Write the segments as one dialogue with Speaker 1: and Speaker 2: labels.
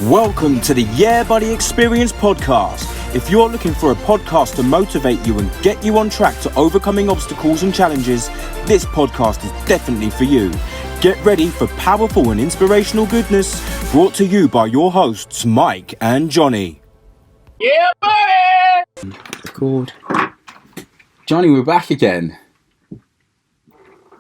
Speaker 1: Welcome to the Yeah Buddy Experience podcast. If you're looking for a podcast to motivate you and get you on track to overcoming obstacles and challenges, this podcast is definitely for you. Get ready for powerful and inspirational goodness, brought to you by your hosts, Mike and Johnny.
Speaker 2: Yeah, buddy!
Speaker 3: Record. Johnny, we're back again.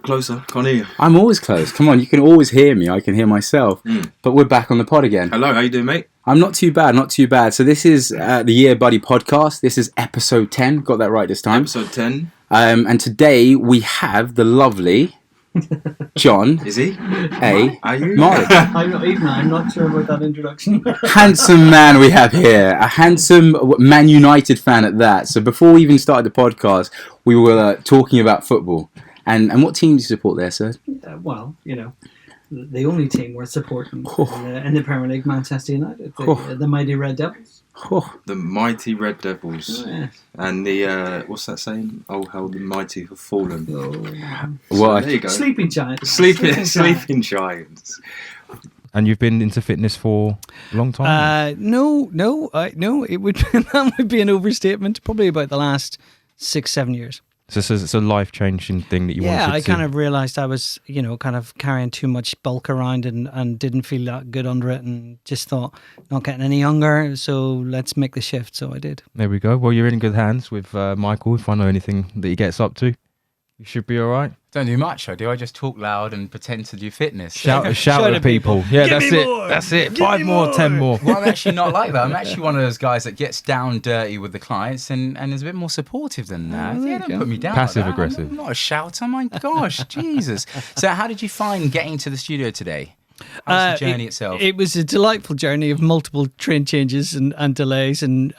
Speaker 4: Closer, can't hear you.
Speaker 3: I'm always close. Come on, you can always hear me. I can hear myself. But we're back on the pod again.
Speaker 4: Hello, how you doing, mate?
Speaker 3: I'm not too bad, not too bad. So this is the Yeah Buddy podcast. This is episode 10. Got that right this time.
Speaker 4: Episode 10.
Speaker 3: And today we have the lovely John
Speaker 4: Is he?
Speaker 3: A
Speaker 4: Are you?
Speaker 3: Marley.
Speaker 2: I'm not sure about that introduction.
Speaker 3: Handsome man we have here. A handsome Man United fan at that. So before we even started the podcast, we were talking about football. And what team do you support there, sir?
Speaker 2: Well, you know, the only team worth supporting in the Premier League, Manchester United, the mighty Red Devils.
Speaker 4: The mighty Red Devils.
Speaker 2: Oh, yes.
Speaker 4: And the, what's that saying? Oh, how the mighty have fallen.
Speaker 3: Well,
Speaker 4: there you go.
Speaker 2: Sleeping Giants.
Speaker 4: Sleeping Giants.
Speaker 5: And you've been into fitness for a long time?
Speaker 2: No. It would that would be an overstatement. Probably about the last 6-7 years.
Speaker 5: So it's a life-changing thing that you wanted to...
Speaker 2: Yeah, I kind of realised I was, kind of carrying too much bulk around and didn't feel that good under it, and just thought, not getting any younger, so let's make the shift. So I did.
Speaker 5: There we go. Well, you're in good hands with Michael. If I know anything that he gets up to, you should be all right.
Speaker 3: don't do much, do I just talk loud and pretend to do fitness?
Speaker 5: Shout at people. Yeah, that's it. That's it. 5 more, 10 more.
Speaker 3: Well, I'm actually not like that. I'm actually one of those guys that gets down dirty with the clients and is a bit more supportive than that. Yeah, don't put me down.
Speaker 5: Passive
Speaker 3: like
Speaker 5: aggressive.
Speaker 3: I'm not a shouter. My gosh, Jesus. So how did you find getting to the studio today? How's the journey itself?
Speaker 2: It was a delightful journey of multiple train changes and delays, and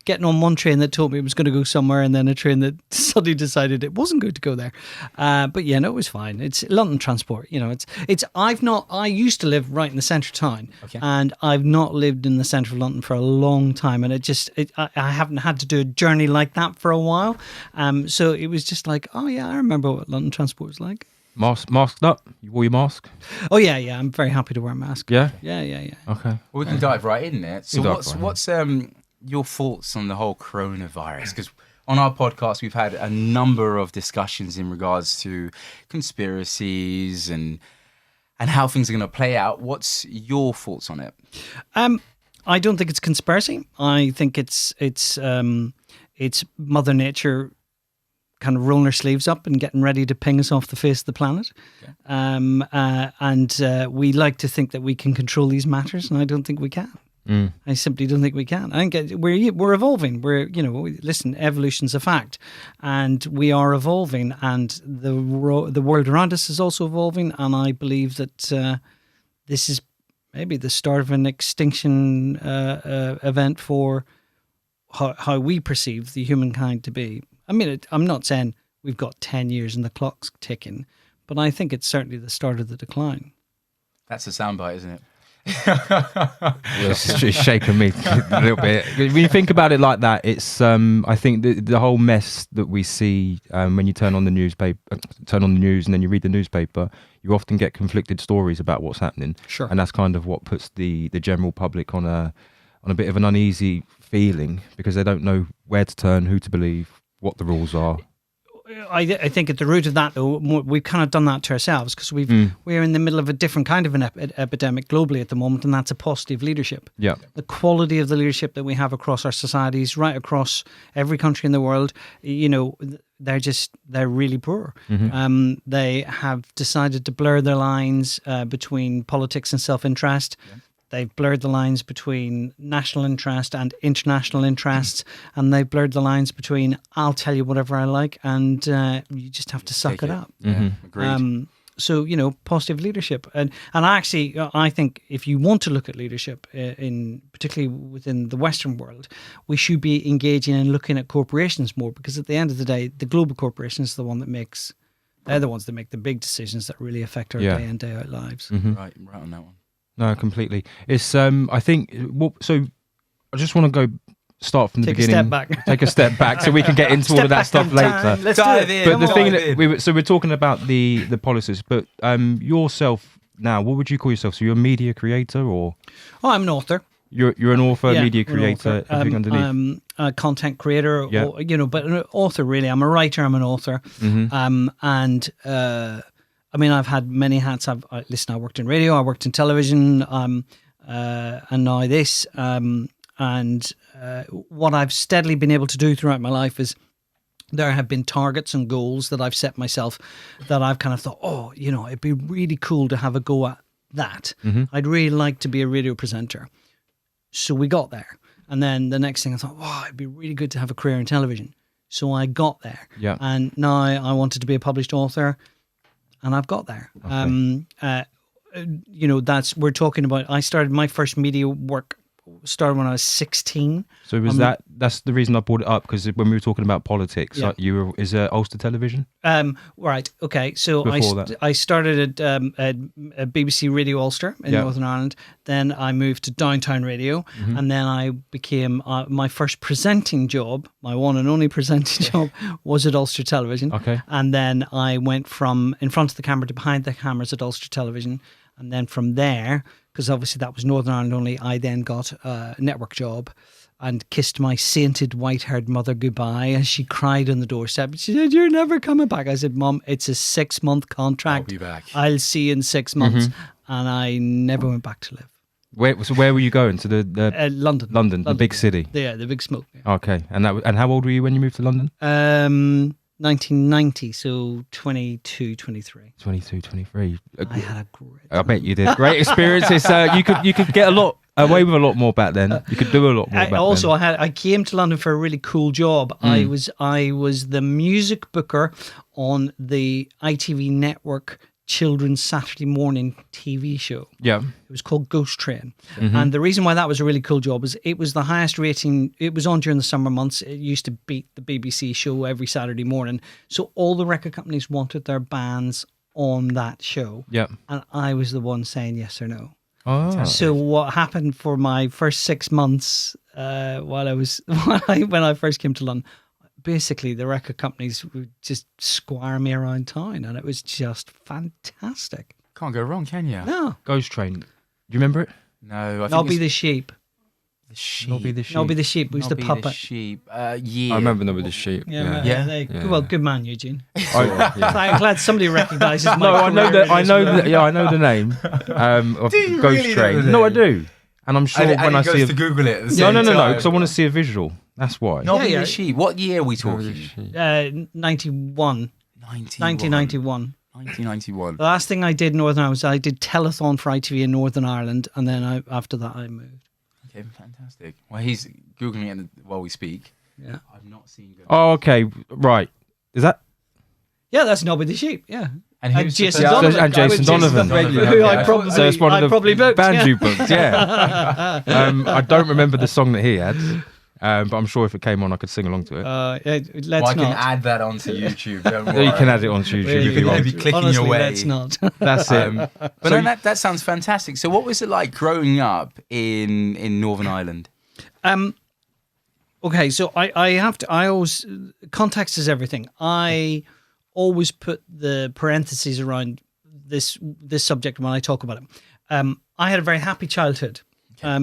Speaker 2: getting on one train that told me it was going to go somewhere, and then a train that suddenly decided it wasn't going to go there. But yeah, no, it was fine. It's London transport. I used to live right in the centre of town, and I've not lived in the centre of London for a long time, and I haven't had to do a journey like that for a while. So it was just like, oh yeah, I remember what London transport was like.
Speaker 5: Masked up? You wore your mask?
Speaker 2: Oh yeah. I'm very happy to wear a mask.
Speaker 5: Yeah?
Speaker 2: Yeah.
Speaker 5: Okay.
Speaker 3: Well, we can dive right in there. So what's your thoughts on the whole coronavirus? Because on our podcast, we've had a number of discussions in regards to conspiracies and how things are going to play out. What's your thoughts on it?
Speaker 2: I don't think it's conspiracy. I think it's Mother Nature kind of rolling her sleeves up and getting ready to ping us off the face of the planet. And we like to think that we can control these matters, and I don't think we can. I simply don't think we can. I think we're evolving. Listen, evolution's a fact, and we are evolving, and the world around us is also evolving, and I believe that this is maybe the start of an extinction event for how we perceive the humankind to be. I mean, I'm not saying we've got 10 years and the clock's ticking, but I think it's certainly the start of the decline.
Speaker 3: That's a soundbite, isn't it?
Speaker 5: It's just shaking me a little bit. When you think about it like that, it's I think the whole mess that we see when you turn on the news and then you read the newspaper, you often get conflicted stories about what's happening.
Speaker 2: Sure.
Speaker 5: And that's kind of what puts the general public on a bit of an uneasy feeling, because they don't know where to turn, who to believe, what the rules are.
Speaker 2: I think at the root of that, though, we've kind of done that to ourselves, because we're in the middle of a different kind of an epidemic globally at the moment, and that's a paucity of leadership.
Speaker 5: Yeah,
Speaker 2: the quality of the leadership that we have across our societies, right across every country in the world, they're really poor. They have decided to blur their lines between politics and self-interest. They've blurred the lines between national interest and international interests, and they've blurred the lines between I'll tell you whatever I like, and you just have to suck it up.
Speaker 3: Agreed.
Speaker 2: So, positive leadership. And I think if you want to look at leadership, particularly within the Western world, we should be engaging and looking at corporations more, because at the end of the day, the global corporation is the one that they're the ones that make the big decisions that really affect our day in, day out lives.
Speaker 3: Right on that one.
Speaker 5: No, completely. It's I think so. I just want to go start from the beginning. Take a step back, so we can get into all of that stuff later.
Speaker 2: Let's dive in.
Speaker 5: But the thing that we're talking about the policies, but yourself, now, what would you call yourself? So you're a media creator, or
Speaker 2: I'm an author.
Speaker 5: you're an author,
Speaker 2: Yeah,
Speaker 5: media
Speaker 2: I'm an
Speaker 5: creator,
Speaker 2: author.
Speaker 5: everything underneath?
Speaker 2: I'm a content creator,
Speaker 5: Yeah.
Speaker 2: or, but an author really. I'm a writer. I'm an author. And I mean, I've had many hats. I worked in radio. I worked in television. And now this. And what I've steadily been able to do throughout my life is there have been targets and goals that I've set myself that I've kind of thought, it'd be really cool to have a go at that. I'd really like to be a radio presenter. So we got there. And then the next thing I thought, it'd be really good to have a career in television. So I got there.
Speaker 5: Yeah.
Speaker 2: And now I wanted to be a published author, and I've got there.
Speaker 5: Okay.
Speaker 2: We're talking about, I started my first media work started when I was 16.
Speaker 5: So that's the reason I brought it up, because when we were talking about politics, is Ulster Television?
Speaker 2: Right. Okay. So I started at BBC Radio Ulster in Northern Ireland. Then I moved to Downtown Radio, and then I became my first presenting job. My one and only presenting job was at Ulster Television.
Speaker 5: Okay.
Speaker 2: And then I went from in front of the camera to behind the cameras at Ulster Television, and then from there, because obviously that was Northern Ireland only, I then got a network job and kissed my sainted white-haired mother goodbye as she cried on the doorstep. She said, "You're never coming back." I said, "Mum, it's a 6-month contract.
Speaker 3: I'll be back.
Speaker 2: I'll see you in 6 months." And I never went back to live.
Speaker 5: Where were you going? To the
Speaker 2: London.
Speaker 5: London, the big city.
Speaker 2: Yeah, the big smoke. Yeah.
Speaker 5: Okay, and how old were you when you moved to London?
Speaker 2: 1990, so 22, 23.
Speaker 5: 22, 23.
Speaker 2: I had a great
Speaker 5: I bet you did. Great experiences. You could get away with a lot more back then. You could do a lot more back then.
Speaker 2: I came to London for a really cool job. I was the music booker on the ITV network children's Saturday morning TV show.
Speaker 5: Yeah.
Speaker 2: It was called Ghost Train. And the reason why that was a really cool job is it was the highest rating. It was on during the summer months. It used to beat the BBC show every Saturday morning. So all the record companies wanted their bands on that show.
Speaker 5: Yeah.
Speaker 2: And I was the one saying yes or no.
Speaker 5: Oh.
Speaker 2: So what happened for my first 6 months when I first came to London, basically the record companies would just squire me around town, and it was just fantastic.
Speaker 3: Can't go wrong, can you?
Speaker 2: No.
Speaker 5: Ghost Train. Do you remember it?
Speaker 3: No.
Speaker 2: Nobby the Sheep.
Speaker 3: The sheep.
Speaker 5: Nobby the Sheep.
Speaker 2: Nobby the Sheep was the
Speaker 3: Nobby
Speaker 2: puppet.
Speaker 3: The sheep. Yeah.
Speaker 5: I remember Nobby the Sheep.
Speaker 2: Yeah. Well, good man, Eugene.
Speaker 5: Yeah.
Speaker 2: I'm glad somebody recognises my
Speaker 5: No, I know
Speaker 2: career
Speaker 5: that. I
Speaker 2: as
Speaker 5: know
Speaker 2: well.
Speaker 5: that. Yeah, I know the name of
Speaker 3: Do you
Speaker 5: Ghost
Speaker 3: really
Speaker 5: Train.
Speaker 3: know the
Speaker 5: No, I
Speaker 3: name?
Speaker 5: do, and I'm sure when I see
Speaker 3: to Google it. At the
Speaker 5: no,
Speaker 3: same time.
Speaker 5: because I want to see a visual. That's why.
Speaker 3: Nobby
Speaker 2: Yeah.
Speaker 3: the sheep. What year are we talking?
Speaker 2: 91. 1991.
Speaker 3: 1991.
Speaker 2: The last thing I did in Northern Ireland was I did telethon for ITV in Northern Ireland, and then after that I moved.
Speaker 3: Okay, fantastic. Well, he's Googling it while we speak.
Speaker 2: Yeah.
Speaker 3: I've not seen Ghost.
Speaker 5: Oh, okay, right. Is that?
Speaker 2: Yeah, that's Nobby the Sheep. Yeah.
Speaker 3: And who's
Speaker 2: Jason
Speaker 3: the-
Speaker 2: Donovan.
Speaker 5: And Jason Donovan.
Speaker 2: Who I probably,
Speaker 5: So it's one of the
Speaker 2: probably booked.
Speaker 5: bands
Speaker 2: yeah.
Speaker 5: you booked. Yeah. I don't remember the song that he had, but I'm sure if it came on, I could sing along to it.
Speaker 2: Let's
Speaker 3: Well, I can
Speaker 2: not.
Speaker 3: add that onto YouTube. Don't worry.
Speaker 5: You can add it onto YouTube
Speaker 2: Really,
Speaker 5: if you want.
Speaker 3: Maybe clicking
Speaker 2: honestly,
Speaker 3: your way.
Speaker 2: let's not.
Speaker 5: That's it.
Speaker 3: But
Speaker 5: So
Speaker 3: no, that sounds fantastic. So, what was it like growing up in Northern Ireland?
Speaker 2: Okay, so I always, context is everything. I always put the parentheses around this subject when I talk about it. I had a very happy childhood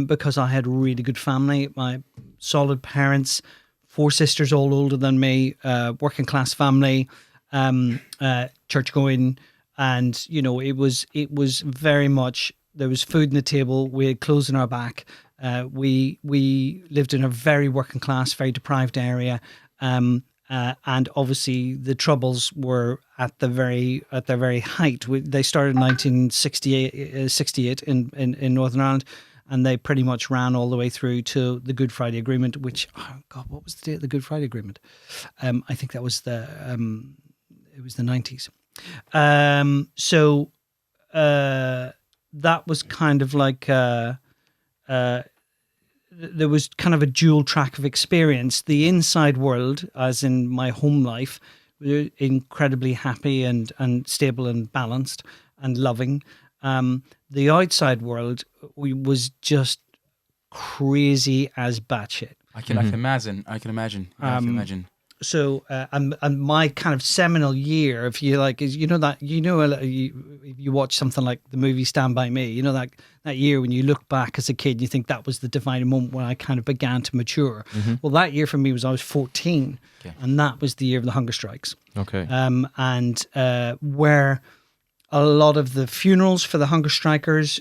Speaker 2: because I had a really good family, my solid parents, 4 sisters all older than me, working class family, church going, and it was very much, there was food on the table, we had clothes on our back. We lived in a very working class, very deprived area, and obviously the troubles were at their very height. They started in 1968 in Northern Ireland, and they pretty much ran all the way through to the Good Friday Agreement. Which, oh God, what was the date of the Good Friday Agreement? I think that was it was the 90s. So that was kind of like. There was kind of a dual track of experience. The inside world, as in my home life, we were incredibly happy and stable and balanced and loving. The outside world was just crazy as batshit.
Speaker 3: I can imagine.
Speaker 2: and my kind of seminal year, if you like, is if you watch something like the movie Stand By Me, that year when you look back as a kid, you think that was the defining moment when I kind of began to mature. Well, that year for me was I was 14, and that was the year of the hunger strikes.
Speaker 5: Okay.
Speaker 2: And where a lot of the funerals for the hunger strikers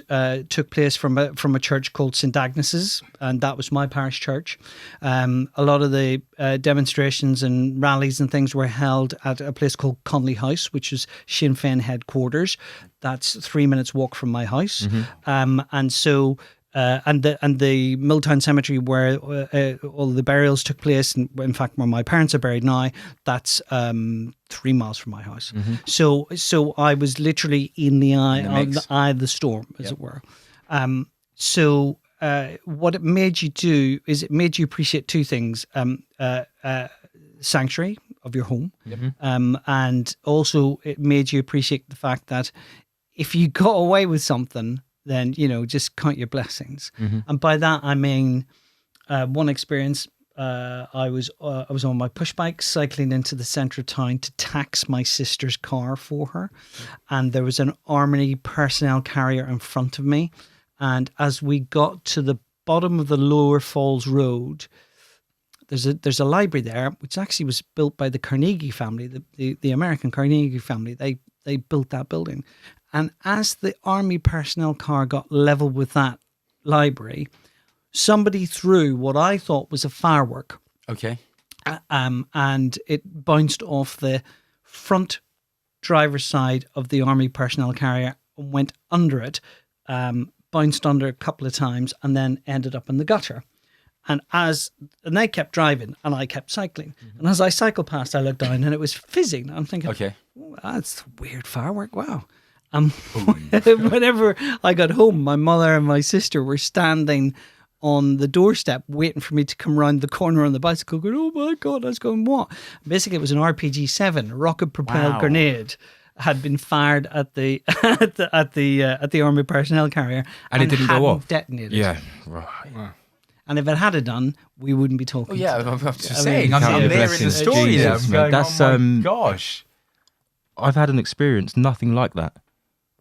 Speaker 2: took place from a church called St Agnes's, and that was my parish church. A lot of the demonstrations and rallies and things were held at a place called Conley House, which is Sinn Féin headquarters. That's 3 minutes walk from my house. And so and the Milltown Cemetery where all the burials took place, and in fact where my parents are buried now, that's 3 miles from my house. So I was literally in the eye of the storm, as it were. So what it made you do is it made you appreciate two things: sanctuary of your home, and also it made you appreciate the fact that if you got away with something, then, just count your blessings. And by that, I mean, one experience, I was on my push bike cycling into the centre of town to tax my sister's car for her. And there was an Army personnel carrier in front of me. And as we got to the bottom of the Lower Falls Road, there's a library there, which actually was built by the Carnegie family, the American Carnegie family. They built that building. And as the Army personnel car got level with that library, somebody threw what I thought was a firework.
Speaker 3: Okay.
Speaker 2: And it bounced off the front driver's side of the Army personnel carrier and went under it, bounced under a couple of times, and then ended up in the gutter. And they kept driving and I kept cycling. And as I cycled past, I looked down and it was fizzing. I'm thinking, oh, that's a weird firework. Wow. Whenever I got home, my mother and my sister were standing on the doorstep waiting for me to come around the corner on the bicycle going, oh my God, I was going, what? Basically, it was an RPG-7, a rocket-propelled grenade had been fired at the Army personnel carrier.
Speaker 5: And it didn't go off?
Speaker 2: Detonated.
Speaker 5: Yeah, right. Wow.
Speaker 2: And if it had done, we wouldn't be talking.
Speaker 3: Oh, yeah, I'm just saying. I'm there in the story.
Speaker 5: Jesus,
Speaker 3: there. I'm going, oh my gosh.
Speaker 5: I've had an experience, nothing like that.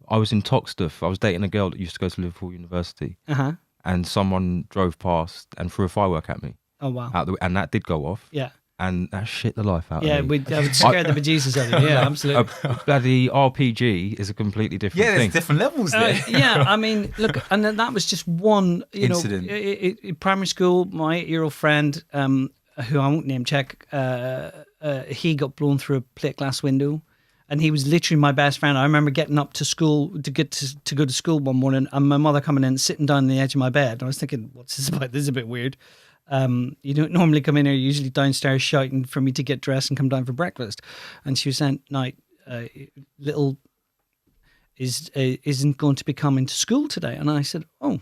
Speaker 5: I was in Toxteth. I was dating a girl that used to go to Liverpool University. And someone drove past and threw a firework at me.
Speaker 2: Oh, wow.
Speaker 5: And that did go off.
Speaker 2: Yeah.
Speaker 5: And that shit the life out of me.
Speaker 2: Yeah, that would scare the bejesus out of you. Yeah, absolutely.
Speaker 5: A bloody RPG is a completely different thing.
Speaker 3: Yeah, there's different levels there.
Speaker 2: Yeah, I mean, look, and that was just one,
Speaker 3: incident.
Speaker 2: In primary school, my 8-year-old friend, who I won't name check, he got blown through a plate glass window. And he was literally my best friend. I remember getting up to school to go to school one morning, and my mother coming in, sitting down on the edge of my bed. And I was thinking, what's this about? This is a bit weird. You don't normally come in here, you're usually downstairs shouting for me to get dressed and come down for breakfast. And she was saying, "No, little isn't going to be coming to school today." And I said, "Oh,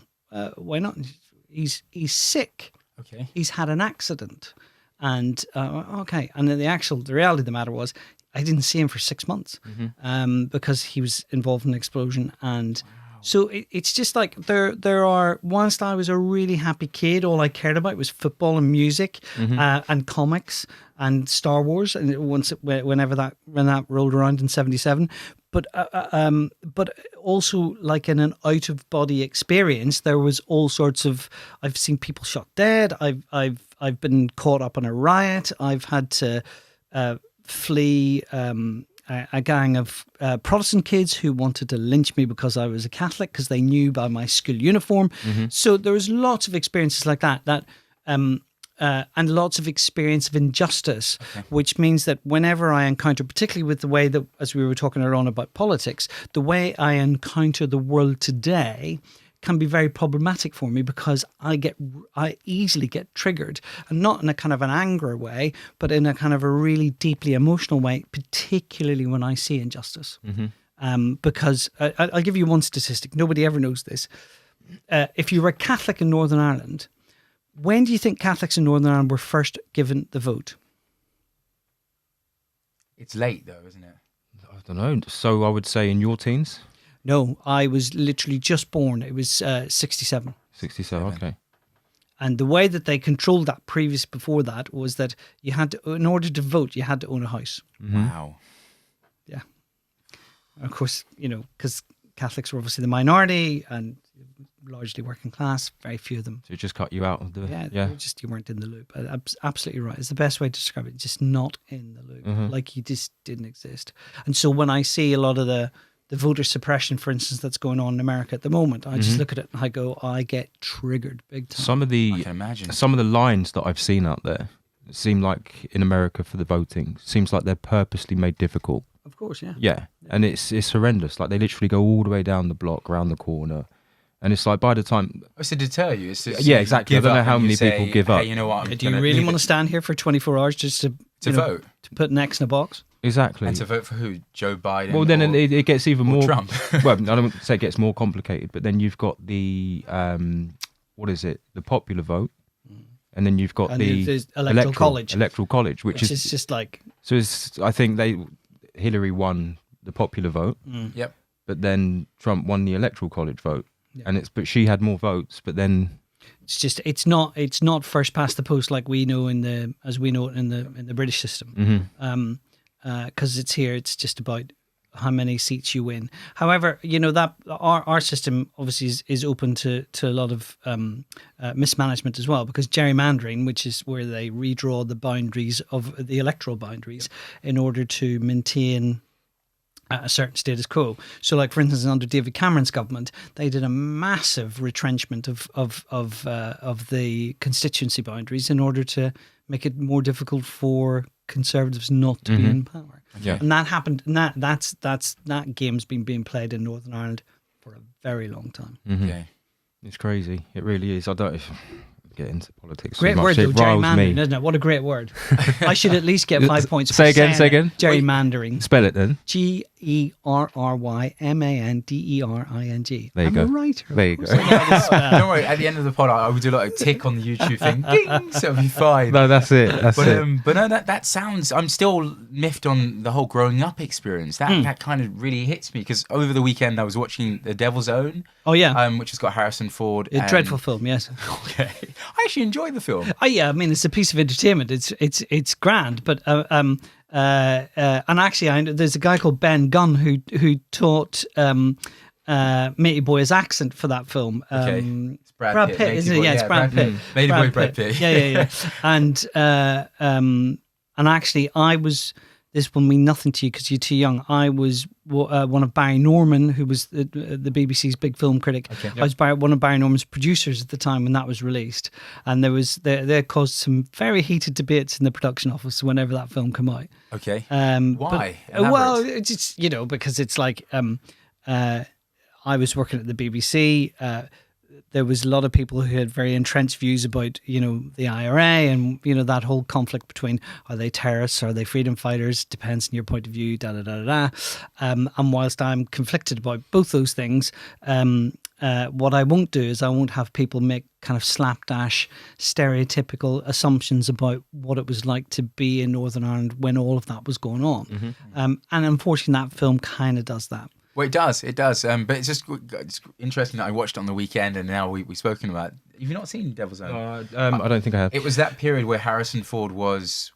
Speaker 2: why not?" He's sick.
Speaker 3: Okay. He's
Speaker 2: had an accident. And okay. And then the reality of the matter was, I didn't see him for 6 months because he was involved in an explosion. And so it's just like there are, whilst I was a really happy kid, all I cared about was football and music and comics and Star Wars. And when that rolled around in 1977. But also like in an out of body experience, there was all sorts of, I've seen people shot dead. I've been caught up in a riot. I've had to flee a gang of Protestant kids who wanted to lynch me because I was a Catholic because they knew by my school uniform. So there was lots of experiences like that and lots of experience of injustice, which means that whenever I encounter, particularly with the way that, as we were talking earlier on about politics, the way I encounter the world today can be very problematic for me because I easily get triggered, and not in a kind of an anger way, but in a kind of a really deeply emotional way, particularly when I see injustice. Because I'll give you one statistic. Nobody ever knows this. If you were a Catholic in Northern Ireland, when do you think Catholics in Northern Ireland were first given the vote?
Speaker 3: It's late though, isn't it?
Speaker 5: I don't know. So I would say in your teens?
Speaker 2: No, I was literally just born. It was 67.
Speaker 5: 67, okay.
Speaker 2: And the way that they controlled that before that was that you had to, in order to vote, you had to own a house.
Speaker 3: Wow.
Speaker 2: Yeah. Of course, because Catholics were obviously the minority and largely working class, very few of them.
Speaker 5: So it just cut you out of the...
Speaker 2: You weren't in the loop. Absolutely right. It's the best way to describe it. Just not in the loop. Like you just didn't exist. And so when I see a lot of the voter suppression, for instance, that's going on in America at the moment, I just look at it and I go, I get triggered big time.
Speaker 3: I can imagine.
Speaker 5: Some of the lines that I've seen out there seem like in America for the voting, seems like they're purposely made difficult.
Speaker 2: Of course, yeah.
Speaker 5: Yeah, and it's horrendous. Like they literally go all the way down the block, around the corner, and it's like by the time...
Speaker 3: It's to deter you. It's just,
Speaker 5: yeah, exactly. I don't know how many people give up.
Speaker 3: Hey, you know what?
Speaker 2: Do you really want to stand here for 24 hours just to
Speaker 3: vote?
Speaker 2: To put an X in a box?
Speaker 5: Exactly.
Speaker 3: And to vote for who? Joe Biden?
Speaker 5: Well, then it gets even more...
Speaker 3: Trump.
Speaker 5: Well, I don't say it gets more complicated, but then you've got the... what is it? The popular vote. And then you've got the
Speaker 2: electoral college,
Speaker 5: which is
Speaker 2: just like...
Speaker 5: So I think Hillary won the popular vote.
Speaker 3: Yep.
Speaker 5: But then Trump won the electoral college vote.
Speaker 2: Yeah.
Speaker 5: And but she had more votes, but then...
Speaker 2: It's not first past the post like we know in the British system. Because it's here, it's just about how many seats you win. However, that our system obviously is open to a lot of mismanagement as well, because gerrymandering, which is where they redraw the boundaries of the electoral boundaries in order to maintain a certain status quo. So, like for instance, under David Cameron's government, they did a massive retrenchment of the constituency boundaries in order to make it more difficult for Conservatives not to be in power.
Speaker 5: Yeah.
Speaker 2: And that happened. And that game's been being played in Northern Ireland for a very long time.
Speaker 3: Okay.
Speaker 5: It's crazy. It really is. I don't get into politics.
Speaker 2: Great word though, gerrymandering, isn't it? What a great word. I should at least get 5 points.
Speaker 5: Say again.
Speaker 2: Gerrymandering.
Speaker 5: Spell it then.
Speaker 2: GERRYMANDERING.
Speaker 5: There you go.
Speaker 2: I'm a writer.
Speaker 5: There you go.
Speaker 3: Don't worry. At the end of the pod, I will do like a tick on the YouTube thing. Ding, so it'll be fine.
Speaker 5: No, that's it.
Speaker 3: But no, that sounds. I'm still miffed on the whole growing up experience. That kind of really hits me, because over the weekend I was watching The Devil's Own.
Speaker 2: Oh yeah.
Speaker 3: Which has got Harrison Ford.
Speaker 2: A dreadful film. Yes.
Speaker 3: Okay. I actually enjoyed the film.
Speaker 2: Oh yeah. I mean, it's a piece of entertainment. It's grand, but and actually, there's a guy called Ben Gunn who taught Matey Boy his accent for that film.
Speaker 3: It's
Speaker 2: Brad Pitt, isn't it? Yeah, it's Brad Pitt.
Speaker 3: Matey Boy, Brad Pitt.
Speaker 2: Yeah. And actually, this will mean nothing to you because you're too young. I was one of Barry Norman, who was the BBC's big film critic. Okay, yep. I was one of Barry Norman's producers at the time when that was released, and there caused some very heated debates in the production office whenever that film came out.
Speaker 3: Okay. Why?
Speaker 2: Well, it's just, because it's like I was working at the BBC. There was a lot of people who had very entrenched views about, the IRA and, that whole conflict between, are they terrorists, are they freedom fighters, depends on your point of view, And whilst I'm conflicted about both those things, what I won't do is I won't have people make kind of slapdash stereotypical assumptions about what it was like to be in Northern Ireland when all of that was going on. And unfortunately, that film kind of does that.
Speaker 3: Well, it does. But it's interesting that I watched it on the weekend, and now we've spoken about it. Have you not seen Devil's Own?
Speaker 5: I don't think I have.
Speaker 3: It was that period where Harrison Ford was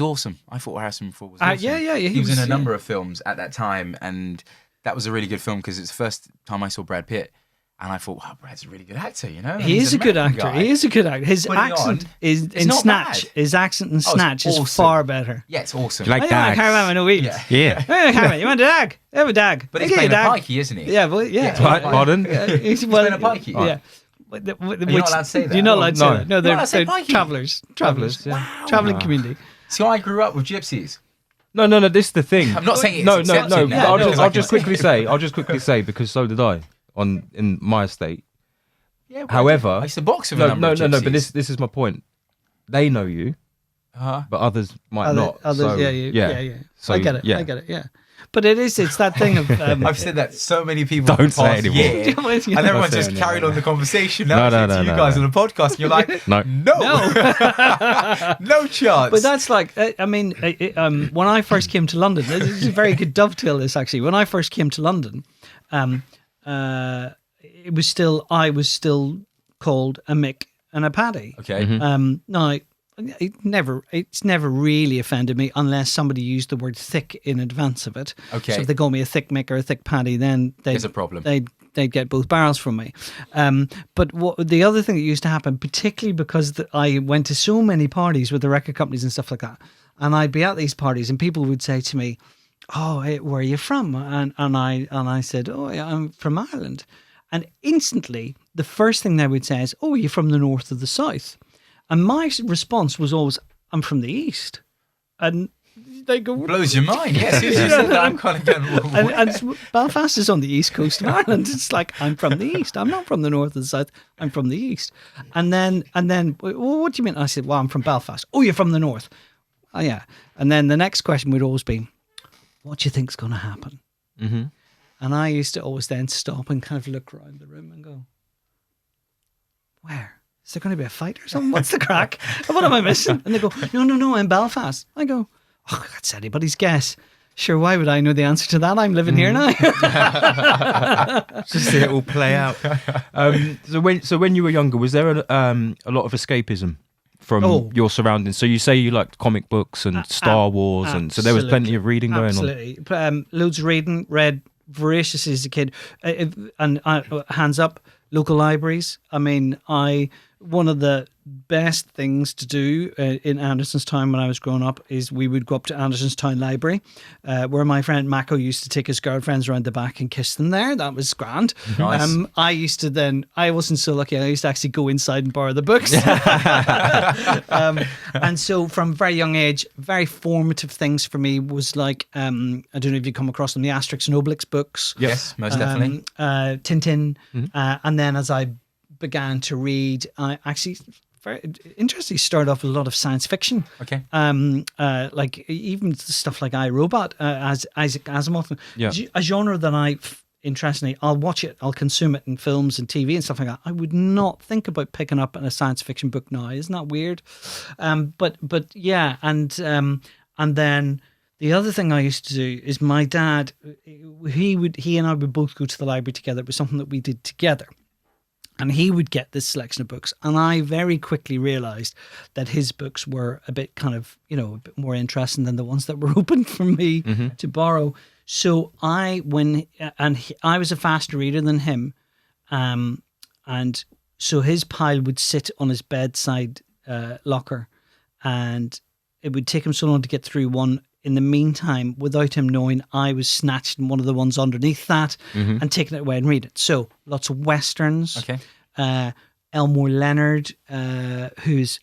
Speaker 3: awesome. I thought Harrison Ford was awesome.
Speaker 2: Yeah.
Speaker 3: He was in a number of films at that time, and that was a really good film because it's the first time I saw Brad Pitt. And I thought, wow, Brad's a really good actor,
Speaker 2: He is a good actor. He is a good actor. His accent is in Snatch. His accent in Snatch is far better.
Speaker 3: Yeah, it's awesome.
Speaker 5: You like dags?
Speaker 2: I can't remember no week.
Speaker 5: Yeah.
Speaker 2: You want a dag? Have a dag.
Speaker 3: But he's playing a pikey, isn't he?
Speaker 2: Yeah, well, yeah.
Speaker 5: Pardon?
Speaker 2: He's
Speaker 3: playing a pikey.
Speaker 2: Yeah.
Speaker 3: You're not allowed to say that.
Speaker 2: You're not allowed to say that. No, they're
Speaker 3: travellers.
Speaker 2: Wow. Travelling community.
Speaker 3: So I grew up with gypsies.
Speaker 5: No, this is the thing.
Speaker 3: I'm not saying it's
Speaker 5: No.
Speaker 3: accepted now.
Speaker 5: I'll just quickly say, because so did I in my estate.
Speaker 3: Yeah,
Speaker 5: however,
Speaker 3: I used to box with a number of gypsies.
Speaker 5: No, but this is my point. They know you, but others might not.
Speaker 2: Others, yeah. So I get it. Yeah. But it's that thing of...
Speaker 3: I've said that so many people
Speaker 5: don't say it anymore.
Speaker 3: And everyone just carried on the conversation. Now
Speaker 5: no,
Speaker 3: you guys on the podcast, and you're like, no. No chance.
Speaker 2: But that's like, when I first came to London, this is a very good dovetail, this actually. When I first came to London, I was still called a Mick and a paddy.
Speaker 3: Okay.
Speaker 2: Now, it's never really offended me unless somebody used the word thick in advance of it.
Speaker 3: Okay.
Speaker 2: So if they call me a thick Mick or a thick paddy, then
Speaker 3: There's a problem.
Speaker 2: They'd get both barrels from me. But the other thing that used to happen, particularly because I went to so many parties with the record companies and stuff like that, and I'd be at these parties and people would say to me, "Oh, hey, where are you from?" And I said, "Oh, yeah, I'm from Ireland." And instantly, the first thing they would say is, "Oh, are you from the north or the south?" And my response was always, "I'm from the east." And they go,
Speaker 3: blows your mind. Yes, you said that, I'm kind of going.
Speaker 2: And Belfast is on the east coast of Ireland. It's like, I'm from the east. I'm not from the north or the south. I'm from the east. And then, well, what do you mean? I said, well, I'm from Belfast. Oh, you're from the north. Oh, yeah. And then the next question would always be, what do you think's going to happen?
Speaker 5: Mm-hmm.
Speaker 2: And I used to always then stop and kind of look around the room and go, where? Is there going to be a fight or something? What's the crack? What am I missing? And they go, no, I'm Belfast. I go, oh, that's anybody's guess. Sure, why would I know the answer to that? I'm living here now.
Speaker 5: Just see it all play out. So when you were younger, was there a lot of escapism from your surroundings? So you say you liked comic books and Star Wars, and so there was plenty of reading going on.
Speaker 2: Absolutely, loads of reading. Read voraciously as a kid, and hands up, local libraries. I mean, one of the best things to do in Andersonstown when I was growing up is we would go up to Andersonstown Library, where my friend Mako used to take his girlfriends around the back and kiss them there. That was grand.
Speaker 3: Nice.
Speaker 2: I wasn't so lucky. I used to actually go inside and borrow the books. And so from a very young age, very formative things for me was like, I don't know if you come across them, the Asterix and Obelix books.
Speaker 3: Yes, most definitely.
Speaker 2: Tintin. And then as I began to read, I actually very interestingly started off with a lot of science fiction.
Speaker 3: Okay.
Speaker 2: Like even stuff like I, Robot, as Isaac Asimov.
Speaker 5: Yeah.
Speaker 2: A genre that interestingly, I'll watch it, I'll consume it in films and TV and stuff like that. I would not think about picking up a science fiction book now. Isn't that weird? But yeah, and then the other thing I used to do is my dad, he and I would both go to the library together. It was something that we did together. And he would get this selection of books. And I very quickly realised that his books were a bit kind of, a bit more interesting than the ones that were open for me to borrow. So I was a faster reader than him. And so his pile would sit on his bedside locker. And it would take him so long to get through one. In the meantime, without him knowing, I was snatching one of the ones underneath that and taking it away and read it. So lots of westerns.
Speaker 3: Okay.
Speaker 2: Elmore Leonard, who's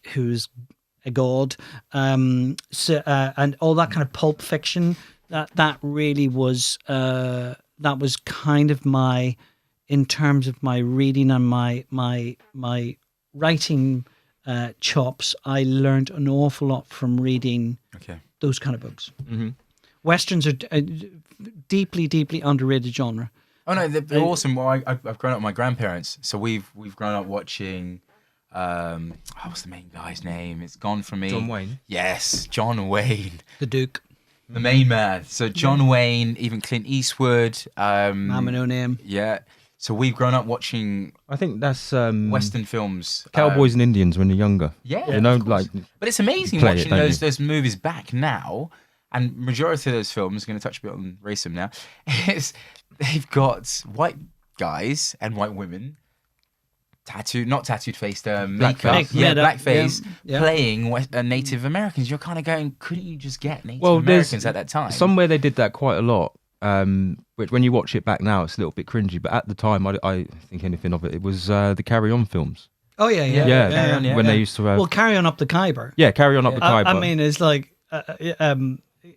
Speaker 2: a god. And all that kind of pulp fiction. That really was that was kind of my, in terms of my reading and my writing chops. I learned an awful lot from reading.
Speaker 3: Okay.
Speaker 2: Those kind of books. Westerns are a deeply, deeply underrated genre.
Speaker 3: Oh no, they're awesome. Well, I've grown up with my grandparents, so we've grown up watching. What's the main guy's name? It's gone from me.
Speaker 5: John Wayne.
Speaker 3: Yes, John Wayne,
Speaker 2: The Duke.
Speaker 3: the main man. So John Wayne, even Clint Eastwood.
Speaker 2: Man with no name.
Speaker 3: Yeah. So we've grown up watching.
Speaker 5: I think that's
Speaker 3: Western films.
Speaker 5: Cowboys and Indians when you're younger.
Speaker 3: Yeah,
Speaker 5: you know, like.
Speaker 3: But it's amazing
Speaker 5: Play it,
Speaker 3: watching
Speaker 5: don't you?
Speaker 3: those movies back now, and majority of those films, going to touch a bit on racism now, is they've got white guys and white women, not tattooed faced, makeup, blackface, playing Native Americans. You're kind of going, couldn't you just get Native Americans at that time?
Speaker 5: Somewhere they did that quite a lot. Which when you watch it back now, it's a little bit cringy. But at the time, I think anything of it. It was the Carry On films.
Speaker 2: Oh yeah.
Speaker 5: Carry On, when they used to have.
Speaker 2: Well, Carry On Up the Khyber.
Speaker 5: Yeah, Carry On Up the Khyber.
Speaker 2: I mean, it's like,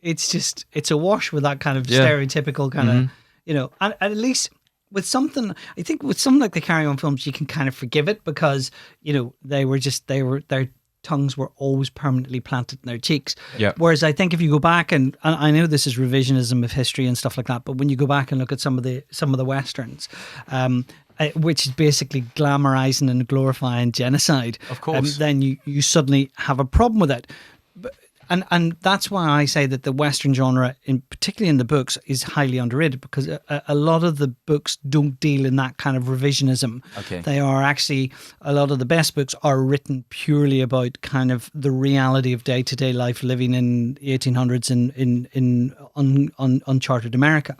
Speaker 2: it's a wash with that kind of stereotypical kind of, and at least with something, I think with something like the Carry On films, you can kind of forgive it because, their tongues were always permanently planted in their cheeks.
Speaker 5: Yeah.
Speaker 2: Whereas I think if you go back, and I know this is revisionism of history and stuff like that, but when you go back and look at some of the westerns, which is basically glamorizing and glorifying genocide,
Speaker 3: of course,
Speaker 2: then you suddenly have a problem with it. and that's why I say that the Western genre, particularly in the books, is highly underrated, because a lot of the books don't deal in that kind of revisionism.
Speaker 3: Okay.
Speaker 2: They are actually, a lot of the best books are written purely about kind of the reality of day-to-day life living in the 1800s in uncharted America.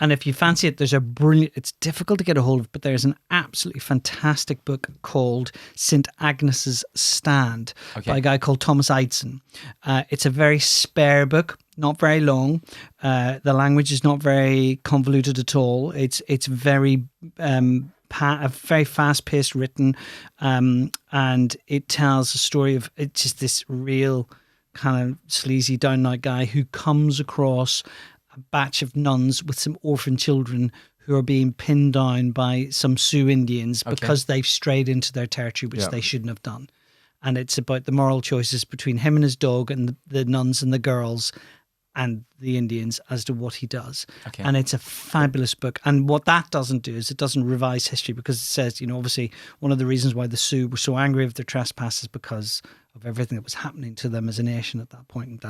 Speaker 2: And if you fancy it, there's a brilliant, it's difficult to get a hold of, but there's an absolutely fantastic book called St. Agnes's Stand by a guy called Thomas Eidson. It's a very spare book, not very long. The language is not very convoluted at all. It's very very fast-paced written, and it tells a story of, it's just this real kind of sleazy, down-and-out guy who comes across a batch of nuns with some orphan children who are being pinned down by some Sioux Indians because they've strayed into their territory, which they shouldn't have done. And it's about the moral choices between him and his dog and the nuns and the girls and the Indians as to what he does. And it's a fabulous book. And what that doesn't do is it doesn't revise history, because it says, obviously one of the reasons why the Sioux were so angry with their trespasses because of everything that was happening to them as a nation at that point, and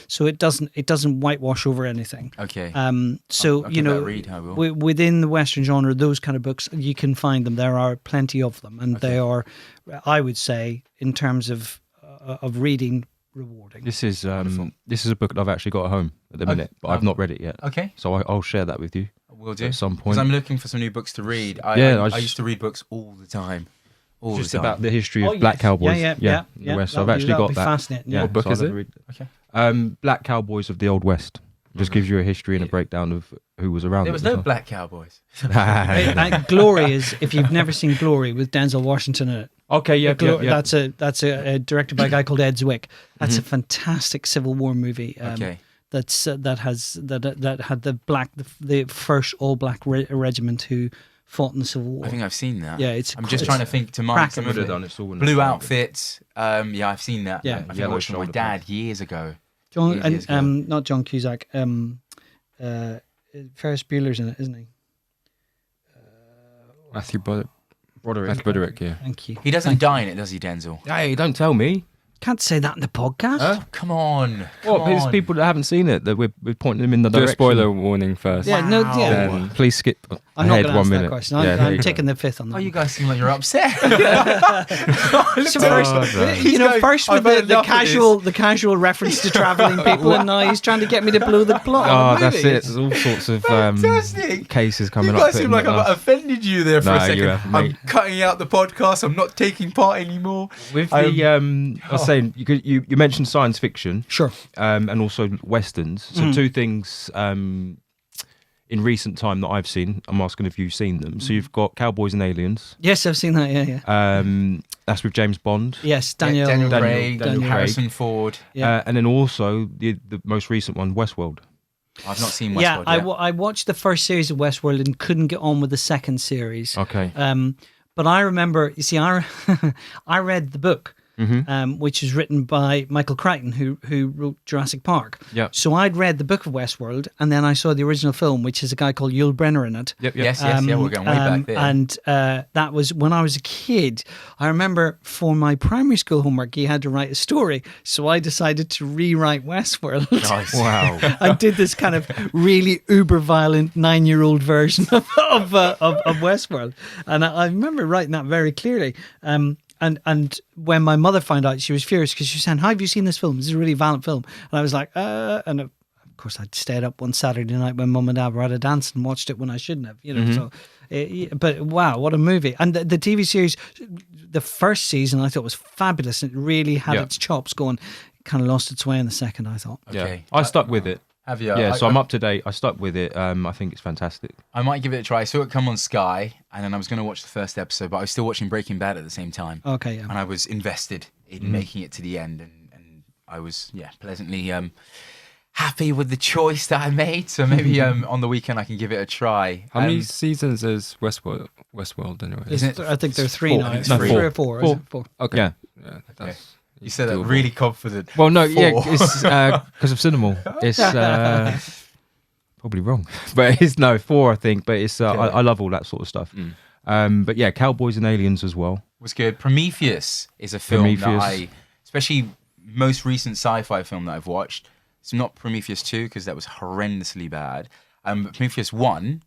Speaker 2: So it doesn't whitewash over anything. So I'll within the Western genre, those kind of books, you can find them. There are plenty of them, and they are, I would say, in terms of reading, rewarding.
Speaker 5: This is a book that I've actually got at home at the minute, but I've not read it yet. So I'll share that with you.
Speaker 3: Will do.
Speaker 5: At some point.
Speaker 3: Because I'm looking for some new books to read. I used to read books all the time.
Speaker 5: Just about the history of black cowboys. In the West. So I've actually got that.
Speaker 2: Fascinating.
Speaker 5: What
Speaker 6: book is it?
Speaker 5: Black Cowboys of the Old West. Just gives you a history and a breakdown of who was around.
Speaker 3: There was no black cowboys.
Speaker 2: Glory is, if you've never seen Glory, with Denzel Washington in it. That's a directed by a guy called Ed Zwick. That's a fantastic Civil War movie. That had the first all black regiment who fought in the Civil War.
Speaker 3: I think I've seen that.
Speaker 2: Yeah,
Speaker 3: I'm just trying to think to mind some of
Speaker 5: it.
Speaker 3: Blue outfits. I've seen that.
Speaker 2: Yeah,
Speaker 3: I think I watched it with my dad years ago.
Speaker 2: Not John Cusack. Ferris Bueller's in it, isn't he?
Speaker 6: Matthew Broderick, yeah.
Speaker 2: Thank you.
Speaker 3: He doesn't die in it, does he, Denzel?
Speaker 5: Hey, don't tell me.
Speaker 2: Can't say that in the podcast.
Speaker 3: Come on.
Speaker 5: There's people that haven't seen it that we're pointing them in the
Speaker 6: Do
Speaker 5: direction.
Speaker 6: a spoiler warning first.
Speaker 2: Yeah,
Speaker 5: Please skip
Speaker 2: I'm not
Speaker 5: ahead
Speaker 2: going to
Speaker 5: 1
Speaker 2: answer
Speaker 5: minute.
Speaker 2: that question. I'm taking the fifth on that.
Speaker 3: Oh, you guys seem like you're upset.
Speaker 2: First with the casual reference to travelling people, and now he's trying to get me to blow the plot.
Speaker 5: Oh, that's it. There's all sorts of cases coming up.
Speaker 3: You guys seem like I've offended you there for a second.
Speaker 5: You have,
Speaker 3: I'm cutting out the podcast. I'm not taking part anymore.
Speaker 5: With I was saying, you mentioned science fiction,
Speaker 2: sure,
Speaker 5: and also westerns. So two things in recent time that I've seen. I'm asking if you've seen them. So you've got Cowboys and Aliens.
Speaker 2: Yes, I've seen that. Yeah.
Speaker 5: That's with James Bond.
Speaker 2: Yes, Daniel
Speaker 3: Craig,
Speaker 2: Daniel
Speaker 3: Harrison Ford.
Speaker 2: Yeah.
Speaker 5: And then also the most recent one, Westworld.
Speaker 3: I've not seen Westworld.
Speaker 2: I watched the first series of Westworld and couldn't get on with the second series.
Speaker 5: Okay.
Speaker 2: But I remember, you see, I read the book. Which is written by Michael Crichton, who wrote Jurassic Park.
Speaker 5: Yeah.
Speaker 2: So I'd read the book of Westworld, and then I saw the original film, which is a guy called Yul Brynner in it.
Speaker 3: Yes, we're going way back there.
Speaker 2: And that was when I was a kid. I remember for my primary school homework, he had to write a story, so I decided to rewrite Westworld.
Speaker 3: Nice.
Speaker 5: Wow.
Speaker 2: I did this kind of really uber violent 9-year-old version of Westworld, and I remember writing that very clearly. And when my mother found out, she was furious because she was saying, "Have you seen this film? This is a really violent film." And I was like, and of course I'd stayed up one Saturday night when Mum and Dad were at a dance and watched it when I shouldn't have, So, but wow, what a movie! And the TV series, the first season I thought was fabulous. It really had its chops going. Kind of lost its way in the second, I thought.
Speaker 3: Okay,
Speaker 5: I stuck with it.
Speaker 3: Have you?
Speaker 5: Yeah, so I'm up to date. I stuck with it. I think it's fantastic.
Speaker 3: I might give it a try. I saw it come on Sky, and then I was going to watch the first episode, but I was still watching Breaking Bad at the same time.
Speaker 2: Okay, yeah.
Speaker 3: And I was invested in making it to the end, and I was, pleasantly happy with the choice that I made. So maybe on the weekend I can give it a try.
Speaker 6: How many seasons is Westworld anyway?
Speaker 2: Isn't it? I think there are 3 now.
Speaker 3: It's 3
Speaker 2: or 4. Is it 4?
Speaker 6: Okay.
Speaker 5: Yeah.
Speaker 6: That's
Speaker 3: You said that really confident.
Speaker 5: Well, no,
Speaker 3: 4.
Speaker 5: it's because of Cinnamon. It's probably wrong, but it's 4, I think. But it's I love all that sort of stuff. But yeah, Cowboys and Aliens as well.
Speaker 3: Was good. Prometheus is a film that especially most recent sci-fi film that I've watched. It's not Prometheus 2 because that was horrendously bad. But Prometheus 1,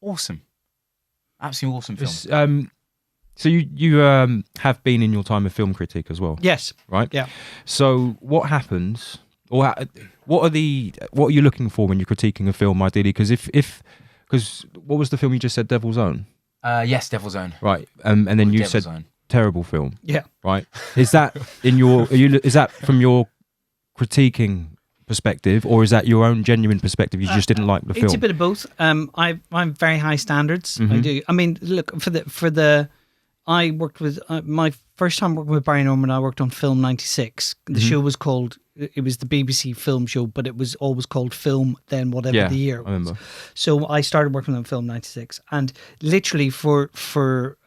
Speaker 3: awesome, absolutely awesome film.
Speaker 5: So you have been in your time a film critic as well.
Speaker 2: Yes.
Speaker 5: Right.
Speaker 2: Yeah.
Speaker 5: So what happens, or what are you looking for when you're critiquing a film, ideally? Because what was the film you just said? Devil's Own.
Speaker 3: Yes, Devil's Own.
Speaker 5: Right. And then you
Speaker 3: Devil's
Speaker 5: said
Speaker 3: Own.
Speaker 5: Terrible film.
Speaker 2: Yeah.
Speaker 5: Right. Is that is that from your critiquing perspective, or is that your own genuine perspective? You just didn't like the film.
Speaker 2: It's a bit of both. I'm very high standards.
Speaker 5: Mm-hmm.
Speaker 2: I do. I mean, look, I worked with my first time working with Barry Norman. I worked on Film 96. The show was called. It was the BBC film show, but it was always called Film. Then whatever the year was.
Speaker 5: I remember.
Speaker 2: So I started working on Film 96, and literally for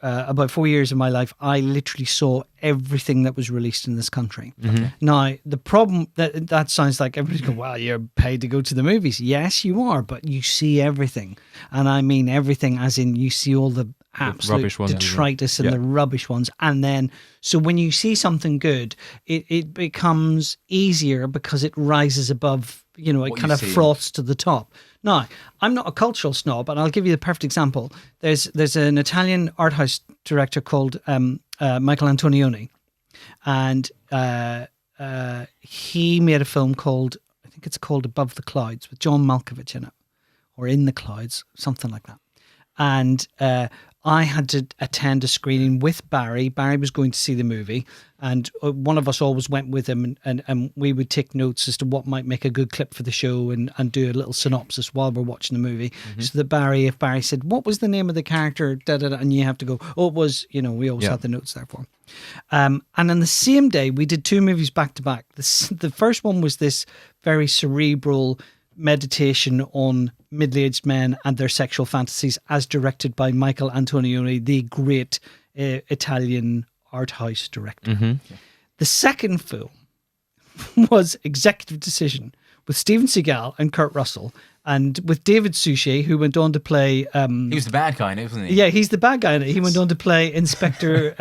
Speaker 2: about 4 years of my life, I literally saw everything that was released in this country.
Speaker 5: Mm-hmm.
Speaker 2: Now, the problem that sounds like everybody's going, well, you're paid to go to the movies. Yes, you are, but you see everything, and I mean everything, as in you see all the absolute
Speaker 5: rubbish ones,
Speaker 2: detritus and the rubbish ones, and then so when you see something good, it becomes easier because it rises above, it
Speaker 3: What
Speaker 2: kind
Speaker 3: you
Speaker 2: of
Speaker 3: see.
Speaker 2: froths to the top. Now, I'm not a cultural snob, and I'll give you the perfect example. There's an Italian art house director called Michael Antonioni, and he made a film called, I think it's called Above the Clouds, with John Malkovich in it, or In the Clouds, something like that. And I had to attend a screening with Barry. Barry was going to see the movie, and one of us always went with him, and we would take notes as to what might make a good clip for the show, and do a little synopsis while we're watching the movie, so that if Barry said, what was the name of the character, and you have to go, oh, it was, we always had the notes there for him. And on the same day, we did two movies back to back. The first one was this very cerebral meditation on middle-aged men and their sexual fantasies, as directed by Michael Antonioni, the great Italian art house director.
Speaker 5: Mm-hmm.
Speaker 2: The second film was Executive Decision, with Steven Seagal and Kurt Russell, and with David Suchet, who went on to play...
Speaker 3: he was the bad guy in it, wasn't he?
Speaker 2: Yeah, he's the bad guy in it. He went on to play Inspector...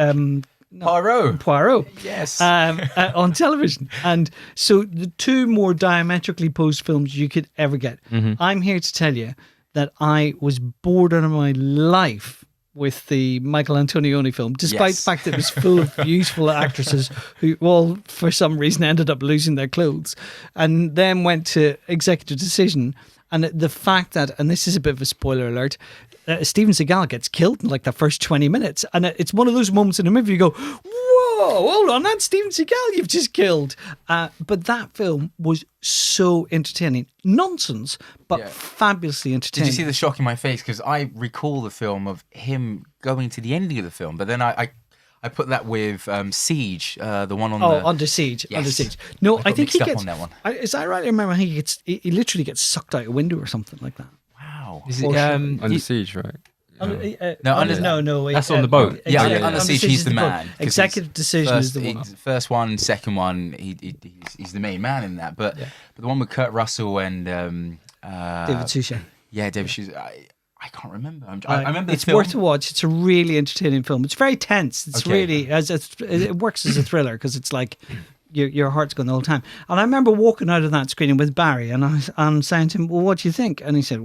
Speaker 2: Poirot.
Speaker 3: Yes.
Speaker 2: On television. And so the two more diametrically opposed films you could ever get. I'm here to tell you that I was bored out of my life with the Michael Antonioni film, despite the fact that it was full of beautiful actresses who all, for some reason, ended up losing their clothes, and then went to Executive Decision. And the fact that, and this is a bit of a spoiler alert, Steven Seagal gets killed in like the first 20 minutes. And it's one of those moments in a movie you go, whoa, hold on, that's Steven Seagal you've just killed. But that film was so entertaining. Nonsense, but fabulously entertaining.
Speaker 3: Did you see the shock in my face? Because I recall the film of him going to the ending of the film, but then I put that with Siege, the one on
Speaker 2: Under Siege.
Speaker 3: Yes.
Speaker 2: Under Siege. No, I think he gets...
Speaker 3: on that one.
Speaker 2: Is that right? I remember he literally gets sucked out a window or something like that.
Speaker 3: Wow.
Speaker 5: Is it,
Speaker 6: Under Siege, right?
Speaker 2: No.
Speaker 5: That's on the boat.
Speaker 3: Under Siege, he's the man.
Speaker 2: Executive Decision is the one.
Speaker 3: First one, second one, he's the main man in that. But the one with Kurt Russell and
Speaker 2: David Suchet.
Speaker 3: Yeah, David Suchet. I can't remember. I remember
Speaker 2: it's worth a watch. It's a really entertaining film. It's very tense. It's really it works as a thriller because it's like your heart's going the whole time. And I remember walking out of that screening with Barry, and I'm saying to him, "Well, what do you think?" And he said,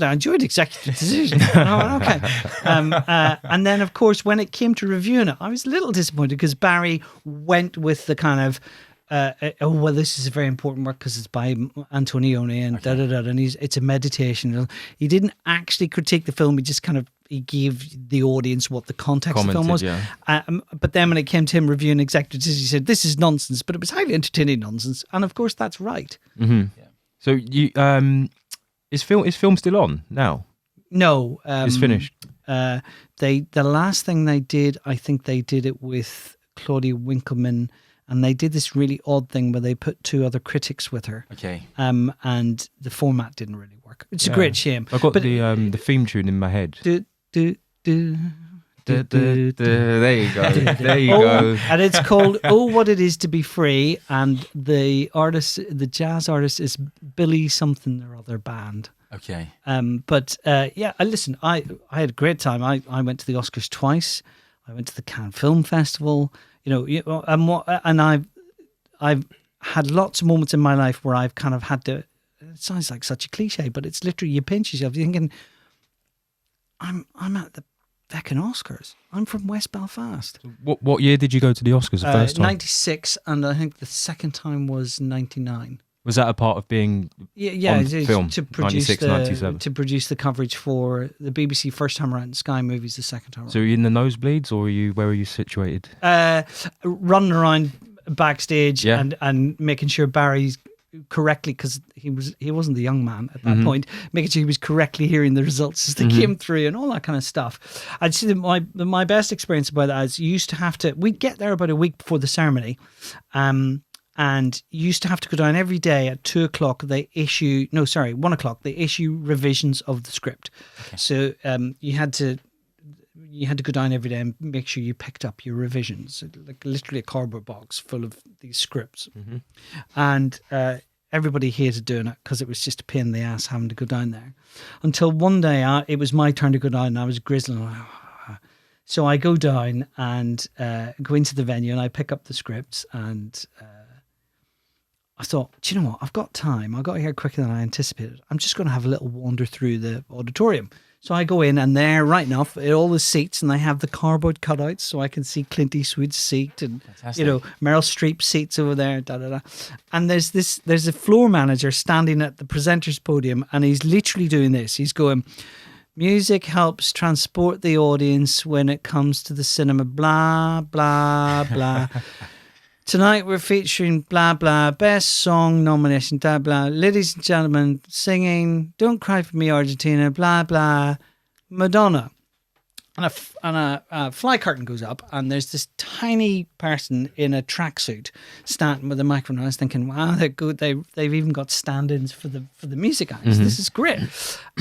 Speaker 2: "I enjoyed Executive Decision." Okay. And then, of course, when it came to reviewing it, I was a little disappointed because Barry went with the kind of, this is a very important work because it's by Antonioni and and it's a meditation. He didn't actually critique the film. He gave the audience what the context of the film was. But then when it came to him reviewing Executive Decision, he said, "This is nonsense," but it was highly entertaining nonsense. And of course, that's right.
Speaker 5: Mm-hmm. Yeah. So you is film still on now?
Speaker 2: No,
Speaker 5: it's finished.
Speaker 2: The last thing they did, I think they did it with Claudia Winkleman. And they did this really odd thing where they put two other critics with her.
Speaker 3: Okay.
Speaker 2: And the format didn't really work. It's a great shame.
Speaker 5: I got the theme tune in my head.
Speaker 2: There you go.
Speaker 5: There you go.
Speaker 2: And it's called "Oh, What It Is to Be Free." And the jazz artist is Billy something or other band.
Speaker 3: Okay.
Speaker 2: Listen, I had a great time. I went to the Oscars twice. I went to the Cannes Film Festival. And I've had lots of moments in my life where I've kind of had to. It sounds like such a cliche, but it's literally you pinch yourself. You're thinking, I'm at the fucking Oscars. I'm from West Belfast.
Speaker 5: What year did you go to the Oscars the first time?
Speaker 2: 96, and I think the second time was 99.
Speaker 5: Was that a part of being on film?
Speaker 2: To produce
Speaker 5: 96, 97?
Speaker 2: to produce the coverage for the BBC first time around, and Sky Movies the second time around.
Speaker 5: So were you in the nosebleeds, or where were you situated?
Speaker 2: Running around backstage
Speaker 5: Yeah.
Speaker 2: and making sure Barry's correctly, because he wasn't the young man at that point, making sure he was correctly hearing the results as they came through and all that kind of stuff. I'd say that my best experience about that is you used to have to, we'd get there about a week before the ceremony, and you used to have to go down every day at 1 o'clock. They issue revisions of the script. Okay. So you had to go down every day and make sure you picked up your revisions, like literally a cardboard box full of these scripts. And everybody hated doing it because it was just a pain in the ass having to go down there. Until one day it was my turn to go down, and I was grizzling. So I go down and go into the venue, and I pick up the scripts, and I thought, do you know what? I've got time. I got here quicker than I anticipated. I'm just going to have a little wander through the auditorium. So I go in, and they're right enough at all the seats, and they have the cardboard cutouts, so I can see Clint Eastwood's seat and Meryl Streep's seats over there. Da da da. And there's a floor manager standing at the presenter's podium, and he's literally doing this. He's going, "Music helps transport the audience when it comes to the cinema. Blah blah blah." Tonight we're featuring blah blah, best song nomination, blah blah. Ladies and gentlemen, singing "Don't Cry for Me, Argentina," blah blah, Madonna. And a fly curtain goes up, and there's this tiny person in a tracksuit standing with a microphone. I was thinking, wow, they're good. They've even got stand-ins for the music acts. This is great.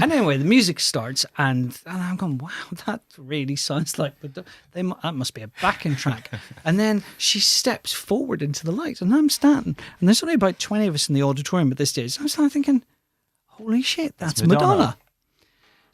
Speaker 2: And anyway, the music starts, and I'm going, wow, that really sounds like that must be a backing track. And then she steps forward into the light, and I'm standing, and there's only about 20 of us in the auditorium at this stage. I was thinking, holy shit, that's Madonna.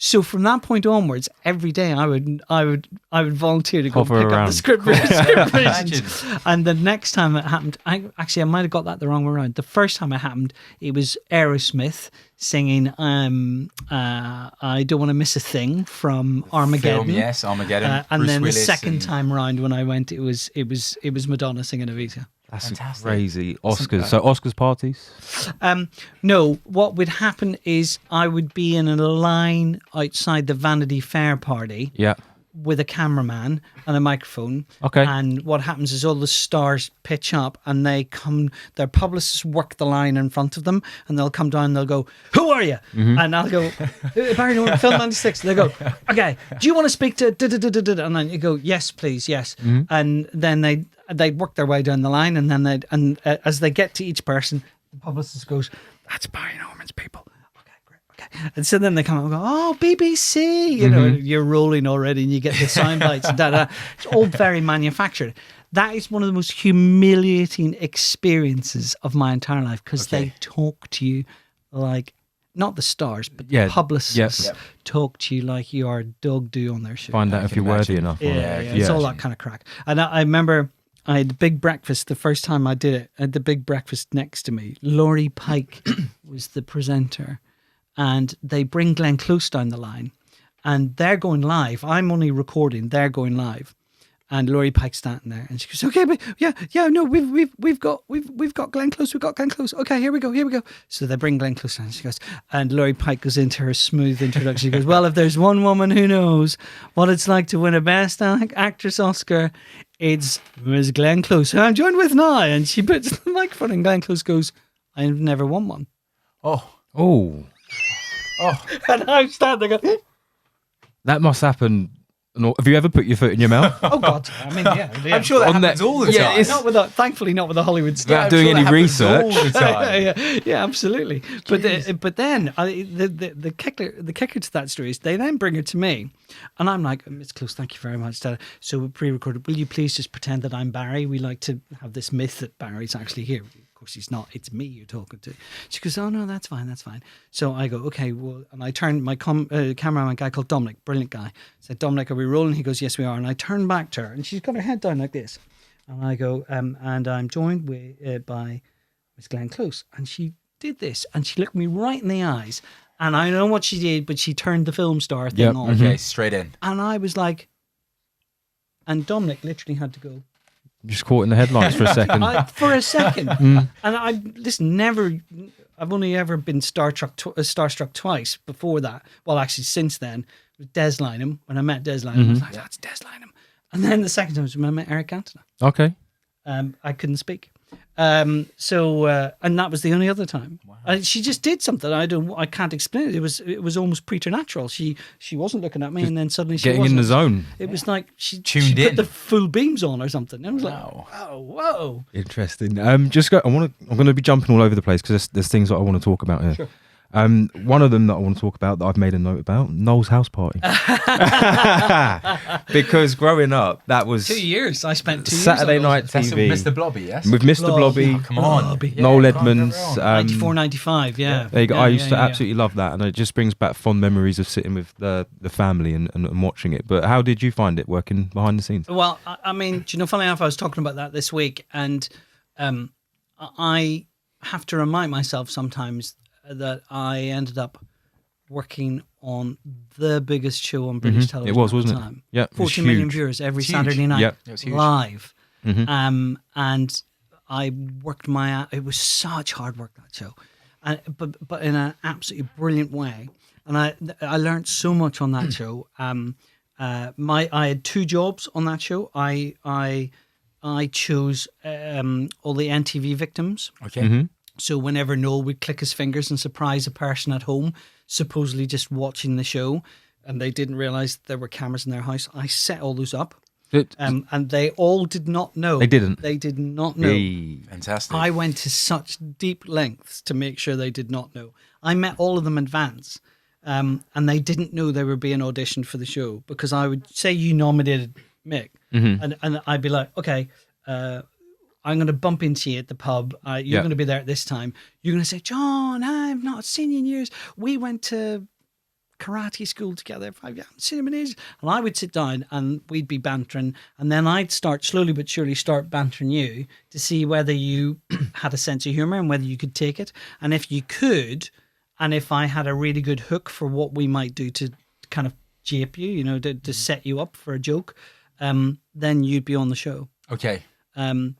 Speaker 2: So from that point onwards, every day I would volunteer to go and pick up the script versions. And the next time it happened, I might have got that the wrong way around. The first time it happened, it was Aerosmith singing "I Don't Want to Miss a Thing" from Armageddon.
Speaker 3: Film, yes, Armageddon.
Speaker 2: And
Speaker 3: Bruce
Speaker 2: then
Speaker 3: Willis
Speaker 2: the second time round when I went, it was Madonna singing Evita.
Speaker 5: That's
Speaker 3: fantastic.
Speaker 5: Crazy. Oscars. So Oscars parties?
Speaker 2: No, what would happen is I would be in a line outside the Vanity Fair party.
Speaker 5: Yeah.
Speaker 2: With a cameraman and a microphone.
Speaker 5: Okay.
Speaker 2: And what happens is all the stars pitch up, and they come, their publicists work the line in front of them, and they'll come down and they'll go, "Who are you?" And I'll go, "Barry Noel, Film 96. They go, "Okay, do you want to speak to da-da-da-da-da?" And then you go, "Yes, please, yes." And then they'd work their way down the line, and then as they get to each person, the publicist goes, "That's Barry Norman's people." Okay. And so then they come and go, "Oh, BBC," you know, you're rolling already, and you get the sound bites. It's all very manufactured. That is one of the most humiliating experiences of my entire life, because they talk to you like, not the stars, but the publicists talk to you like you are a dog do on their show.
Speaker 5: Find out if you're worthy enough.
Speaker 2: It's all that kind of crack. And I remember I had the big breakfast the first time I did it. I had the big breakfast next to me. Laurie Pike was the presenter. And they bring Glenn Close down the line, and they're going live. I'm only recording; they're going live. And Laurie Pike's standing there, and she goes, "Okay, but no, we've got Glenn Close. We've got Glenn Close. Okay, here we go. So they bring Glenn Close down. She goes, and Laurie Pike goes into her smooth introduction. She goes, "Well, if there's one woman who knows what it's like to win a Best Actress Oscar, it's Ms. Glenn Close, who I'm joined with now." And she puts the microphone, and Glenn Close goes, "I've never won one."
Speaker 5: Oh.
Speaker 2: And I'm standing there going,
Speaker 5: That must happen. Have you ever put your foot in your mouth?
Speaker 2: oh God! I mean, yeah.
Speaker 3: I'm sure that happens all the time.
Speaker 2: Thankfully not with the Hollywood star.
Speaker 5: Without doing any research.
Speaker 3: All the time.
Speaker 2: yeah, absolutely. But then the kicker to that story is they then bring it to me, and I'm like, "Miss Close, thank you very much. So we're pre-recorded. Will you please just pretend that I'm Barry? We like to have this myth that Barry's actually here." Of course he's not. It's me you're talking to. She goes, "Oh no, that's fine. So I go, "Okay, well," and I turned my cameraman guy called Dominic, brilliant guy. I said, "Dominic, are we rolling?" He goes, "Yes, we are." And I turn back to her, and she's got her head down like this. And I go, and I'm joined by Miss Glenn Close. And she did this, and she looked me right in the eyes. And I don't know what she did, but she turned the film star thing on.
Speaker 3: Okay, straight in.
Speaker 2: And I was like, and Dominic literally had to go.
Speaker 5: Just caught in the headlights for a second.
Speaker 2: For a second. And I've only ever been starstruck twice before that. Well, actually, since then, it was Des Lynam. When I met Des Lynam, I was like, that's Des Lynam. And then the second time was when I met Eric Cantona.
Speaker 5: Okay.
Speaker 2: I couldn't speak. And that was the only other time. Wow. She just did something. I can't explain it. It was almost preternatural. She wasn't looking at me, and then suddenly she
Speaker 5: getting
Speaker 2: wasn't.
Speaker 5: in the zone.
Speaker 2: It was like she
Speaker 3: tuned in.
Speaker 2: Put the full beams on or something. I was
Speaker 3: Wow.
Speaker 2: like, whoa.
Speaker 5: Interesting. I'm going to be jumping all over the place because there's things that I want to talk about here.
Speaker 2: Sure.
Speaker 5: One of them that I want to talk about that I've made a note about, Noel's house party. Because growing up, that was
Speaker 2: 2 years. I spent 2 years
Speaker 5: Saturday
Speaker 2: on
Speaker 5: night
Speaker 3: That's
Speaker 5: TV
Speaker 3: with Mr. Blobby, yes?
Speaker 5: with Mr. Blobby,
Speaker 3: Oh, come on.
Speaker 5: Noel
Speaker 3: Yeah,
Speaker 5: Edmonds.
Speaker 3: can't go wrong.
Speaker 2: 94, 95, yeah.
Speaker 5: There you go.
Speaker 2: Yeah,
Speaker 5: I used to
Speaker 2: yeah.
Speaker 5: absolutely love that, and it just brings back fond memories of sitting with the family and watching it. But how did you find it working behind the scenes?
Speaker 2: Well, I mean, do you know, funny enough, I was talking about that this week, and I have to remind myself sometimes that I ended up working on the biggest show on British television
Speaker 5: It was,
Speaker 2: at
Speaker 5: wasn't
Speaker 2: the
Speaker 5: it?
Speaker 2: time.
Speaker 5: Yeah, it was
Speaker 2: 14 million
Speaker 5: huge.
Speaker 2: viewers every
Speaker 3: Huge.
Speaker 2: Saturday night,
Speaker 5: Yep.
Speaker 3: It was huge.
Speaker 2: live.
Speaker 5: Mm-hmm.
Speaker 2: And I worked it was such hard work, that show, but in an absolutely brilliant way. And I learned so much on that show. I had 2 jobs on that show. I chose all the NTV victims.
Speaker 3: Okay.
Speaker 5: Mm-hmm.
Speaker 2: So whenever Noel would click his fingers and surprise a person at home, supposedly just watching the show, and they didn't realize there were cameras in their house, I set all those up. And they all did not know.
Speaker 5: They didn't.
Speaker 2: They did not know.
Speaker 3: Fantastic.
Speaker 2: I went to such deep lengths to make sure they did not know. I met all of them in advance, and they didn't know they were being auditioned for the show, because I would say you nominated Mick, and I'd be like, okay, I'm going to bump into you at the pub. You're going to be there at this time. You're going to say, John, I've not seen you in years. We went to karate school together. I haven't seen him in ages. And I would sit down and we'd be bantering. And then I'd slowly but surely start bantering you to see whether you had a sense of humor and whether you could take it. And if you could, and if I had a really good hook for what we might do to kind of jape you, to set you up for a joke, then you'd be on the show.
Speaker 3: Okay.
Speaker 2: And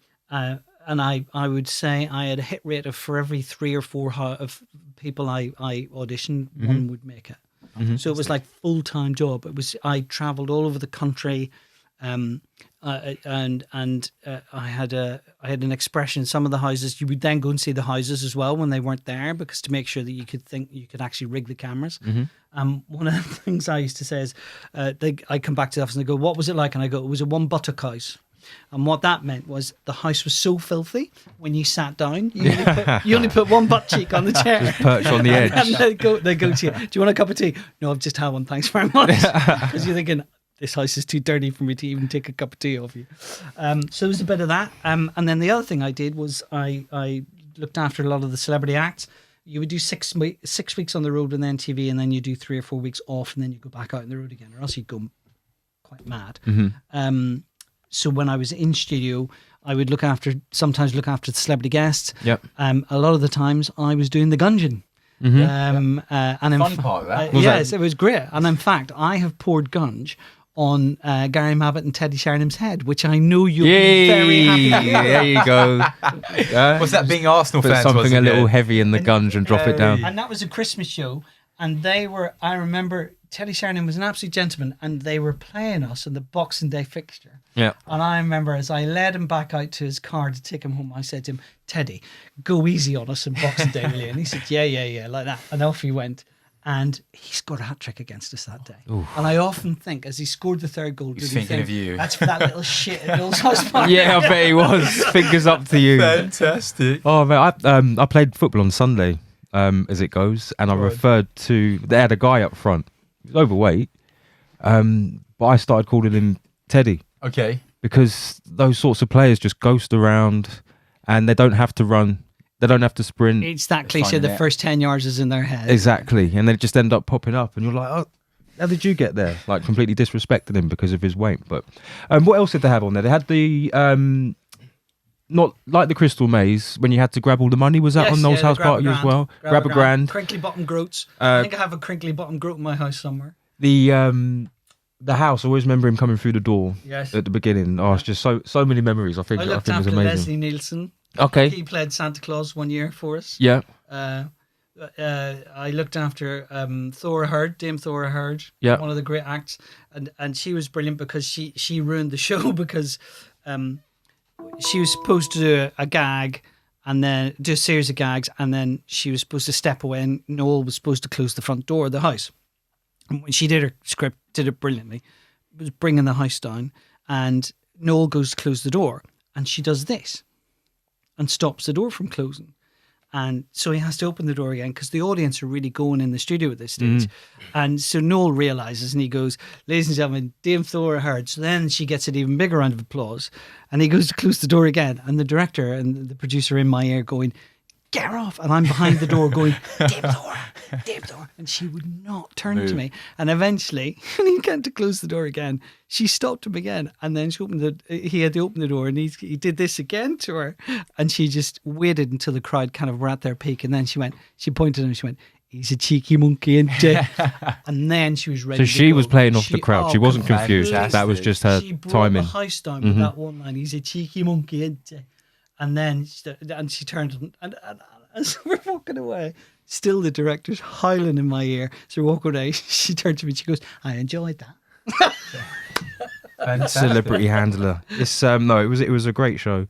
Speaker 2: I would say I had a hit rate of, for every 3 or 4 of people I auditioned, one would make it. So it was like full-time job. I traveled all over the country, and I had an expression in some of the houses. You would then go and see the houses as well when they weren't there, because to make sure that you could actually rig the cameras. One of the things I used to say is, I come back to the office and they go, "What was it like?" And I go, "It was a 1 buttock house." And what that meant was the house was so filthy, when you sat down, you only put 1 butt cheek on the chair.
Speaker 5: Just perched on the edge.
Speaker 2: And they go to you, "Do you want a cup of tea?" "No, I've just had one, thanks very much." Because you're thinking, this house is too dirty for me to even take a cup of tea off you. So there was a bit of that. And then the other thing I did was I looked after a lot of the celebrity acts. You would do 6 weeks on the road with NTV, and then you do 3 or 4 weeks off, and then you go back out on the road again, or else you'd go quite mad. So when I was in studio, I would sometimes look after the celebrity guests.
Speaker 5: Yep.
Speaker 2: A lot of the times I was doing the gunging. And
Speaker 3: Fun part of that.
Speaker 2: Yes, it was great. And in fact, I have poured gunge on Gary Mabbitt and Teddy Sheringham's head, which I know you'll be very happy to hear.
Speaker 5: There you go.
Speaker 3: Was that being Arsenal
Speaker 5: Put
Speaker 3: fans?
Speaker 5: something
Speaker 3: wasn't
Speaker 5: a little
Speaker 3: it?
Speaker 5: heavy in the gunge and drop it down.
Speaker 2: And that was a Christmas show. And I remember Teddy Sheringham was an absolute gentleman, and they were playing us in the Boxing Day fixture.
Speaker 5: Yeah.
Speaker 2: And I remember as I led him back out to his car to take him home, I said to him, "Teddy, go easy on us in Boxing Day, will you?" And he said, yeah, like that. And off he went. And he scored a hat-trick against us that day. Ooh. And I often think, as he scored the 3rd goal,
Speaker 3: He's thinking of you.
Speaker 2: That's for that little shit at Noel's house party.
Speaker 5: Yeah, I bet he was. Fingers up to you.
Speaker 3: Fantastic.
Speaker 5: Oh, man, I played football on Sunday, as it goes, and I referred to... They had a guy up front. He was overweight, but I started calling him Teddy.
Speaker 3: Okay.
Speaker 5: Because those sorts of players just ghost around, and they don't have to run. They don't have to sprint.
Speaker 2: It's that cliche, the first 10 yards is in their head.
Speaker 5: Exactly. And they just end up popping up, and you're like, oh, how did you get there? Like, completely disrespected him because of his weight. But what else did they have on there? They had the not like the Crystal Maze when you had to grab all the money. Was that
Speaker 2: Yes,
Speaker 5: on Noel's
Speaker 2: the
Speaker 5: house
Speaker 2: grab a
Speaker 5: party as
Speaker 2: grand,
Speaker 5: well? Grab a grand.
Speaker 2: Crinkly bottom groats. I think I have a crinkly bottom groat in my house somewhere.
Speaker 5: The house. I always remember him coming through the door
Speaker 2: Yes.
Speaker 5: at the beginning. Oh, it's just so many memories. I think
Speaker 2: I
Speaker 5: it
Speaker 2: looked
Speaker 5: was
Speaker 2: after
Speaker 5: amazing.
Speaker 2: Leslie Nielsen.
Speaker 5: Okay.
Speaker 2: He played Santa Claus one year for us.
Speaker 5: Yeah.
Speaker 2: I looked after Thora Hurd, Dame Thora Hurd,
Speaker 5: Yeah.
Speaker 2: one of the great acts, and she was brilliant because she ruined the show because she was supposed to do a gag and then do a series of gags, and then she was supposed to step away, and Noel was supposed to close the front door of the house. And when she did her script, did it brilliantly. It was bringing the house down, and Noel goes to close the door, and she does this and stops the door from closing. And so he has to open the door again because the audience are really going in the studio at this stage. And so Noel realizes and he goes, ladies and gentlemen, Dame Thora Hurd. So then she gets an even bigger round of applause and he goes to close the door again. And the director and the producer in my ear going, get her off. And I'm behind the door going, Dame Thora, Dame Thora. And she would not turn to me. And eventually, when he came to close the door again, she stopped him again. And then she he had to open the door and he did this again to her. And she just waited until the crowd kind of were at their peak. And then she pointed at him and she went, he's a cheeky monkey, isn't he? And then she was ready
Speaker 5: So
Speaker 2: to
Speaker 5: she
Speaker 2: go.
Speaker 5: was playing off the crowd. She wasn't confused.
Speaker 3: fantastic.
Speaker 5: That was just her
Speaker 2: She brought
Speaker 5: timing.
Speaker 2: the house down with that one line. He's a cheeky monkey, isn't he? And then she turned and as we're walking away, still the director's howling in my ear. So we're walking away. She turned to me and she goes, I enjoyed that.
Speaker 3: Fantastic.
Speaker 5: Celebrity handler. It's no, it was a great show.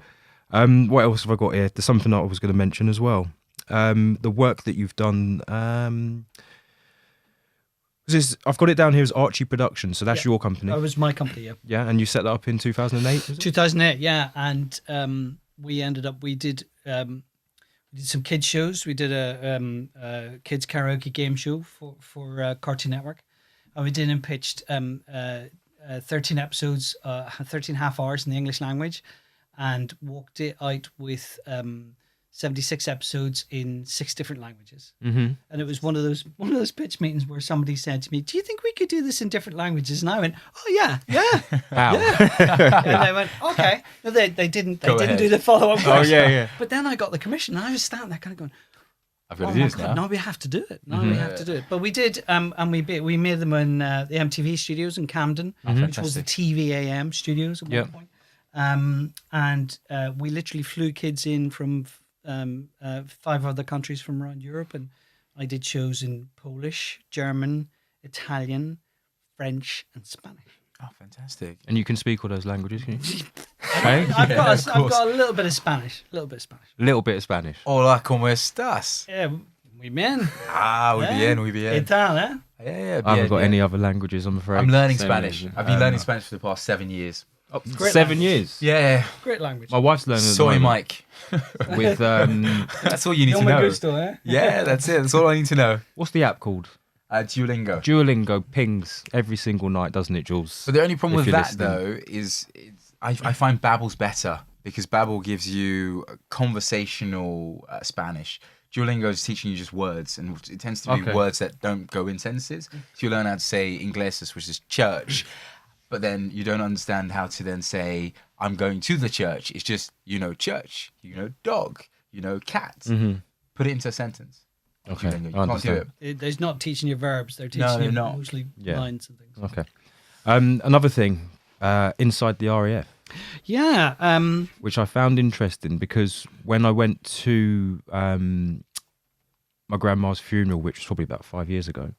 Speaker 5: What else have I got here? There's something that I was going to mention as well. The work that you've done. I've got it down here as Archie Productions, so that's your company.
Speaker 2: That was my company, yeah.
Speaker 5: Yeah, and you set that up in 2008. Was it?
Speaker 2: 2008, yeah. And we did some kids shows. We did a kids karaoke game show for Cartoon Network, and we did and pitched 13 episodes, 13 half hours in the English language, and walked it out with 76 episodes in 6 different languages.
Speaker 5: Mm-hmm.
Speaker 2: And it was one of those pitch meetings where somebody said to me, "Do you think we could do this in different languages?" And I went, "Oh yeah."
Speaker 5: Wow.
Speaker 2: And they went, "Okay." No, they didn't do the follow-up question.
Speaker 5: yeah.
Speaker 2: But then I got the commission and I was standing there kind of going,
Speaker 3: I've got to do this now.
Speaker 2: now we have to do it. We have to do it. But we did, and we made them in the MTV studios in Camden, which was the TVAM studios at one point. And we literally flew kids in from 5 other countries from around Europe, and I did shows in Polish, German, Italian, French, and Spanish.
Speaker 3: Oh, fantastic.
Speaker 5: And you can speak all those languages, can you?
Speaker 2: I've got a little bit of Spanish.
Speaker 5: Little bit of Spanish.
Speaker 3: Hola, ¿cómo estás?
Speaker 2: Yeah, muy bien.
Speaker 3: Muy bien, muy bien.
Speaker 2: ¿Qué tal, eh?
Speaker 3: Yeah,
Speaker 5: I haven't got any other languages, I'm afraid.
Speaker 3: I'm learning
Speaker 6: Same
Speaker 3: Spanish.
Speaker 6: here.
Speaker 3: I've been learning Spanish for the past 7 years.
Speaker 2: Great
Speaker 5: 7
Speaker 2: language.
Speaker 5: years.
Speaker 3: Yeah.
Speaker 2: Great language.
Speaker 5: My wife's learning.
Speaker 3: Soy
Speaker 5: at the moment
Speaker 3: Mike.
Speaker 5: with
Speaker 3: That's all you need
Speaker 2: No
Speaker 3: to
Speaker 2: me
Speaker 3: know.
Speaker 2: gusto, eh?
Speaker 3: Yeah, that's it. That's all I need to know.
Speaker 5: what's the app called?
Speaker 3: Duolingo.
Speaker 5: Duolingo pings every single night, doesn't it, Jules?
Speaker 3: But the only problem
Speaker 5: If
Speaker 3: with
Speaker 5: you're
Speaker 3: that, though, is I find Babbel's better because Babbel gives you conversational Spanish. Duolingo is teaching you just words, and it tends to be words that don't go in sentences. So you learn how to say ingleses, which is church, but then you don't understand how to then say, I'm going to the church. It's just, church, dog, cat.
Speaker 5: Mm-hmm.
Speaker 3: Put it into a sentence.
Speaker 5: Okay,
Speaker 3: Duolingo. You
Speaker 5: I
Speaker 3: can't do
Speaker 5: understand.
Speaker 3: it.
Speaker 2: They're not teaching you verbs. They're
Speaker 3: No,
Speaker 2: teaching
Speaker 3: they're
Speaker 2: you
Speaker 3: not.
Speaker 2: mostly
Speaker 5: Yeah.
Speaker 2: lines and things.
Speaker 5: Okay. Another thing, inside the RAF,
Speaker 2: Yeah.
Speaker 5: which I found interesting because when I went to my grandma's funeral, which was probably about 5 years ago,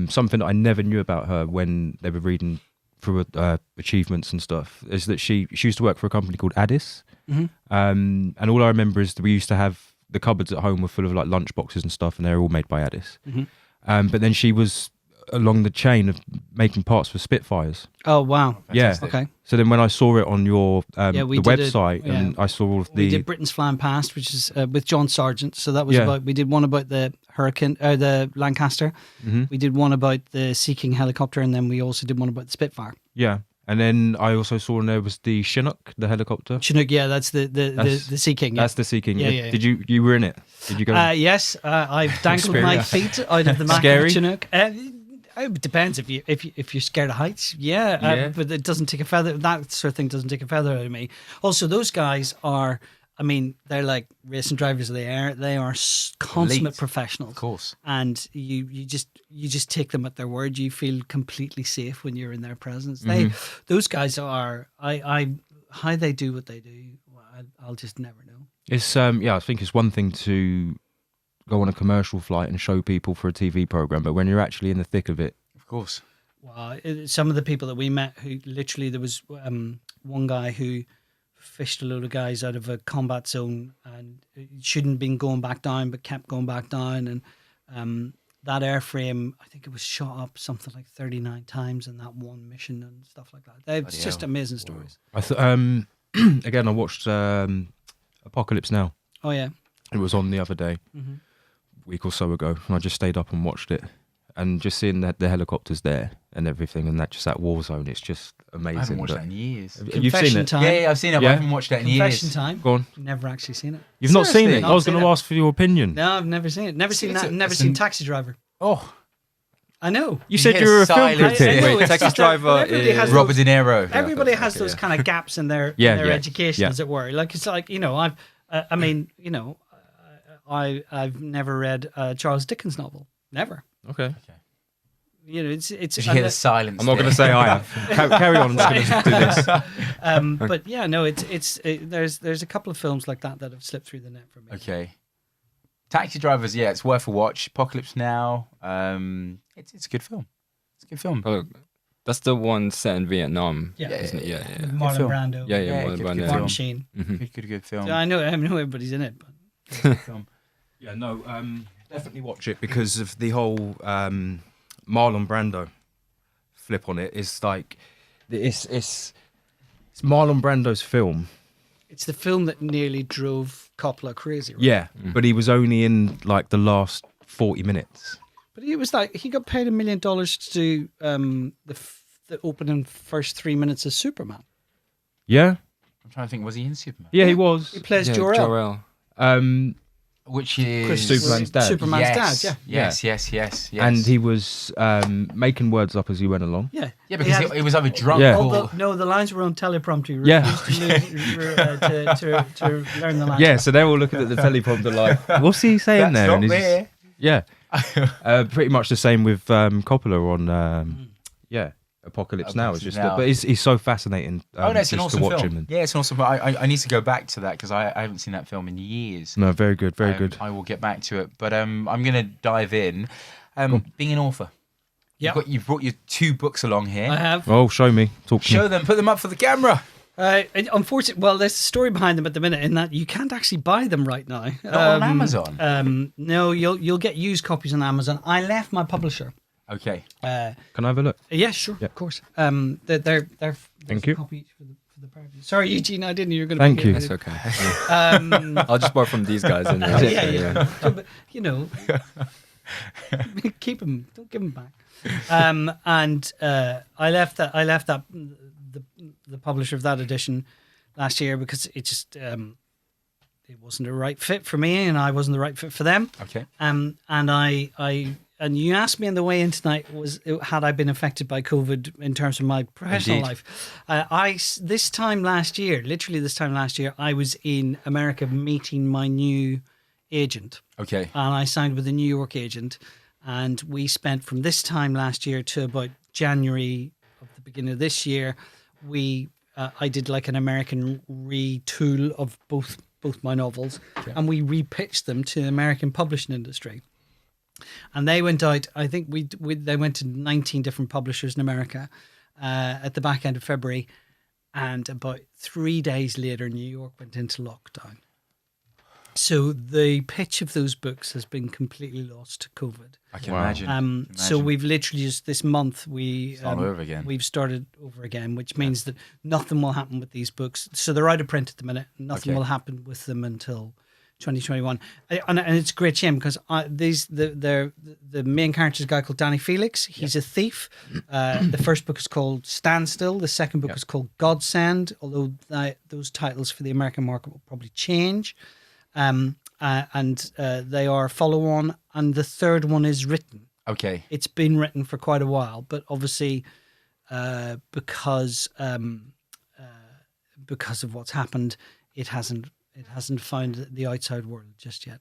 Speaker 5: something that I never knew about her when they were reading through achievements and stuff is that she used to work for a company called Addis. And all I remember is that we used to have the cupboards at home were full of like lunch boxes and stuff, and they were all made by Addis. But then she was along the chain of making parts for Spitfires.
Speaker 2: Oh wow.
Speaker 5: Yeah.
Speaker 2: Okay.
Speaker 5: So then when I saw it on your the
Speaker 2: we did it,
Speaker 5: website, and I saw all of
Speaker 2: We
Speaker 5: the
Speaker 2: did Britain's Flying Past, which is with John Sargent. So that was
Speaker 5: Yeah.
Speaker 2: about. We did one about the Hurricane, the Lancaster. We did one about the Sea King helicopter, and then we also did one about the Spitfire.
Speaker 5: yeah, and then I also saw there was the Chinook, the helicopter.
Speaker 2: Chinook, yeah, that's the Sea King. Yeah.
Speaker 5: That's the Sea King.
Speaker 2: Yeah, yeah, yeah.
Speaker 5: Did you were in it? Did you go?
Speaker 2: Yes, I've dangled my feet out of the back of
Speaker 5: Scary?
Speaker 2: the Chinook. It depends if you're scared of heights. Yeah. But it doesn't take a feather. That sort of thing doesn't take a feather out of me. Also, those guys are. I mean, they're like racing drivers of the air. They are consummate
Speaker 3: Elite.
Speaker 2: professionals,
Speaker 3: Of course.
Speaker 2: and you just take them at their word. You feel completely safe when you're in their presence. Those guys are. How they do what they do, I'll just never know.
Speaker 5: It's I think it's one thing to go on a commercial flight and show people for a TV program, but when you're actually in the thick of it,
Speaker 3: Of course.
Speaker 2: Well, some of the people that we met, who literally there was one guy who fished a load of guys out of a combat zone and shouldn't have been going back down, but kept going back down, and that airframe, I think it was shot up something like 39 times in that one mission and stuff like that. It's just amazing stories.
Speaker 5: Again, I watched Apocalypse Now.
Speaker 2: Oh yeah,
Speaker 5: It was on the other day, a week or so ago, and I just stayed up and watched it. And just seeing the helicopters there and everything, and that war zone, it's just amazing.
Speaker 3: I haven't watched
Speaker 5: But-
Speaker 3: that in years.
Speaker 5: Have you seen
Speaker 2: Confession
Speaker 5: it?
Speaker 2: time.
Speaker 3: Yeah, I've seen it, but I
Speaker 5: Yeah?
Speaker 3: haven't watched that in
Speaker 2: Confession
Speaker 3: years.
Speaker 2: time.
Speaker 5: Go on.
Speaker 2: Never actually seen it.
Speaker 5: You've not seen
Speaker 3: Seriously?
Speaker 5: it?
Speaker 3: Not
Speaker 5: I was going
Speaker 2: seen
Speaker 5: to
Speaker 2: it.
Speaker 5: ask for your opinion.
Speaker 2: No, I've never seen it. Never seen that. Never
Speaker 3: it's
Speaker 2: seen
Speaker 3: an-
Speaker 2: Taxi Driver.
Speaker 3: Oh,
Speaker 2: I know.
Speaker 5: You said
Speaker 3: hear
Speaker 5: you were a film
Speaker 3: silence.
Speaker 5: critic.
Speaker 2: I know,
Speaker 6: Wait,
Speaker 2: it's
Speaker 6: Taxi
Speaker 2: just that
Speaker 6: Driver
Speaker 2: everybody
Speaker 6: is-
Speaker 2: has
Speaker 3: Robert
Speaker 2: those-
Speaker 3: De Niro.
Speaker 2: Everybody
Speaker 6: Yeah,
Speaker 2: has
Speaker 6: okay,
Speaker 2: those
Speaker 6: yeah.
Speaker 2: kind of gaps in their
Speaker 5: Yeah,
Speaker 2: in their
Speaker 5: yeah,
Speaker 2: education,
Speaker 5: yeah.
Speaker 2: as it were. Like it's like I mean, I've never read a Charles Dickens novel. Never.
Speaker 5: Okay.
Speaker 2: It's.
Speaker 3: Did you hear the silence?
Speaker 5: I'm not going to say I have. Carry on. I'm just going to do this.
Speaker 2: But yeah, no, there's a couple of films like that have slipped through the net for me.
Speaker 3: Okay. Taxi Drivers, yeah, it's worth a watch. Apocalypse Now, it's a good film. It's a good film.
Speaker 6: Oh, that's the one set in Vietnam,
Speaker 2: Yeah.
Speaker 6: isn't it? Yeah.
Speaker 2: Marlon
Speaker 3: film.
Speaker 2: Brando.
Speaker 6: Yeah,
Speaker 3: Yeah,
Speaker 6: Marlon
Speaker 3: good
Speaker 6: Brando.
Speaker 3: film.
Speaker 2: Martin Sheen.
Speaker 3: Good film.
Speaker 2: I know everybody's in it, but
Speaker 3: Good film.
Speaker 5: Yeah, no, definitely watch it because of the whole Marlon Brando flip on it. It's like it's Marlon Brando's film.
Speaker 2: it's the film that nearly drove Coppola crazy. Right?
Speaker 5: Yeah, but he was only in like the last 40 minutes.
Speaker 2: But he was like, he got paid $1 million to do the opening first 3 minutes of Superman.
Speaker 5: Yeah,
Speaker 3: I'm trying to think, was he in Superman?
Speaker 5: yeah, he was.
Speaker 2: He plays
Speaker 6: Yeah,
Speaker 2: Jor-El.
Speaker 6: Jor-El.
Speaker 3: Which is
Speaker 2: Chris
Speaker 5: Superman's dad.
Speaker 2: Superman's
Speaker 3: yes.
Speaker 2: dad, yeah.
Speaker 3: Yes.
Speaker 5: And he was making words up as he went along.
Speaker 2: Yeah.
Speaker 3: Yeah, because he was either drunk
Speaker 5: Yeah.
Speaker 3: or...
Speaker 2: Although, no, the lines were on teleprompter. He
Speaker 5: Yeah.
Speaker 2: refused to learn the lines.
Speaker 5: Yeah, so they're all looking at the teleprompter like, what's he saying
Speaker 3: That's
Speaker 5: there?
Speaker 3: not
Speaker 5: he's
Speaker 3: there.
Speaker 5: yeah, pretty much the same with Coppola on Apocalypse Now. It's
Speaker 3: Apocalypse
Speaker 5: just,
Speaker 3: Now.
Speaker 5: but he's so fascinating.
Speaker 3: Oh, no, it's an
Speaker 5: just
Speaker 3: awesome
Speaker 5: to watch
Speaker 3: film.
Speaker 5: him. And,
Speaker 3: Yeah, it's an awesome film. I need to go back to that because I haven't seen that film in years.
Speaker 5: no, very good, very good.
Speaker 3: I will get back to it. But I'm going to dive in. Being an author.
Speaker 2: Yep.
Speaker 3: You've brought your 2 books along here.
Speaker 2: I have.
Speaker 5: Oh, show me, talk to
Speaker 3: Show
Speaker 5: me.
Speaker 3: them, put them up for the camera.
Speaker 2: Unfortunately, well, there's a story behind them at the minute in that you can't actually buy them right now.
Speaker 3: Not on Amazon.
Speaker 2: No, you'll get used copies on Amazon. I left my publisher.
Speaker 3: Okay.
Speaker 5: Can I have a look?
Speaker 2: Yeah, sure,
Speaker 5: Yeah.
Speaker 2: of course. They're
Speaker 5: Thank
Speaker 2: a
Speaker 5: you.
Speaker 2: copy for the party. Sorry, Eugene, I didn't know you were going to.
Speaker 5: Thank you.
Speaker 6: That's okay. I'll just borrow from these guys anyway.
Speaker 2: Yeah. But, keep them. Don't give them back. And I left that the publisher of that edition last year because it just it wasn't a right fit for me, and I wasn't the right fit for them.
Speaker 3: Okay.
Speaker 2: And you asked me on the way in tonight had I been affected by COVID in terms of my professional
Speaker 3: Indeed.
Speaker 2: life. This time last year, I was in America meeting my new agent.
Speaker 3: Okay.
Speaker 2: And I signed with a New York agent, and we spent from this time last year to about January of the beginning of this year, I did like an American retool of both my novels, and we repitched them to the American publishing industry. And they went out. I think they went to 19 different publishers in America at the back end of February, and about 3 days later, New York went into lockdown. So the pitch of those books has been completely lost to COVID.
Speaker 3: I can imagine.
Speaker 2: So we've literally just this month
Speaker 3: Start over again.
Speaker 2: we've started over again, which means that nothing will happen with these books. So they're out of print at the minute. Nothing
Speaker 3: Okay.
Speaker 2: will happen with them until 2021, and it's a great shame because the main character is a guy called Danny Felix. He's a thief. The first book is called Standstill. The second book is called Godsend, although those titles for the American market will probably change. And they are follow-on, and the third one is written.
Speaker 3: Okay.
Speaker 2: It's been written for quite a while, but obviously because of what's happened, it hasn't found the outside world just yet.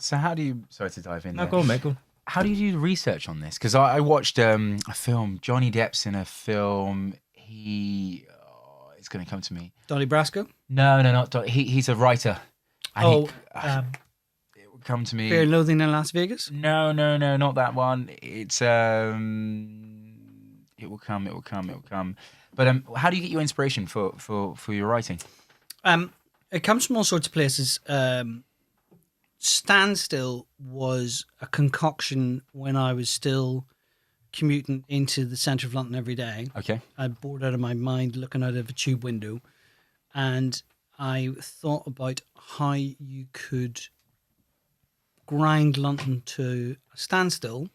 Speaker 3: So how do you? Sorry to dive in.
Speaker 5: No,
Speaker 3: there.
Speaker 5: go on, mate. Go on.
Speaker 3: How do you do research on this? Because I watched a film. Johnny Depp's in a film. It's going to come to me.
Speaker 2: Donnie Brasco?
Speaker 3: No, not Don. He's a writer. And it would come to me.
Speaker 2: Fear and Loathing in Las Vegas?
Speaker 3: No, not that one. It's it will come. But how do you get your inspiration for your writing?
Speaker 2: It comes from all sorts of places. Standstill was a concoction when I was still commuting into the centre of London every day.
Speaker 3: Okay.
Speaker 2: I bored out of my mind looking out of a tube window, and I thought about how you could grind London to a standstill.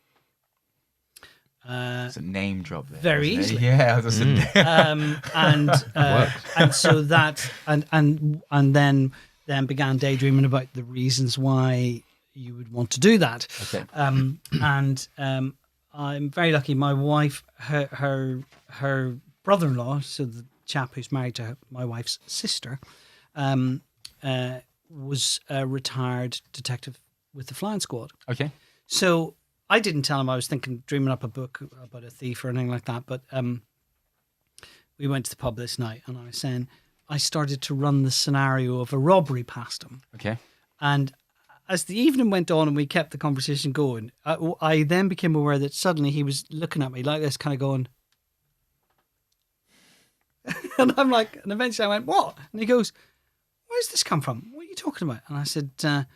Speaker 3: It's a name drop there.
Speaker 2: Very easily.
Speaker 3: Yeah. That's
Speaker 2: And so that and then began daydreaming about the reasons why you would want to do that.
Speaker 3: Okay.
Speaker 2: I'm very lucky. My wife, her brother-in-law, so the chap who's married to my wife's sister, was a retired detective with the flying squad.
Speaker 3: Okay.
Speaker 2: So I didn't tell him I was dreaming up a book about a thief or anything like that. But we went to the pub this night, and I was saying I started to run the scenario of a robbery past him.
Speaker 3: Okay.
Speaker 2: And as the evening went on and we kept the conversation going, I then became aware that suddenly he was looking at me like this, kind of going, and I'm like, and eventually I went, what? And he goes, where's this come from? What are you talking about? And I said, well,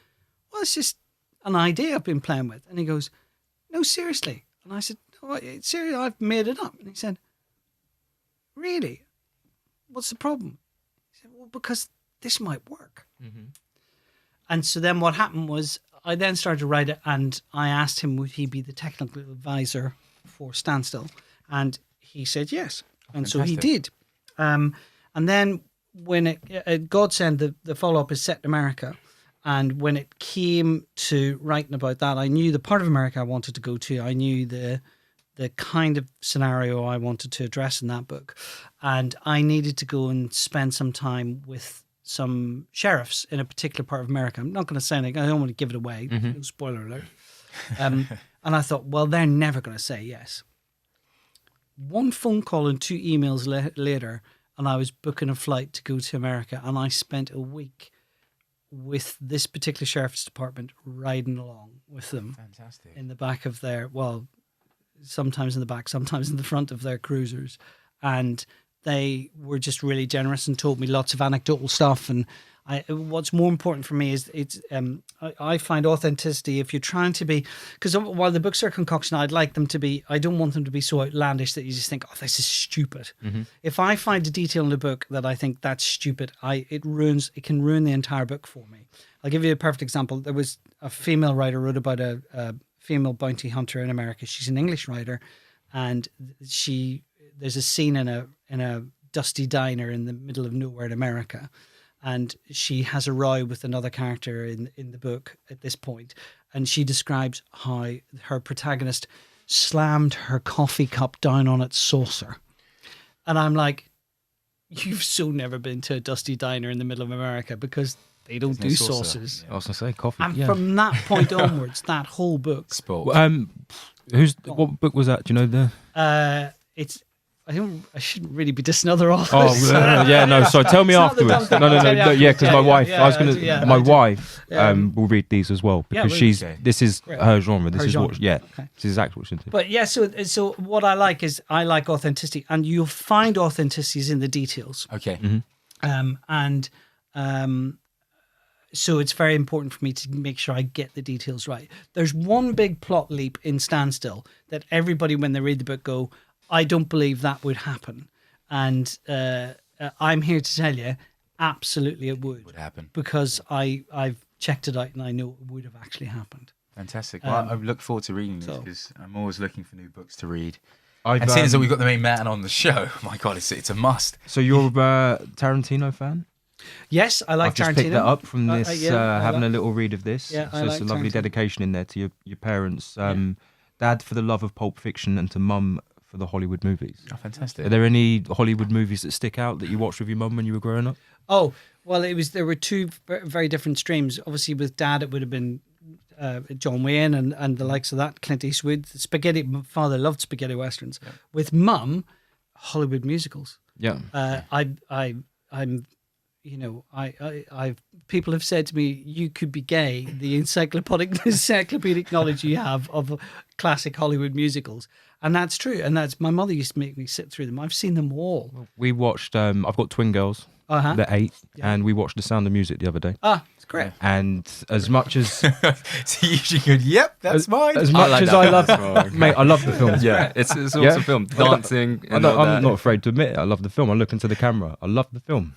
Speaker 2: it's just an idea I've been playing with. And he goes, no, seriously. And I said, oh, seriously, I've made it up. And he said, really? What's the problem? He said, well, because this might work. Mm-hmm. And so then what happened was I then started to write it, and I asked him would he be the technical advisor for Standstill, and he said yes. And so he did. And then when it Godsend, the follow-up is set in America, and when it came to writing about that, I knew the part of America I wanted to go to. I knew the kind of scenario I wanted to address in that book, and I needed to go and spend some time with some sheriffs in a particular part of America. I'm not going to say anything. I don't want to give it away. Mm-hmm. Spoiler alert. And I thought, well, they're never going to say yes. One phone call and 2 emails later, and I was booking a flight to go to America, and I spent a week with this particular sheriff's department riding along with them.
Speaker 3: Fantastic. In
Speaker 2: the back of their, well, sometimes in the back, sometimes in the front of their cruisers. And they were just really generous and told me lots of anecdotal stuff. And what's more important for me is I find authenticity if you're trying to be, because while the books are a concoction, I don't want them to be so outlandish that you just think, oh, this is stupid. Mm-hmm. If I find a detail in the book that I think that's stupid, it can ruin the entire book for me. I'll give you a perfect example. There was a female writer wrote about a female bounty hunter in America. She's an English writer, and there's a scene in a dusty diner in the middle of nowhere in America, and she has a row with another character in the book at this point, and she describes how her protagonist slammed her coffee cup down on its saucer. And I'm like, you've so never been to a dusty diner in the middle of America, because they don't do saucers.
Speaker 5: Yeah. I was going to say coffee.
Speaker 2: And from that point onwards, that whole book.
Speaker 3: Sport.
Speaker 5: What book was that? Do you know
Speaker 2: I shouldn't really be dissing other authors.
Speaker 5: Oh, yeah, no. So tell me afterwards. No. Yeah, because my wife. I was going to. My wife will read these as well, because this is her genre. This is what. Yeah, this is exactly what she's into.
Speaker 2: But yeah, so what I like is authenticity, and you'll find authenticities in the details.
Speaker 3: Okay.
Speaker 5: Mm-hmm.
Speaker 2: So it's very important for me to make sure I get the details right. There's one big plot leap in Standstill that everybody, when they read the book, go, I don't believe that would happen. And I'm here to tell you, absolutely it would.
Speaker 3: It would happen.
Speaker 2: Because I've checked it out and I know it would have actually happened.
Speaker 3: Fantastic. Well, I look forward to reading this, because I'm always looking for new books to read.
Speaker 5: And
Speaker 3: seeing as that we've got the main man on the show, my God, it's a must.
Speaker 5: So you're a Tarantino fan?
Speaker 2: Yes, I like
Speaker 5: I've just
Speaker 2: Tarantino.
Speaker 5: picked that up from this, having a little read of this.
Speaker 2: Yeah,
Speaker 5: so it's a lovely dedication in there to your parents. Dad for the love of Pulp Fiction and to Mum for the Hollywood movies.
Speaker 3: Oh, fantastic.
Speaker 5: Are there any Hollywood movies that stick out that you watched with your mum when you were growing up?
Speaker 2: Oh, well, there were two very different streams. Obviously, with Dad, it would have been John Wayne and the likes of that, Clint Eastwood. Spaghetti. My father loved spaghetti westerns. Yeah. With Mum, Hollywood musicals.
Speaker 5: Yeah.
Speaker 2: I'm. You know, I've people have said to me, "You could be gay." The encyclopedic knowledge you have of classic Hollywood musicals, and that's true. And that's my mother used to make me sit through them. I've seen them all.
Speaker 5: We watched. I've got twin girls. They're 8, and we watched The Sound of Music the other day.
Speaker 2: Ah, it's great.
Speaker 5: And as much as
Speaker 3: so you usually go, "Yep, that's mine."
Speaker 5: As much as I love, mate, I love the film.
Speaker 6: Yeah, it's an awesome film. Dancing.
Speaker 5: I'm not afraid to admit it. I love the film. I look into the camera. I love the film.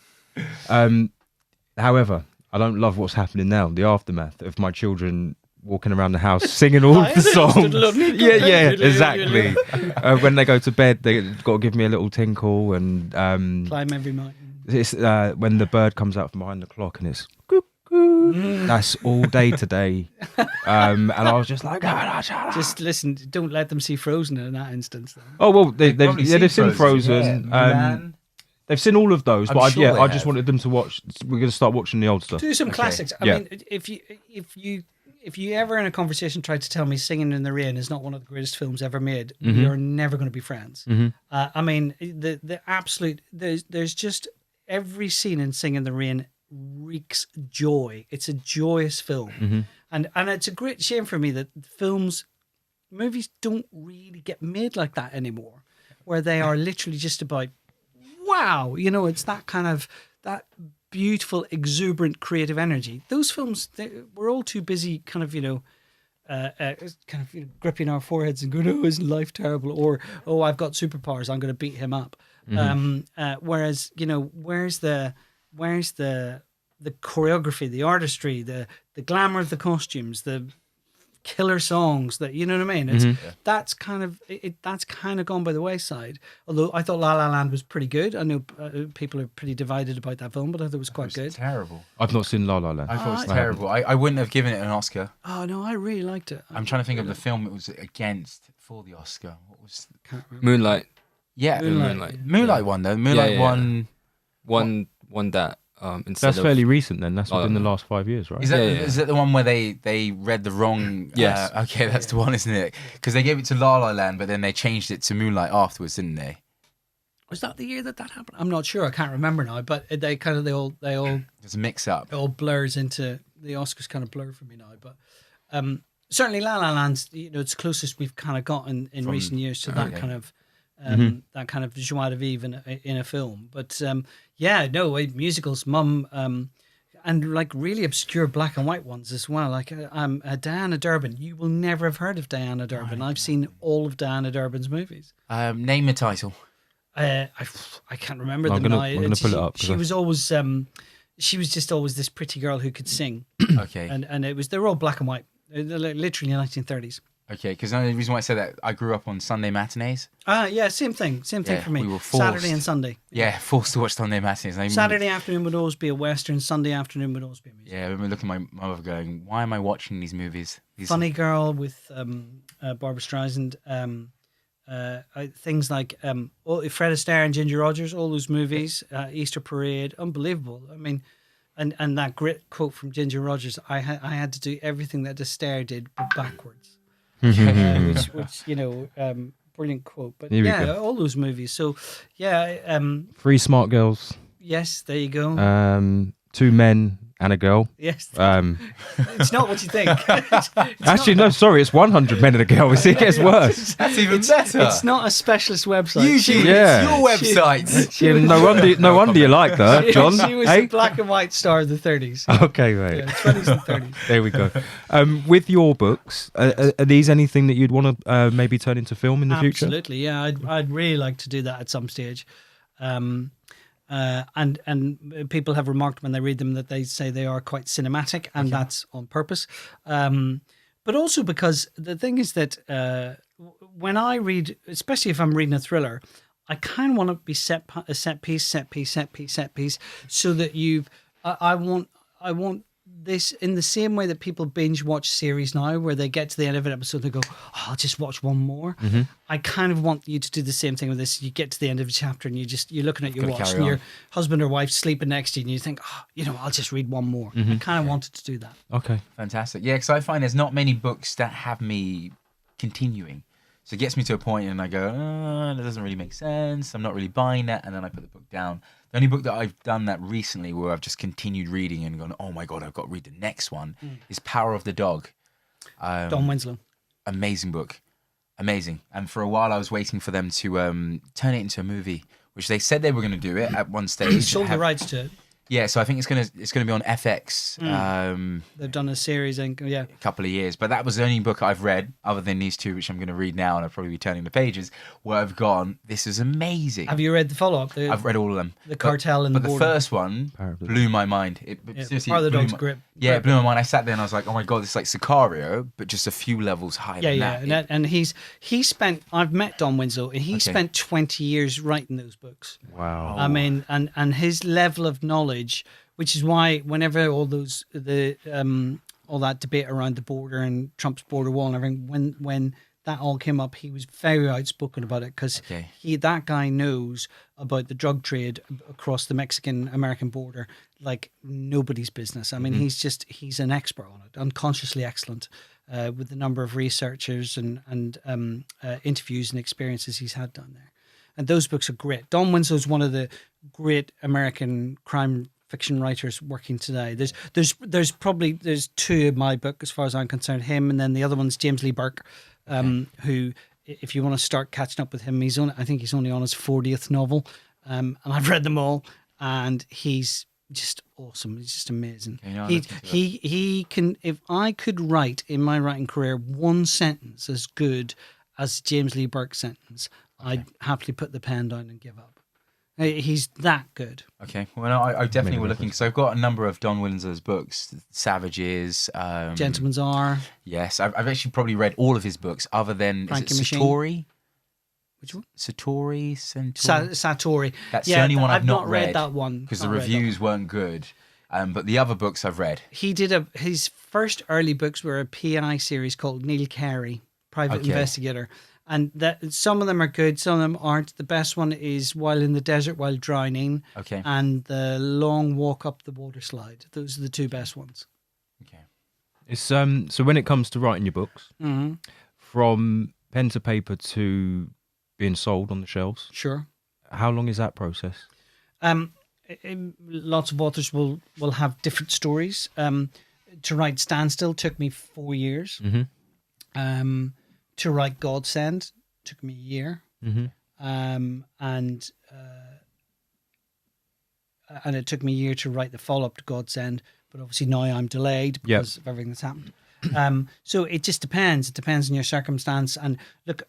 Speaker 5: However, I don't love what's happening now. The aftermath of my children walking around the house singing all of the songs. yeah, exactly. When they go to bed, they got to give me a little tinkle and
Speaker 2: climb every mountain.
Speaker 5: It's when the bird comes out from behind the clock and it's cuckoo. That's all day today. And I was just like,
Speaker 2: just listen. Don't let them see Frozen in that instance. Though.
Speaker 5: Oh well, they've seen Frozen.
Speaker 3: Yeah.
Speaker 5: They've seen all of those, but
Speaker 3: sure
Speaker 5: I just wanted them to watch. We're going to start watching the old stuff.
Speaker 2: Do some classics. I mean, if you ever in a conversation try to tell me Singing in the Rain is not one of the greatest films ever made, we are never going to be friends. I mean, the absolute there's just every scene in Singing in the Rain reeks joy. It's a joyous film, and it's a great shame for me that movies don't really get made like that anymore, where they are literally just about. Wow, you know, it's that kind of that beautiful, exuberant, creative energy. Those films, we're all too busy, kind of, gripping our foreheads and going, "Oh, isn't life terrible?" Or, "Oh, I've got superpowers, I'm going to beat him up." Whereas, you know, where's the choreography, the artistry, the glamour of the costumes, the killer songs that, you know what I mean? That's kind of gone by the wayside. Although I thought La La Land was pretty good. I know people are pretty divided about that film, but I thought it was quite good.
Speaker 3: Terrible.
Speaker 5: I've not seen La La Land.
Speaker 3: I thought it was terrible. I wouldn't have given it an Oscar.
Speaker 2: Oh no, I really liked it.
Speaker 3: I'm trying to think of the film it was against for the Oscar. What was
Speaker 6: Moonlight?
Speaker 3: Yeah,
Speaker 6: Moonlight
Speaker 3: won though. Moonlight won
Speaker 6: that.
Speaker 5: That's fairly recent then. That's within the last 5 years, right?
Speaker 3: Is that the one where they read the wrong?
Speaker 6: Yes.
Speaker 3: Okay, that's the one, isn't it? Because they gave it to La La Land, but then they changed it to Moonlight afterwards, didn't they?
Speaker 2: Was that the year that happened? I'm not sure. I can't remember now. But they all
Speaker 3: there's a mix up.
Speaker 2: It all blurs into the Oscars. Kind of blur for me now. But certainly La La Land's, you know, it's closest we've kind of got in recent years to that kind of. That kind of joie de vivre in a film, but musicals, Mum, and like really obscure black and white ones as well. Like Diana Durbin, you will never have heard of Diana Durbin. I've seen all of Diana Durbin's movies.
Speaker 3: Name a title.
Speaker 2: I can't remember them now.
Speaker 5: I'm gonna pull it up.
Speaker 2: She was always just always this pretty girl who could sing.
Speaker 3: Okay,
Speaker 2: and they were all black and white, literally 1930s.
Speaker 3: Okay, because the reason why I said that, I grew up on Sunday matinees.
Speaker 2: Yeah, same thing for me.
Speaker 3: We were forced.
Speaker 2: Saturday and Sunday.
Speaker 3: Yeah, forced to watch Sunday matinees.
Speaker 2: Saturday afternoon would always be a Western, Sunday afternoon would always be a musical.
Speaker 3: Yeah, I remember looking at my mother going, "Why am I watching these movies?"
Speaker 2: Funny Girl with Barbara Streisand, things like Fred Astaire and Ginger Rogers, all those movies, Easter Parade, unbelievable. I mean, and that great quote from Ginger Rogers, I had to do everything that Astaire did, but backwards. Which brilliant quote. But all those movies. So
Speaker 5: Three Smart Girls.
Speaker 2: Yes, there you go.
Speaker 5: 2 Men and a Girl.
Speaker 2: Yes. It's not what you think.
Speaker 5: Actually, no, sorry, it's 100 Men and a Girl. It gets worse.
Speaker 3: That's even better.
Speaker 2: It's not a specialist website.
Speaker 3: Usually it's your website.
Speaker 5: No wonder you like that, John.
Speaker 2: She was the black and white star of the 30s.
Speaker 5: Okay, right.
Speaker 2: Yeah, 20s and 30s.
Speaker 5: There we go. With your books, are these anything that you'd want to maybe turn into film in the future?
Speaker 2: Absolutely, yeah. I'd really like to do that at some stage. And people have remarked when they read them that they say they are quite cinematic, and that's on purpose. But also because the thing is that when I read, especially if I'm reading a thriller, I kind of want to be set piece, so that I want this in the same way that people binge watch series now, where they get to the end of an episode, they go, "Oh, I'll just watch one more."
Speaker 5: Mm-hmm.
Speaker 2: I kind of want you to do the same thing with this. You get to the end of a chapter and you're looking at your
Speaker 3: Gotta
Speaker 2: watch,
Speaker 3: carry
Speaker 2: and
Speaker 3: on.
Speaker 2: your husband or wife sleeping next to you, and you think, "Oh, I'll just read one more."
Speaker 5: Mm-hmm.
Speaker 2: I kind of wanted to do that.
Speaker 5: Okay.
Speaker 3: Fantastic. Yeah, because I find there's not many books that have me continuing. So it gets me to a point and I go, that doesn't really make sense. I'm not really buying that. And then I put the book down. The only book that I've done that recently where I've just continued reading and gone, oh my God, I've got to read the next one is Power of the Dog.
Speaker 2: Don Winslow.
Speaker 3: Amazing book. Amazing. And for a while I was waiting for them to turn it into a movie, which they said they were going to do it at one stage.
Speaker 2: Sold the rights to it.
Speaker 3: Yeah, so I think it's gonna be on FX.
Speaker 2: They've done a series, and
Speaker 3: A couple of years, but that was the only book I've read other than these two, which I'm going to read now, and I'll probably be turning the pages where I've gone, this is amazing.
Speaker 2: Have you read the follow-up?
Speaker 3: I've read all of them.
Speaker 2: The Cartel and
Speaker 3: but
Speaker 2: the
Speaker 3: the
Speaker 2: Border.
Speaker 3: first one blew my mind. It seriously
Speaker 2: Part of the
Speaker 3: blew
Speaker 2: Dog's
Speaker 3: my-
Speaker 2: grip.
Speaker 3: Yeah, it blew my mind. I sat there and I was like, oh my God, it's like Sicario, but just a few levels higher than that.
Speaker 2: And he spent. I've met Don Winslow, and he spent 20 years writing those books.
Speaker 5: Wow.
Speaker 2: I mean, and his level of knowledge, which is why whenever all that debate around the border and Trump's border wall and everything, when that all came up, he was very outspoken about it, because that guy knows about the drug trade across the Mexican-American border like nobody's business. I mean, he's an expert on it, unconsciously excellent, with the number of researchers and interviews and experiences he's had down there. And those books are great. Don Winslow is one of the great American crime fiction writers working today. There's probably two in my book as far as I'm concerned. Him, and then the other one's James Lee Burke, who, if you want to start catching up with him, I think he's only on his 40th novel, and I've read them all, and he's just awesome. He's just amazing. He can. If I could write in my writing career one sentence as good as James Lee Burke's sentence, I'd happily put the pen down and give up. He's that good.
Speaker 3: Okay, well, I definitely were looking, because I've got a number of Don Winslow's books, Savages,
Speaker 2: Gentleman's R.
Speaker 3: Yes, I've actually probably read all of his books, other than
Speaker 2: Frankie
Speaker 3: is it
Speaker 2: Machine.
Speaker 3: Satori?
Speaker 2: Which one?
Speaker 3: Satori, Centauri?
Speaker 2: Satori.
Speaker 3: That's the only one I've not
Speaker 2: read that one
Speaker 3: because the reviews weren't good. But the other books I've read.
Speaker 2: He did his first early books were a PI series called Neil Carey, Private Investigator. And some of them are good, some of them aren't. The best one is While in the Desert While Drowning, and The Long Walk Up the Water Slide. Those are the two best ones.
Speaker 3: Okay.
Speaker 5: It's so when it comes to writing your books, from pen to paper to being sold on the shelves,
Speaker 2: sure,
Speaker 5: how long is that process?
Speaker 2: Lots of authors will have different stories. To write Standstill took me 4 years. To write Godsend took me a year, and it took me a year to write the follow-up to Godsend. But obviously now I'm delayed because of everything that's happened. So it just depends. It depends on your circumstance. And look,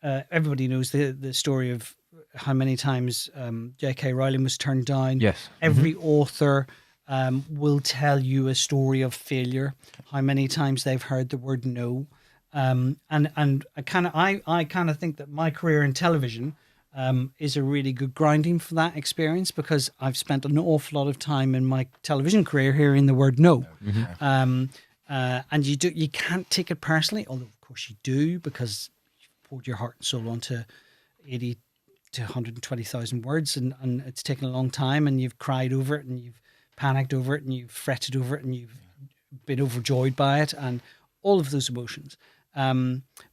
Speaker 2: everybody knows the story of how many times J.K. Rowling was turned down.
Speaker 5: Yes.
Speaker 2: Every author will tell you a story of failure. How many times they've heard the word no. And I kind of think that my career in television is a really good grounding for that experience, because I've spent an awful lot of time in my television career hearing the word no. And you can't take it personally, although of course you do, because you've poured your heart and soul onto 80 to 120,000 words, and it's taken a long time, and you've cried over it, and you've panicked over it, and you've fretted over it, and you've been overjoyed by it, and all of those emotions.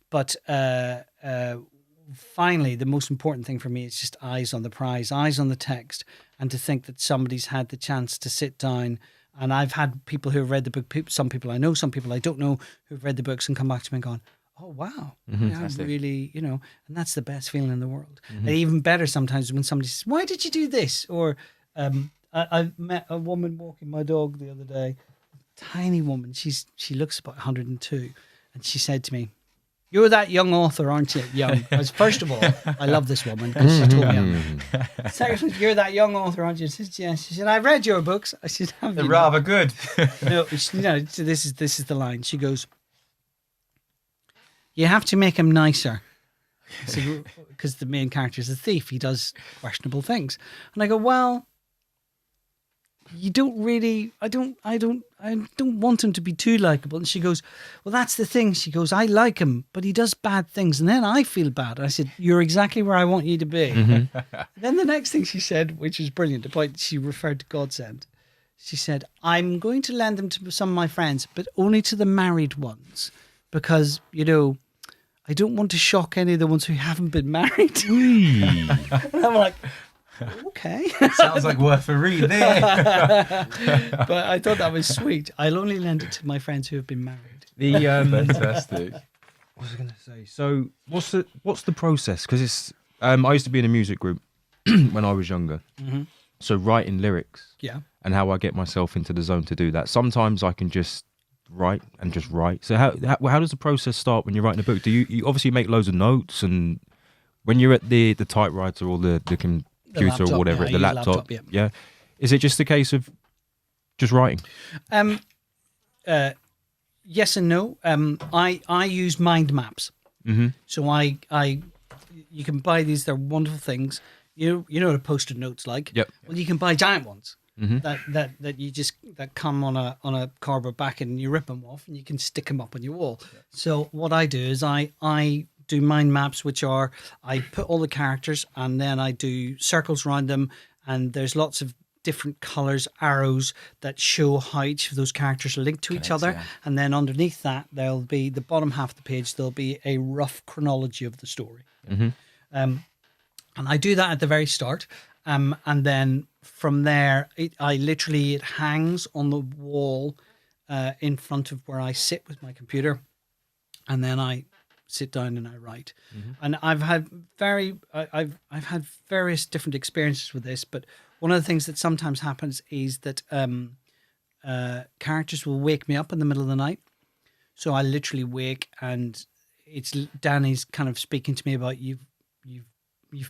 Speaker 2: But finally, the most important thing for me is just eyes on the prize, eyes on the text, and to think that somebody's had the chance to sit down. And I've had people who have read the book, some people I know, some people I don't know, who've read the books and come back to me and gone, oh, wow, yeah, really, and that's the best feeling in the world. And even better sometimes when somebody says, why did you do this? Or I met a woman walking my dog the other day, tiny woman, she looks about 102. And she said to me, you're that young author, aren't you? Young. First of all, I love this woman because she told me Secondly, you're that young author, aren't you? I said, yeah. She said, I've read your books. I said, have
Speaker 3: They're
Speaker 2: you?
Speaker 3: rather good.
Speaker 2: No, this is the line. She goes, you have to make him nicer. Because the main character is a thief. He does questionable things. And I go, well, you don't really, I don't want him to be too likable. And she goes, well, that's the thing. She goes, I like him, but he does bad things. And then I feel bad. I said, you're exactly where I want you to be. Then the next thing she said, which was brilliant, the point she referred to Godsend. She said, I'm going to lend them to some of my friends, but only to the married ones. Because, you know, I don't want to shock any of the ones who haven't been married. And I'm like, okay.
Speaker 3: Sounds like worth a read there.
Speaker 2: But I thought that was sweet. I'll only lend it to my friends who have been married.
Speaker 3: Fantastic.
Speaker 5: What was I going to say? So, what's the process? Because it's I used to be in a music group when I was younger.
Speaker 2: Mm-hmm.
Speaker 5: So writing lyrics,
Speaker 2: Yeah.
Speaker 5: and how I get myself into the zone to do that. Sometimes I can just write. So how does the process start when you're writing a book? Do you obviously make loads of notes, and when you're at the typewriter or the computer
Speaker 2: laptop,
Speaker 5: or whatever,
Speaker 2: yeah,
Speaker 5: the
Speaker 2: I use
Speaker 5: laptop,
Speaker 2: laptop,
Speaker 5: yeah, is it just a case of just writing?
Speaker 2: Yes and no. I use mind maps.
Speaker 5: Mm-hmm.
Speaker 2: So you can buy these. They're wonderful things. You know what a post-it note's like.
Speaker 5: Yep.
Speaker 2: Well, you can buy giant ones
Speaker 5: Mm-hmm.
Speaker 2: that you just that come on a cardboard back and you rip them off and you can stick them up on your wall. Yeah. So what I do is I do mind maps, which are I put all the characters and then I do circles around them, and there's lots of different colors, arrows that show how each of those characters are linked to each other. Yeah. And then underneath that, there'll be the bottom half of the page. There'll be a rough chronology of the story.
Speaker 5: Mm-hmm.
Speaker 2: And I do that at the very start. And then from there, it hangs on the wall in front of where I sit with my computer. And then I sit down and I write. Mm-hmm. And I've had various different experiences with this, but one of the things that sometimes happens is that characters will wake me up in the middle of the night. So I literally wake and it's Danny's kind of speaking to me about you've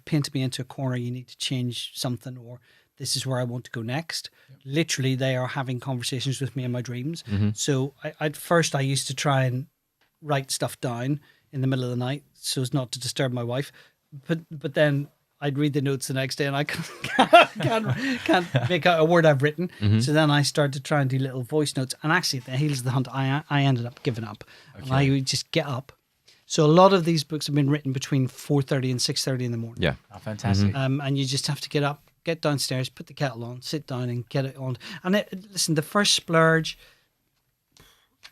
Speaker 2: painted me into a corner, you need to change something, or this is where I want to go next. Yep. Literally, they are having conversations with me in my dreams. Mm-hmm. So at first I used to try and write stuff down in the middle of the night so as not to disturb my wife. But then I'd read the notes the next day and I can't make out a word I've written. Mm-hmm. So then I started to try and do little voice notes. And actually at the heels of the hunt, I ended up giving up. Okay. And I would just get up. So a lot of these books have been written between 4:30 and 6:30 in the morning.
Speaker 5: Yeah.
Speaker 3: Oh, fantastic.
Speaker 2: Mm-hmm. And you just have to get up, get downstairs, put the kettle on, sit down and get it on. And listen, the first splurge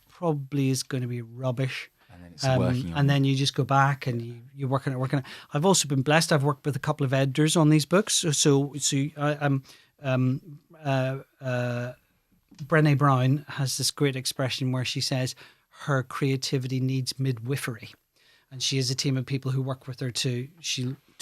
Speaker 2: probably is going to be rubbish.
Speaker 3: And then it's working on
Speaker 2: and then you just go back and you work on it. I've also been blessed. I've worked with a couple of editors on these books. So Brené Brown has this great expression where she says her creativity needs midwifery. And she has a team of people who work with her to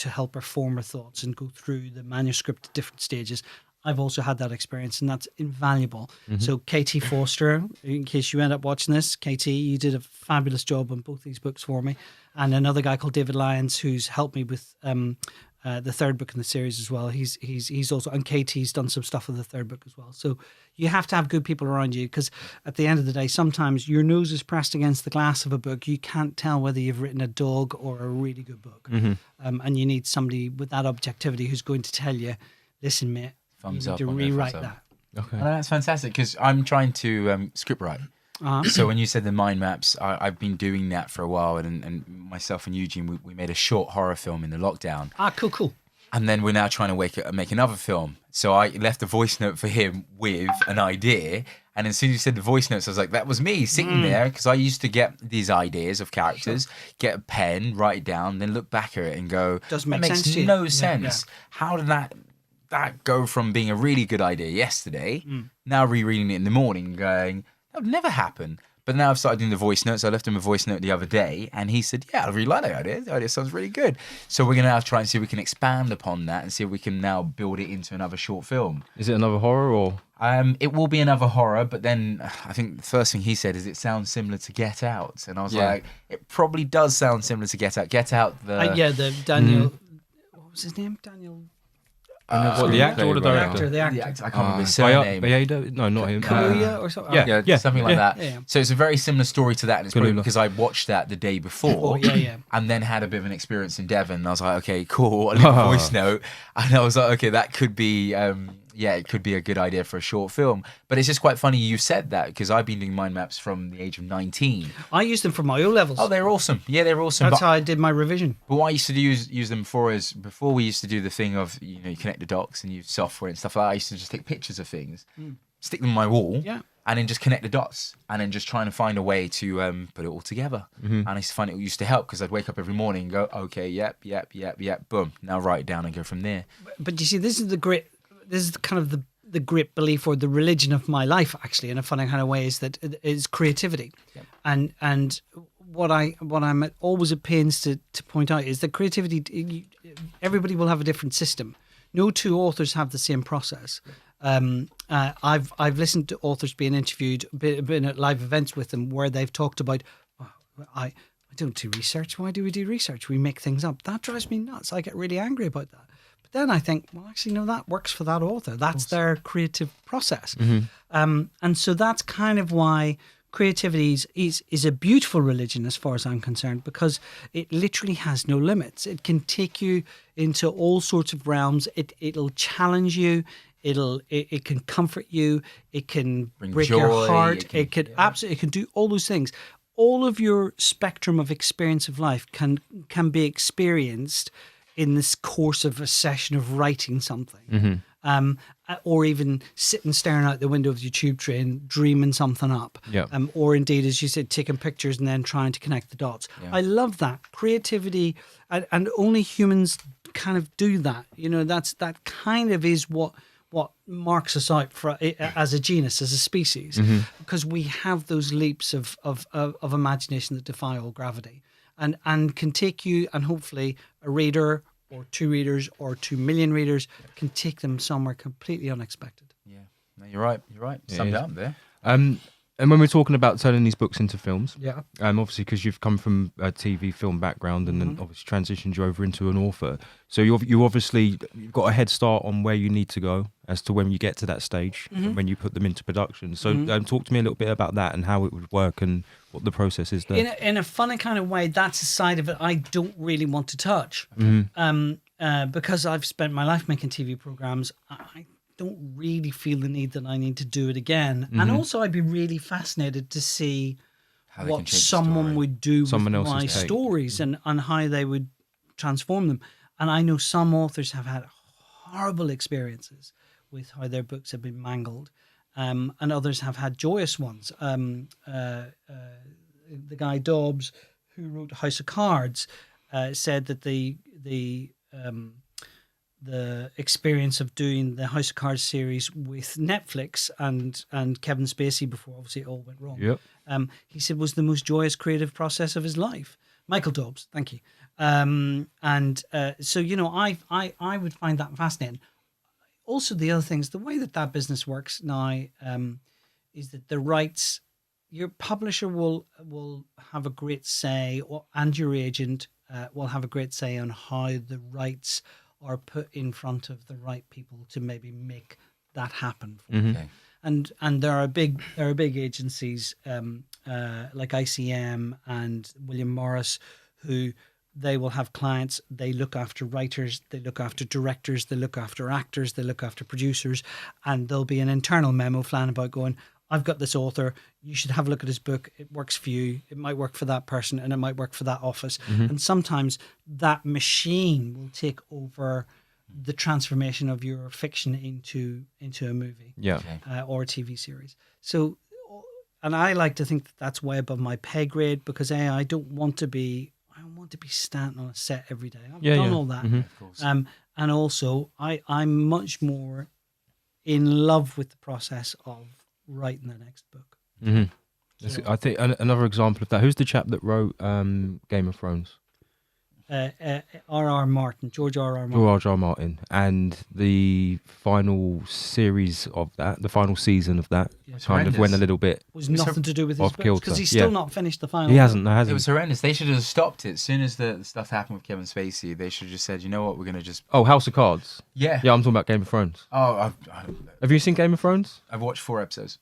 Speaker 2: help her form her thoughts and go through the manuscript at different stages. I've also had that experience, and that's invaluable. Mm-hmm. So KT Foster, in case you end up watching this, KT, you did a fabulous job on both these books for me. And another guy called David Lyons, who's helped me with the third book in the series as well. He's also, and KT's done some stuff with the third book as well. So you have to have good people around you, because at the end of the day, sometimes your nose is pressed against the glass of a book. You can't tell whether you've written a dog or a really good book. Mm-hmm. And you need somebody with that objectivity who's going to tell you, listen, mate,
Speaker 3: thumbs
Speaker 2: you need
Speaker 3: up
Speaker 2: to rewrite that.
Speaker 5: Okay.
Speaker 3: Well, that's fantastic, because I'm trying to script write. Uh-huh. So when you said the mind maps, I've been doing that for a while, and myself and Eugene, we made a short horror film in the lockdown.
Speaker 2: Cool.
Speaker 3: And then we're now trying to make another film. So I left a voice note for him with an idea. And as soon as you said the voice notes, I was like, that was me sitting there. Because I used to get these ideas of characters, get a pen, write it down, then look back at it and go,
Speaker 2: that makes
Speaker 3: no sense. Yeah. How did that go from being a really good idea yesterday, now rereading it in the morning going, that would never happen. But now I've started doing the voice notes. I left him a voice note the other day, and he said, yeah, I really like that idea. The idea sounds really good. So we're going to now try and see if we can expand upon that and see if we can now build it into another short film.
Speaker 5: Is it another horror or?
Speaker 3: It will be another horror, but then I think the first thing he said is it sounds similar to Get Out. And I was like, it probably does sound similar to Get Out. Get Out,
Speaker 2: the Daniel, what was his name? Daniel?
Speaker 5: The actor or the director?
Speaker 2: The actor.
Speaker 3: I can't remember his surname.
Speaker 5: No, not him.
Speaker 2: Kaluuya or something?
Speaker 3: Yeah, something like that.
Speaker 2: Yeah.
Speaker 3: So it's a very similar story to that, and it's brilliant because I watched that the day before, and then had a bit of an experience in Devon. And I was like, okay, cool. I leave a voice note, and I was like, okay, that could be, yeah, it could be a good idea for a short film. But it's just quite funny you said that, because I've been doing mind maps from the age of 19.
Speaker 2: I used them for my O levels.
Speaker 3: Oh, they're awesome. Yeah, they're awesome.
Speaker 2: That's how I did my revision.
Speaker 3: But what I used to use them for is, before we used to do the thing of, you connect the dots and use software and stuff like that, I used to just take pictures of things, stick them on my wall, and then just connect the dots, and then just trying to find a way to put it all together. And I used to find it used to help, because I'd wake up every morning and go, okay, yep, boom, now write it down and go from there.
Speaker 2: But you see, this is kind of the great belief, or the religion of my life, actually, in a funny kind of way, is creativity. And what I'm always at pains to point out is that creativity, everybody will have a different system. No two authors have the same process. I've listened to authors being interviewed, been at live events with them, where they've talked about, I don't do research. Why do we do research? We make things up. That drives me nuts. I get really angry about that. But then I think, well, actually, no, that works for that author. That's their creative process. And so that's kind of why creativity is a beautiful religion, as far as I'm concerned, because it literally has no limits. It can take you into all sorts of realms. It'll challenge you. It can comfort you. It can break your heart. It can do all those things. All of your spectrum of experience of life can be experienced in this course of a session of writing something. Or even sitting staring out the window of your tube train, dreaming something up. Or indeed, as you said, taking pictures and then trying to connect the dots. I love that. Creativity, and only humans kind of do that. That kind of is what marks us out as a genus, as a species, because we have those leaps of imagination that defy all gravity, and can take you, and hopefully a reader or two readers or 2 million readers can take them somewhere completely unexpected. Yeah,
Speaker 3: no, you're right. Summed up there.
Speaker 5: And when we're talking about turning these books into films, obviously because you've come from a TV film background and then obviously transitioned you over into an author, so you've got a head start on where you need to go as to when you get to that stage, when you put them into production. So talk to me a little bit about that and how it would work and what the process is there.
Speaker 2: In a funny kind of way, that's a side of it I don't really want to touch, because I've spent my life making TV programs. I don't really feel the need that I need to do it again. And also I'd be really fascinated to see what someone would do with my stories and how they would transform them. And I know some authors have had horrible experiences with how their books have been mangled, and others have had joyous ones. The guy Dobbs, who wrote House of Cards, said that the experience of doing the House of Cards series with Netflix and Kevin Spacey, before obviously it all went wrong, he said was the most joyous creative process of his life. Michael Dobbs, thank you. So I would find that fascinating. Also, the other things, the way that business works now, is that the rights, your publisher will have a great say, and your agent will have a great say on how the rights are put in front of the right people to maybe make that happen for you. And there are big agencies like ICM and William Morris, who they will have clients. They look after writers, they look after directors, they look after actors, they look after producers, and there'll be an internal memo flying about going, I've got this author, you should have a look at his book. It works for you. It might work for that person, and it might work for that office. And sometimes that machine will take over the transformation of your fiction into a movie, or a TV series. So, and I like to think that that's way above my pay grade, because I don't want to be standing on a set every day. I've done all that. And also, I'm much more in love with the process of writing the next book.
Speaker 5: So, I think another example of that. Who's the chap that wrote Game of Thrones?
Speaker 2: R.R. Martin, George R.R. Martin.
Speaker 5: George R.R. Martin, and the final series of that, the final season of that, kind of went a little bit.
Speaker 2: Was nothing to do with his books, because he's still not finished the final.
Speaker 5: He hasn't.
Speaker 3: It was horrendous. They should have stopped it as soon as the stuff happened with Kevin Spacey. They should have just said, you know what, we're gonna just.
Speaker 5: Oh, House of Cards.
Speaker 3: Yeah.
Speaker 5: Yeah, I'm talking about Game of Thrones.
Speaker 3: Oh,
Speaker 5: have you seen Game of Thrones?
Speaker 3: I've watched 4 episodes.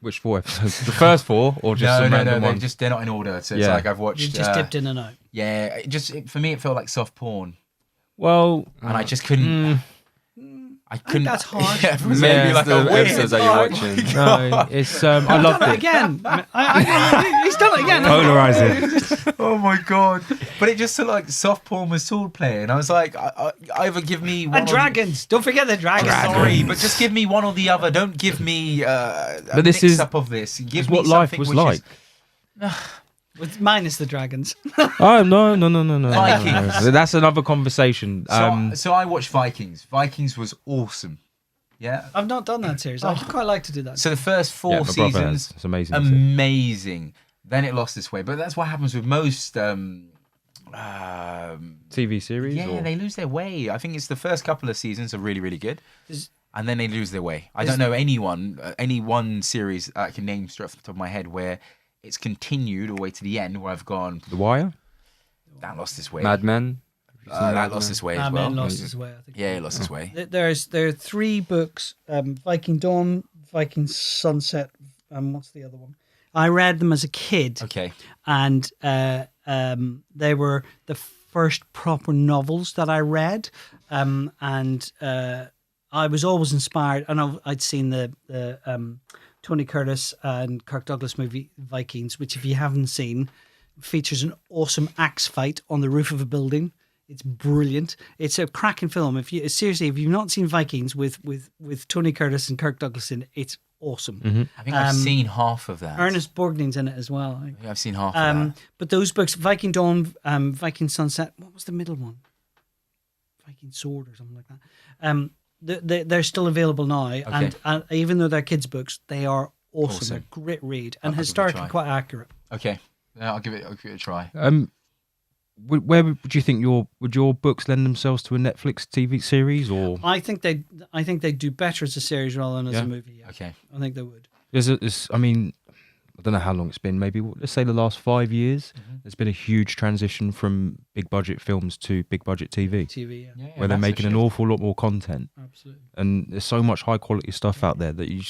Speaker 5: Which 4 episodes? The first 4, or just some random ones?
Speaker 3: They're not in order. So it's like I've watched.
Speaker 2: You just dipped in and out.
Speaker 3: Yeah, for me, it felt like soft porn.
Speaker 5: Well,
Speaker 3: and I just couldn't. I couldn't.
Speaker 2: that's harsh.
Speaker 3: Yeah, it was
Speaker 6: Maybe
Speaker 3: maybe
Speaker 6: like
Speaker 3: like a
Speaker 6: the
Speaker 3: weird.
Speaker 6: episodes that you're watching.
Speaker 5: No, it's I loved it.
Speaker 2: Again. He's done it again.
Speaker 5: Polarizing.
Speaker 3: Oh my god! But it just looked like soft porn with sword play, and I was like, either give me one
Speaker 2: And dragons. Don't forget the dragons.
Speaker 3: Sorry, but just give me one or the other. Don't give me a
Speaker 5: this
Speaker 3: mix
Speaker 5: is-
Speaker 3: up of this. Give
Speaker 5: It's
Speaker 3: me
Speaker 5: what life
Speaker 3: something
Speaker 5: was
Speaker 3: which
Speaker 5: like.
Speaker 3: is-
Speaker 2: Minus the dragons.
Speaker 5: Oh no.
Speaker 3: Vikings.
Speaker 5: That's another conversation.
Speaker 3: So I watched Vikings. Vikings was awesome. Yeah.
Speaker 2: I've not done that series. I'd quite like to do that.
Speaker 3: So the first
Speaker 5: Yeah,
Speaker 3: four
Speaker 5: my brother
Speaker 3: seasons,
Speaker 5: has. It's amazing.
Speaker 3: amazing. Then it lost its way, but that's what happens with most.
Speaker 5: TV series.
Speaker 3: Yeah,
Speaker 5: or?
Speaker 3: they lose their way. I think it's the first couple of seasons are really, really good,
Speaker 2: Is-
Speaker 3: and then they lose their way. I don't know any one series I can name straight off the top of my head where it's continued all the way to the end, where I've gone,
Speaker 5: The Wire.
Speaker 3: that lost its way.
Speaker 6: Mad Men.
Speaker 3: That lost its way as
Speaker 2: Mad
Speaker 3: well.
Speaker 2: Men lost his way, I think.
Speaker 3: Yeah, it lost its way.
Speaker 2: There are 3 books: Viking Dawn, Viking Sunset, and what's the other one? I read them as a kid,
Speaker 3: Okay.
Speaker 2: and they were the first proper novels that I read, and I was always inspired. I know I'd seen the Tony Curtis and Kirk Douglas movie Vikings, which, if you haven't seen, features an awesome axe fight on the roof of a building. It's brilliant. It's a cracking film. If you've not seen Vikings with Tony Curtis and Kirk Douglas in it, it's awesome.
Speaker 3: I think I've seen half of that.
Speaker 2: Ernest Borgnine's in it as well.
Speaker 3: I think I've seen half of that.
Speaker 2: But those books, Viking Dawn, Viking Sunset, what was the middle one? Viking Sword or something like that. They're still available now, and even though they're kids' books, they are awesome. They're a great read and
Speaker 3: I'll give it a
Speaker 2: historically
Speaker 3: try.
Speaker 2: quite accurate.
Speaker 3: Okay. Yeah, I'll give it a try.
Speaker 5: Where would you think your books lend themselves to a Netflix TV series, or
Speaker 2: I think they do better as a series rather than as a movie. Yeah.
Speaker 3: Okay.
Speaker 2: I think they would.
Speaker 5: I mean, I don't know how long it's been. Maybe let's say the last 5 years. There's been a huge transition from big budget films to big budget TV,
Speaker 2: TV, yeah.
Speaker 5: where they're making an awful lot more content,
Speaker 2: Absolutely.
Speaker 5: and there's so much high quality stuff out there that you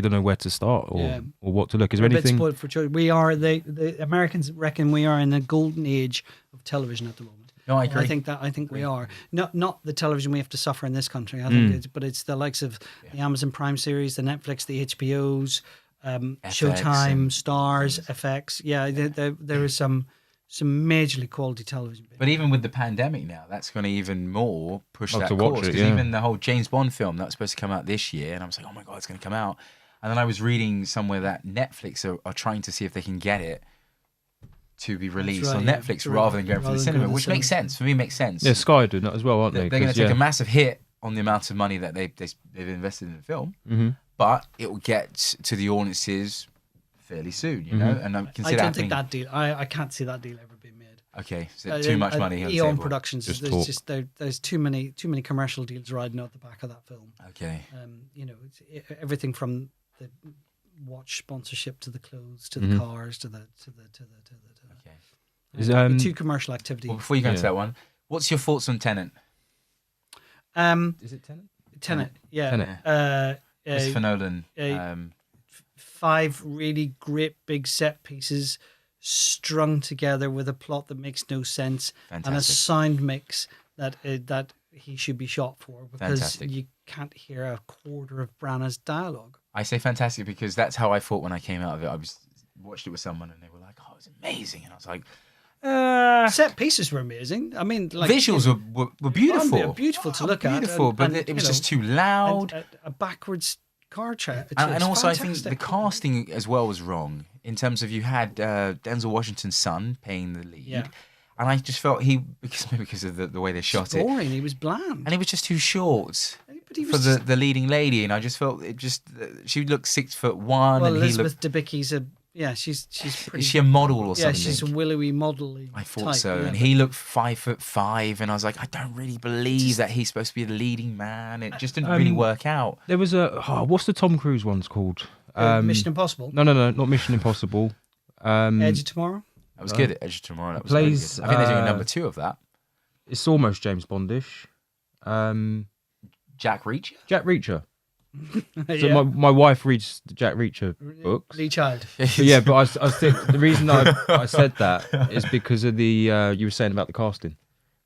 Speaker 5: don't know where to start or what to look. Is there
Speaker 2: A bit
Speaker 5: anything?
Speaker 2: spoiled for children. We are the Americans reckon we are in the golden age of television at the moment.
Speaker 3: No, I agree.
Speaker 2: I think we are not the television we have to suffer in this country. I think but it's the likes of the Amazon Prime series, the Netflix, the HBOs, Showtime,
Speaker 3: and
Speaker 2: Stars, FX. Yeah, there is some majorly quality television.
Speaker 3: But even with the pandemic now, that's going to even more push that
Speaker 5: to watch
Speaker 3: course.
Speaker 5: it,
Speaker 3: Because
Speaker 5: yeah.
Speaker 3: even the whole James Bond film that was supposed to come out this year, and I was like, oh my God, it's going to come out. And then I was reading somewhere that Netflix are trying to see if they can get it to be released
Speaker 2: right,
Speaker 3: on
Speaker 2: yeah.
Speaker 3: Netflix
Speaker 2: That's right.
Speaker 3: rather than going for
Speaker 2: Rather
Speaker 3: the
Speaker 2: than
Speaker 3: cinema,
Speaker 2: going to the
Speaker 3: which makes
Speaker 2: cinema.
Speaker 3: sense. For me, it makes sense.
Speaker 5: Yeah, Sky doing that as well, aren't they?
Speaker 3: They're going to
Speaker 5: 'Cause,
Speaker 3: take a massive hit on the amount of money that they've invested in the film, but it will get to the audiences fairly soon, you know. And I can see
Speaker 2: I
Speaker 3: that
Speaker 2: don't think
Speaker 3: happening.
Speaker 2: that deal. I can't see that deal ever being made.
Speaker 3: Okay, so too much money on the
Speaker 2: Eon
Speaker 3: table.
Speaker 2: Productions.
Speaker 5: Just
Speaker 2: There's
Speaker 5: talk.
Speaker 2: just there's too many commercial deals riding out the back of that film.
Speaker 3: Okay,
Speaker 2: You know, it's everything from the watch sponsorship to the clothes to the cars to the.
Speaker 3: okay.
Speaker 5: Is,
Speaker 2: Too commercial activity.
Speaker 3: Well, before you go into that one, what's your thoughts on Tenet?
Speaker 5: is it Tenet?
Speaker 2: Tenet, yeah.
Speaker 5: Tenet.
Speaker 3: Christopher Nolan.
Speaker 2: 5 really great big set pieces strung together with a plot that makes no sense and a
Speaker 3: Fantastic.
Speaker 2: sound mix that he should be shot for, because
Speaker 3: Fantastic.
Speaker 2: you can't hear a quarter of Branagh's dialogue.
Speaker 3: I say fantastic because that's how I thought when I came out of it. I watched it with someone and they were like, "Oh, it's amazing," and I was like,
Speaker 2: Set pieces were amazing. I mean, like,
Speaker 3: "Visuals were beautiful,
Speaker 2: They're beautiful to look at.
Speaker 3: beautiful,"
Speaker 2: and-
Speaker 3: but
Speaker 2: and,
Speaker 3: it was
Speaker 2: you
Speaker 3: just
Speaker 2: know,
Speaker 3: too loud.
Speaker 2: and a backwards car chase.
Speaker 3: And also, I think the casting as well was wrong in terms of you had Denzel Washington's son playing the lead,
Speaker 2: Yeah.
Speaker 3: and I just felt because of the way they shot it,
Speaker 2: boring. He was bland.
Speaker 3: and he was just too short
Speaker 2: But he
Speaker 3: for
Speaker 2: was
Speaker 3: the leading lady, and I just felt she looked 6'1",
Speaker 2: well,
Speaker 3: and he
Speaker 2: Elizabeth
Speaker 3: looked.
Speaker 2: Debicki's she's pretty.
Speaker 3: Is she a model or
Speaker 2: yeah,
Speaker 3: something?
Speaker 2: she's a willowy model.
Speaker 3: I thought
Speaker 2: type,
Speaker 3: so,
Speaker 2: yeah,
Speaker 3: and
Speaker 2: but-
Speaker 3: he looked 5'5", and I was like, I don't really believe that he's supposed to be the leading man. It just didn't really work out.
Speaker 5: There was what's the Tom Cruise one's called?
Speaker 2: Mission Impossible.
Speaker 5: No, not Mission Impossible.
Speaker 2: Edge of Tomorrow.
Speaker 3: That was good at Edge of Tomorrow. That was
Speaker 5: plays,
Speaker 3: very good. I think they're doing number 2 of that.
Speaker 5: It's almost James Bondish.
Speaker 3: Jack Reacher.
Speaker 5: Jack Reacher. So
Speaker 2: Yeah.
Speaker 5: my wife reads the Jack Reacher books.
Speaker 2: Lee Child.
Speaker 5: But yeah, but I think the reason I said that is because of the you were saying about the casting.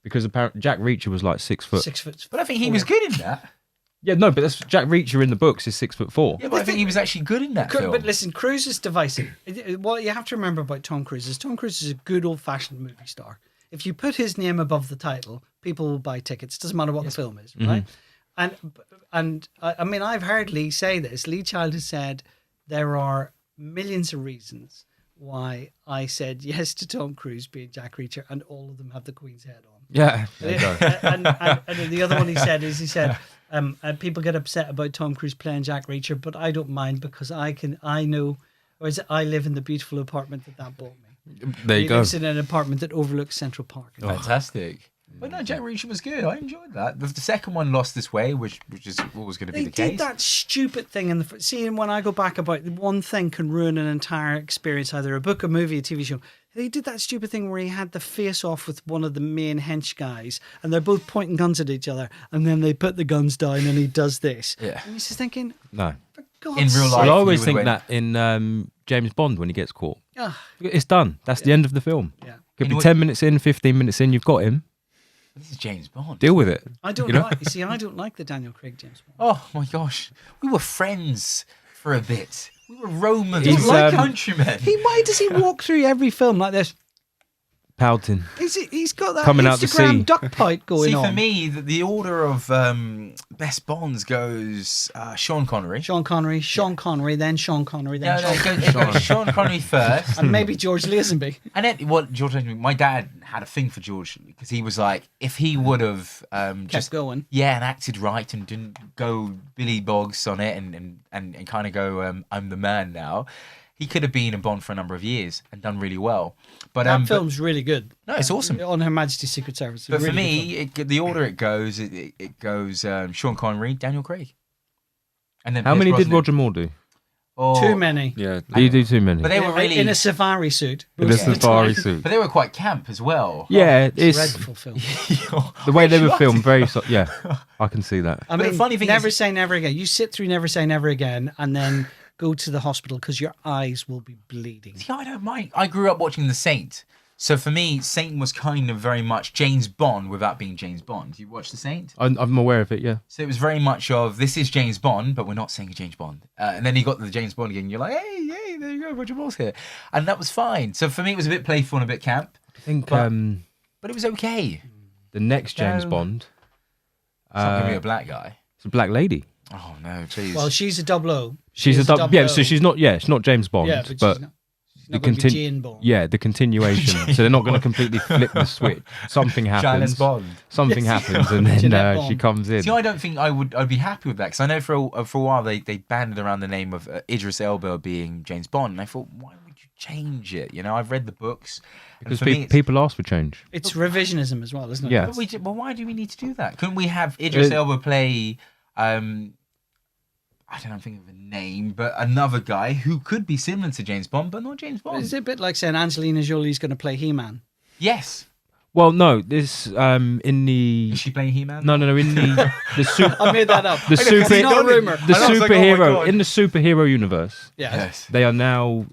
Speaker 5: Because apparently Jack Reacher was like 6 foot.
Speaker 2: 6 foot.
Speaker 3: But I think he was good in that.
Speaker 5: Yeah, no, but that's Jack Reacher in the books is 6'4".
Speaker 3: Yeah, but I think he was actually good in that film.
Speaker 2: But listen, Cruise is divisive. What you have to remember about Tom Cruise is a good old-fashioned movie star. If you put his name above the title, people will buy tickets. Doesn't matter what the film is, right? And I mean, I've heard Lee say this. Lee Child has said there are millions of reasons why I said yes to Tom Cruise being Jack Reacher, and all of them have the Queen's head on.
Speaker 5: Yeah, there you go.
Speaker 2: And the other one he said, people get upset about Tom Cruise playing Jack Reacher, but I don't mind because I live in the beautiful apartment that bought me.
Speaker 5: There you go.
Speaker 2: He lives in an apartment that overlooks Central Park.
Speaker 3: Fantastic. But no, Jack Reacher was good. I enjoyed that. The second one lost its way, which is always going to be the case.
Speaker 2: They did that stupid thing in the seeing when I go back about one thing can ruin an entire experience, either a book, a movie, a TV show. They did that stupid thing where he had the face off with one of the main hench guys, and they're both pointing guns at each other, and then they put the guns down, and he does this.
Speaker 3: Yeah.
Speaker 2: And he's just thinking,
Speaker 5: No.
Speaker 2: for God's
Speaker 3: In real
Speaker 2: sake.
Speaker 3: life,
Speaker 5: I always
Speaker 3: you
Speaker 5: think
Speaker 3: would
Speaker 5: that in James Bond when he gets caught.
Speaker 2: Ugh.
Speaker 5: It's done. That's the end of the film.
Speaker 2: Yeah.
Speaker 5: Could
Speaker 3: You
Speaker 5: be
Speaker 3: know
Speaker 5: 10 minutes in, 15 minutes in, you've got him.
Speaker 3: This is James Bond.
Speaker 5: Deal with it.
Speaker 2: I don't
Speaker 5: You know?
Speaker 2: like. You see, I don't like the Daniel Craig James Bond.
Speaker 3: Oh my gosh. We were friends for a bit. We were Romans.
Speaker 5: He's,
Speaker 3: We were like
Speaker 5: um,
Speaker 3: countrymen.
Speaker 2: Why does he walk through every film like this?
Speaker 5: Pouting.
Speaker 2: He's got that
Speaker 5: Coming out the sea.
Speaker 2: Instagram duck pipe going
Speaker 3: See,
Speaker 2: on.
Speaker 3: for me, the order of best Bonds goes Sean Connery.
Speaker 2: Sean Connery, then Sean Connery, then
Speaker 3: No,
Speaker 2: Sean
Speaker 3: it goes Sean Connery first.
Speaker 2: and maybe George Lazenby.
Speaker 3: And then George Lazenby, my dad had a thing for George because he was like, if he would have just
Speaker 2: going.
Speaker 3: Yeah, and acted right and didn't go Billy Boggs on it and kind of go, I'm the man now, he could have been in Bond for a number of years and done really well. But
Speaker 2: That film's really good.
Speaker 3: No, it's awesome.
Speaker 2: On Her Majesty's Secret Service.
Speaker 3: But
Speaker 2: really
Speaker 3: for me, the order it goes Sean Connery, Daniel Craig. And then
Speaker 5: How
Speaker 3: Pierce
Speaker 5: many did
Speaker 3: Brosnan.
Speaker 5: Roger Moore do?
Speaker 3: Oh,
Speaker 2: Too many.
Speaker 6: Yeah.
Speaker 5: You do too many.
Speaker 3: But they were really
Speaker 2: in a safari suit.
Speaker 5: In a
Speaker 2: most of the
Speaker 5: safari
Speaker 2: time.
Speaker 5: suit.
Speaker 3: But they were quite camp as well.
Speaker 5: Yeah, it's
Speaker 2: Dreadful film.
Speaker 5: the way they were
Speaker 3: What?
Speaker 5: filmed. Very, yeah, I can see that.
Speaker 2: I
Speaker 3: But
Speaker 2: mean,
Speaker 3: the funny thing
Speaker 2: Never
Speaker 3: is-
Speaker 2: Say Never Again. You sit through Never Say Never Again and then go to the hospital because your eyes will be bleeding.
Speaker 3: See, I don't mind. I grew up watching The Saint. So for me, Saint was kind of very much James Bond without being James Bond. You watch The Saint?
Speaker 5: I'm aware of it. Yeah.
Speaker 3: So it was very much of, this is James Bond, but we're not saying James Bond. And then you got the James Bond again, and you're like, hey, there you go, Roger Moore's here. And that was fine. So for me, it was a bit playful and a bit camp,
Speaker 5: I think
Speaker 3: but it was okay.
Speaker 5: the next James
Speaker 3: No.
Speaker 5: Bond.
Speaker 3: It's not going to be a black guy.
Speaker 5: It's a black lady.
Speaker 3: Oh, no, please.
Speaker 2: Well, she's a double O.
Speaker 5: She's a
Speaker 2: double
Speaker 5: double. Yeah, so she's not. Yeah, it's not James Bond.
Speaker 2: Yeah, but she's not
Speaker 5: the
Speaker 2: going to be
Speaker 5: contin-
Speaker 2: Jane Bond.
Speaker 5: Yeah, the continuation. So they're not going to completely flip the switch. Something
Speaker 3: Janice
Speaker 5: happens.
Speaker 3: Bond.
Speaker 5: Something happens, and then
Speaker 2: Jeanette
Speaker 5: she
Speaker 2: Bond.
Speaker 5: comes in.
Speaker 3: See, I don't think I'd be happy with that because I know for a while they banded around the name of Idris Elba being James Bond, and I thought, why would you change it? You know, I've read the books. and
Speaker 5: Because
Speaker 3: for me, it's-
Speaker 5: people ask for change.
Speaker 2: It's revisionism as well, isn't it?
Speaker 5: Yeah.
Speaker 3: But why do we need to do that? Couldn't we have Idris Elba play? I don't know, think of a name, but another guy who could be similar to James Bond, but not James Bond.
Speaker 2: Is it a bit like saying Angelina Jolie's going to play He-Man?
Speaker 3: Yes.
Speaker 5: Well, no, this in the
Speaker 3: Is she playing He-Man?
Speaker 5: no, in the super
Speaker 2: I made that up.
Speaker 5: the super
Speaker 2: it's not a rumour.
Speaker 5: the
Speaker 3: I was like, oh my
Speaker 5: superhero
Speaker 3: God.
Speaker 5: in the superhero universe.
Speaker 2: Yeah.
Speaker 3: Yes.
Speaker 5: They are now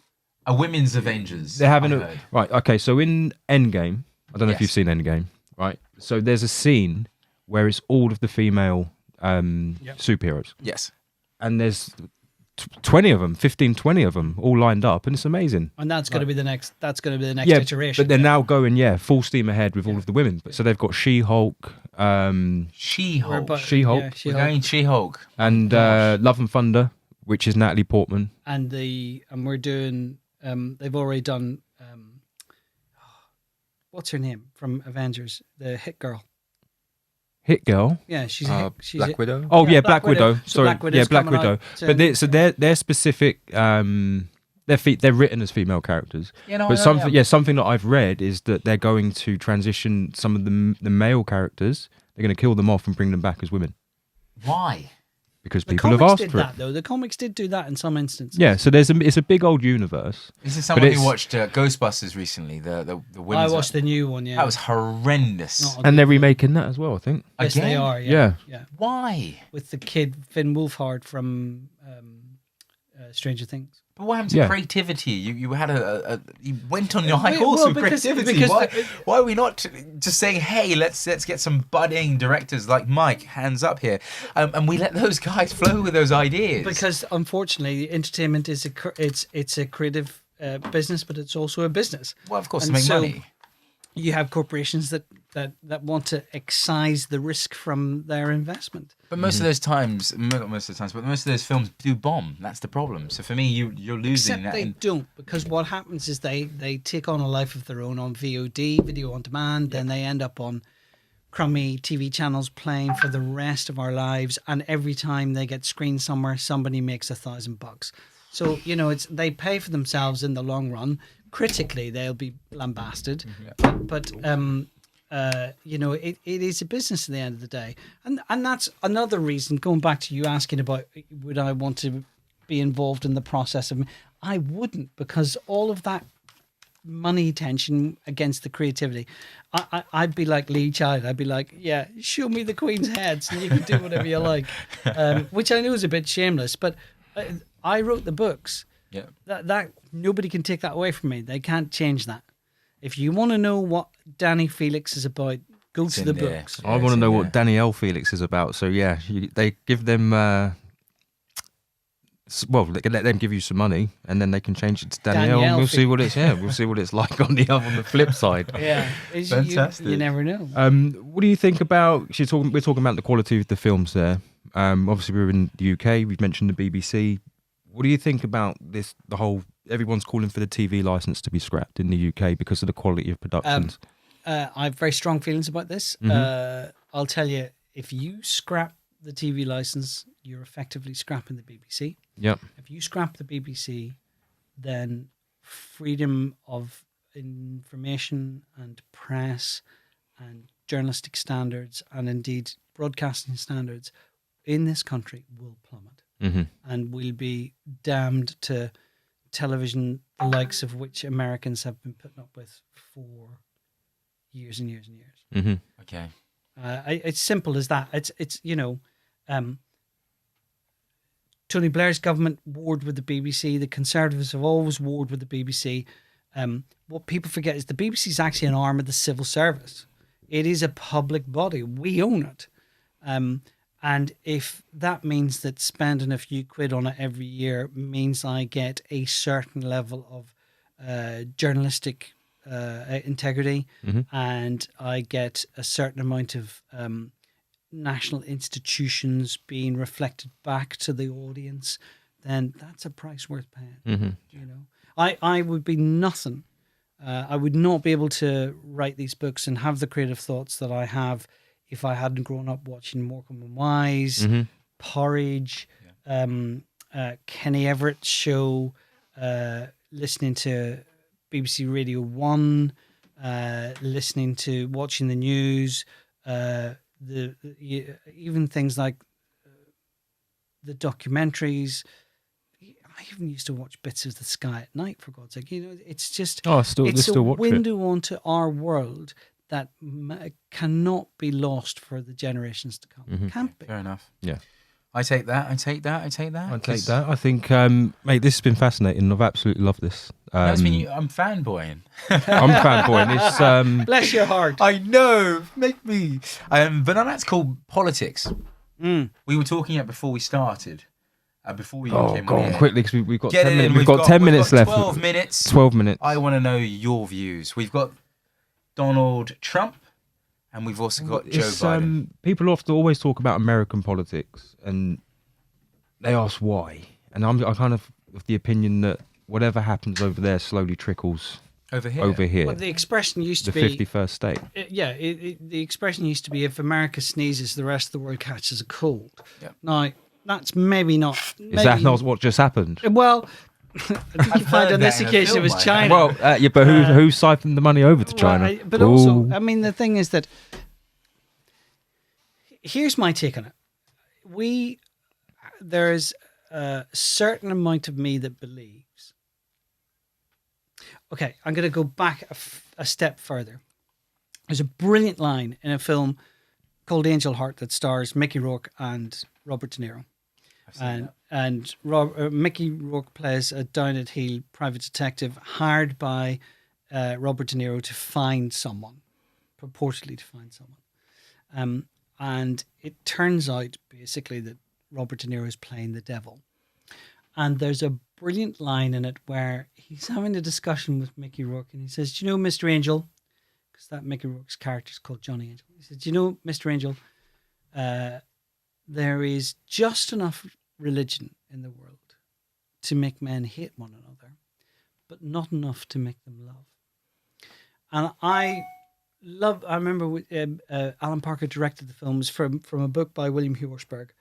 Speaker 3: A women's Avengers.
Speaker 5: they're having
Speaker 3: I
Speaker 5: a
Speaker 3: heard.
Speaker 5: right. Okay, so in Endgame, I don't know if
Speaker 3: Yes.
Speaker 5: you've seen Endgame, right? So there's a scene where it's all of the female superheroes,
Speaker 3: Yes.
Speaker 5: and there's 20 of them, 15, 20 of them all lined up, and it's amazing.
Speaker 2: And that's going to be the next. That's going to be the next
Speaker 5: Yeah,
Speaker 2: iteration.
Speaker 5: but they're now going full steam ahead with all of the women. But so they've got She-Hulk,
Speaker 3: She-Hulk.
Speaker 2: We're
Speaker 5: She-Hulk.
Speaker 2: Yeah,
Speaker 3: We're
Speaker 2: She-Hulk.
Speaker 3: going She-Hulk.
Speaker 5: and Love and Thunder, which is Natalie Portman.
Speaker 2: And we're doing. They've already done. What's her name from Avengers? The hit girl.
Speaker 5: Hit Girl.
Speaker 2: Yeah, she's
Speaker 6: Black Widow.
Speaker 5: Oh
Speaker 2: Yeah,
Speaker 5: yeah,
Speaker 2: Black
Speaker 5: Black Widow.
Speaker 2: Widow. So
Speaker 5: Sorry,
Speaker 2: Black Widow's
Speaker 5: Black
Speaker 2: coming
Speaker 5: Widow.
Speaker 2: out to-
Speaker 5: But they're specific. They're written as female characters.
Speaker 3: Yeah, no, I
Speaker 5: But
Speaker 3: know,
Speaker 5: something that I've read is that they're going to transition some of the male characters. They're going to kill them off and bring them back as women
Speaker 3: Why?
Speaker 5: because
Speaker 2: The
Speaker 5: people have
Speaker 2: comics
Speaker 5: asked
Speaker 2: did
Speaker 5: for
Speaker 2: that
Speaker 5: it.
Speaker 2: though. The comics did do that in some instances.
Speaker 5: Yeah, so it's a big old universe.
Speaker 3: This is someone
Speaker 5: it's-
Speaker 3: who watched Ghostbusters recently, the women's
Speaker 2: I watched the new one. Yeah,
Speaker 3: That was horrendous.
Speaker 2: Not a
Speaker 5: And
Speaker 2: good
Speaker 5: they're
Speaker 2: film.
Speaker 5: remaking that as well, I think.
Speaker 2: Yes, they
Speaker 3: Again?
Speaker 2: are.
Speaker 5: Yeah.
Speaker 2: Yeah.
Speaker 3: Why?
Speaker 2: With the kid Finn Wolfhard from Stranger Things.
Speaker 3: But what happened to creativity? You had you went on your high horse with creativity. Why are we not just saying, hey, let's get some budding directors like Mike, hands up here, and we let those guys flow with those ideas?
Speaker 2: Because unfortunately, entertainment is it's a creative business, but it's also a business.
Speaker 3: Well, of course, to make money.
Speaker 2: You have corporations that want to excise the risk from their investment.
Speaker 3: But most of those times, not most of the times, but most of those films do bomb. That's the problem. So for me, you're losing that.
Speaker 2: Except they don't, because what happens is they take on a life of their own on VOD, video on demand, then they end up on crummy TV channels playing for the rest of our lives, and every time they get screened somewhere, somebody makes $1,000. So, they pay for themselves in the long run. Critically, they'll be lambasted, but it is a business at the end of the day, and that's another reason. Going back to you asking about would I want to be involved in the process of, I wouldn't, because all of that money tension against the creativity, I'd be like Lee Child. I'd be like, yeah, show me the Queen's heads, and you can do whatever you like, which I know is a bit shameless, but I wrote the books.
Speaker 3: Yeah,
Speaker 2: that nobody can take that away from me. They can't change that. If you want to know what Danny Felix is about, go to the books.
Speaker 5: I want to know what Danielle Felix is about. So yeah, they give them. They can let them give you some money, and then they can change it to Danielle. And we'll see what it's. Yeah, we'll see what it's like on the flip side.
Speaker 2: Yeah,
Speaker 3: fantastic.
Speaker 2: You never know.
Speaker 5: What do you think about? We're talking about the quality of the films there. Obviously, we're in the UK. We've mentioned the BBC. What do you think about this? The whole everyone's calling for the TV license to be scrapped in the UK because of the quality of productions.
Speaker 2: I have very strong feelings about this. I'll tell you, if you scrap the TV license, you're effectively scrapping the BBC.
Speaker 5: Yep.
Speaker 2: If you scrap the BBC, then freedom of information and press and journalistic standards and indeed broadcasting standards in this country will plummet. And we'll be damned to television, the likes of which Americans have been putting up with for years and years and years.
Speaker 3: Okay.
Speaker 2: It's simple as that. It's Tony Blair's government warred with the BBC. The Conservatives have always warred with the BBC. What people forget is the BBC is actually an arm of the civil service. It is a public body. We own it. And if that means that spending a few quid on it every year means I get a certain level of journalistic integrity and I get a certain amount of national institutions being reflected back to the audience, then that's a price worth paying. I would be nothing. I would not be able to write these books and have the creative thoughts that I have if I hadn't grown up watching Morecambe and Wise, Porridge, Kenny Everett's show, listening to BBC Radio 1, watching the news, even things like the documentaries. I even used to watch bits of the Sky at night, for God's sake. It's just it's a window onto our world that cannot be lost for the generations to come. Can't be.
Speaker 3: Fair enough.
Speaker 5: Yeah.
Speaker 3: I take that. I think,
Speaker 5: mate, this has been fascinating. I've absolutely loved this.
Speaker 3: I'm fanboying.
Speaker 5: I'm fanboying. It's
Speaker 2: bless your heart.
Speaker 3: I know, make me. But that's called politics. We were talking it before we started. Before we came
Speaker 5: go on quickly because we've got 10 minutes.
Speaker 3: We've got
Speaker 5: 10 minutes left.
Speaker 3: 12 minutes.
Speaker 5: 12 minutes.
Speaker 3: I want to know your views. We've got Donald Trump, and we've also got Joe Biden.
Speaker 5: People always talk about American politics, and they ask why. And I'm kind of the opinion that whatever happens over there slowly trickles over here.
Speaker 2: Well, the expression used to
Speaker 5: be
Speaker 2: the
Speaker 5: 51st state.
Speaker 2: The expression used to be, if America sneezes, the rest of the world catches a cold.
Speaker 3: Yeah.
Speaker 2: Now, that's maybe not.
Speaker 5: Is that not what just happened?
Speaker 2: Well, I think you find on this occasion it was China.
Speaker 5: Well, but who siphoned the money over to China?
Speaker 2: But also, I mean, the thing is that here's my take on it. There's a certain amount of me that believes. Okay, I'm going to go back a step further. There's a brilliant line in a film called Angel Heart that stars Mickey Rourke and Robert De Niro. And Mickey Rourke plays a down-at-heel private detective hired by Robert De Niro to find someone, purportedly to find someone. And it turns out basically that Robert De Niro is playing the devil. And there's a brilliant line in it where he's having a discussion with Mickey Rourke, and he says, "Do you know, Mr. Angel," because that Mickey Rourke's character is called Johnny Angel. He says, "Do you know, Mr. Angel, there is just enough religion in the world to make men hate one another, but not enough to make them love." And I remember Alan Parker directed the films from a book by William Horsberg.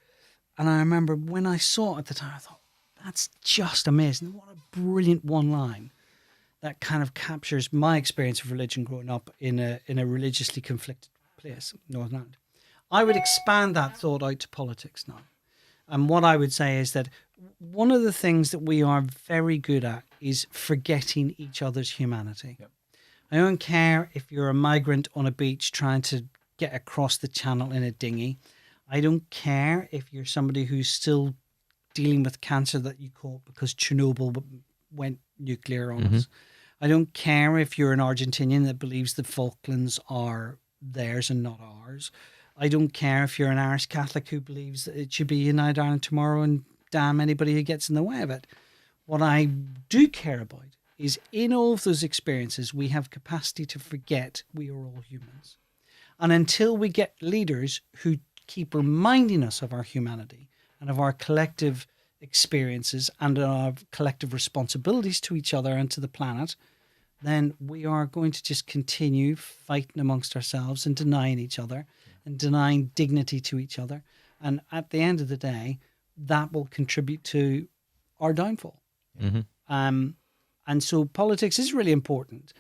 Speaker 2: And I remember when I saw it at the time, I thought, that's just amazing. What a brilliant one line that kind of captures my experience of religion growing up in a religiously conflicted place, Northern Ireland. I would expand that thought out to politics now. And what I would say is that one of the things that we are very good at is forgetting each other's humanity. Yep. I don't care if you're a migrant on a beach trying to get across the channel in a dinghy. I don't care if you're somebody who's still dealing with cancer that you caught because Chernobyl went nuclear on us. I don't care if you're an Argentinian that believes the Falklands are theirs and not ours. I don't care if you're an Irish Catholic who believes that it should be United Ireland tomorrow and damn anybody who gets in the way of it. What I do care about is in all of those experiences, we have capacity to forget we are all humans. And until we get leaders who keep reminding us of our humanity and of our collective experiences and our collective responsibilities to each other and to the planet, then we are going to just continue fighting amongst ourselves and denying each other and denying dignity to each other. And at the end of the day, that will contribute to our downfall. And so politics is really important,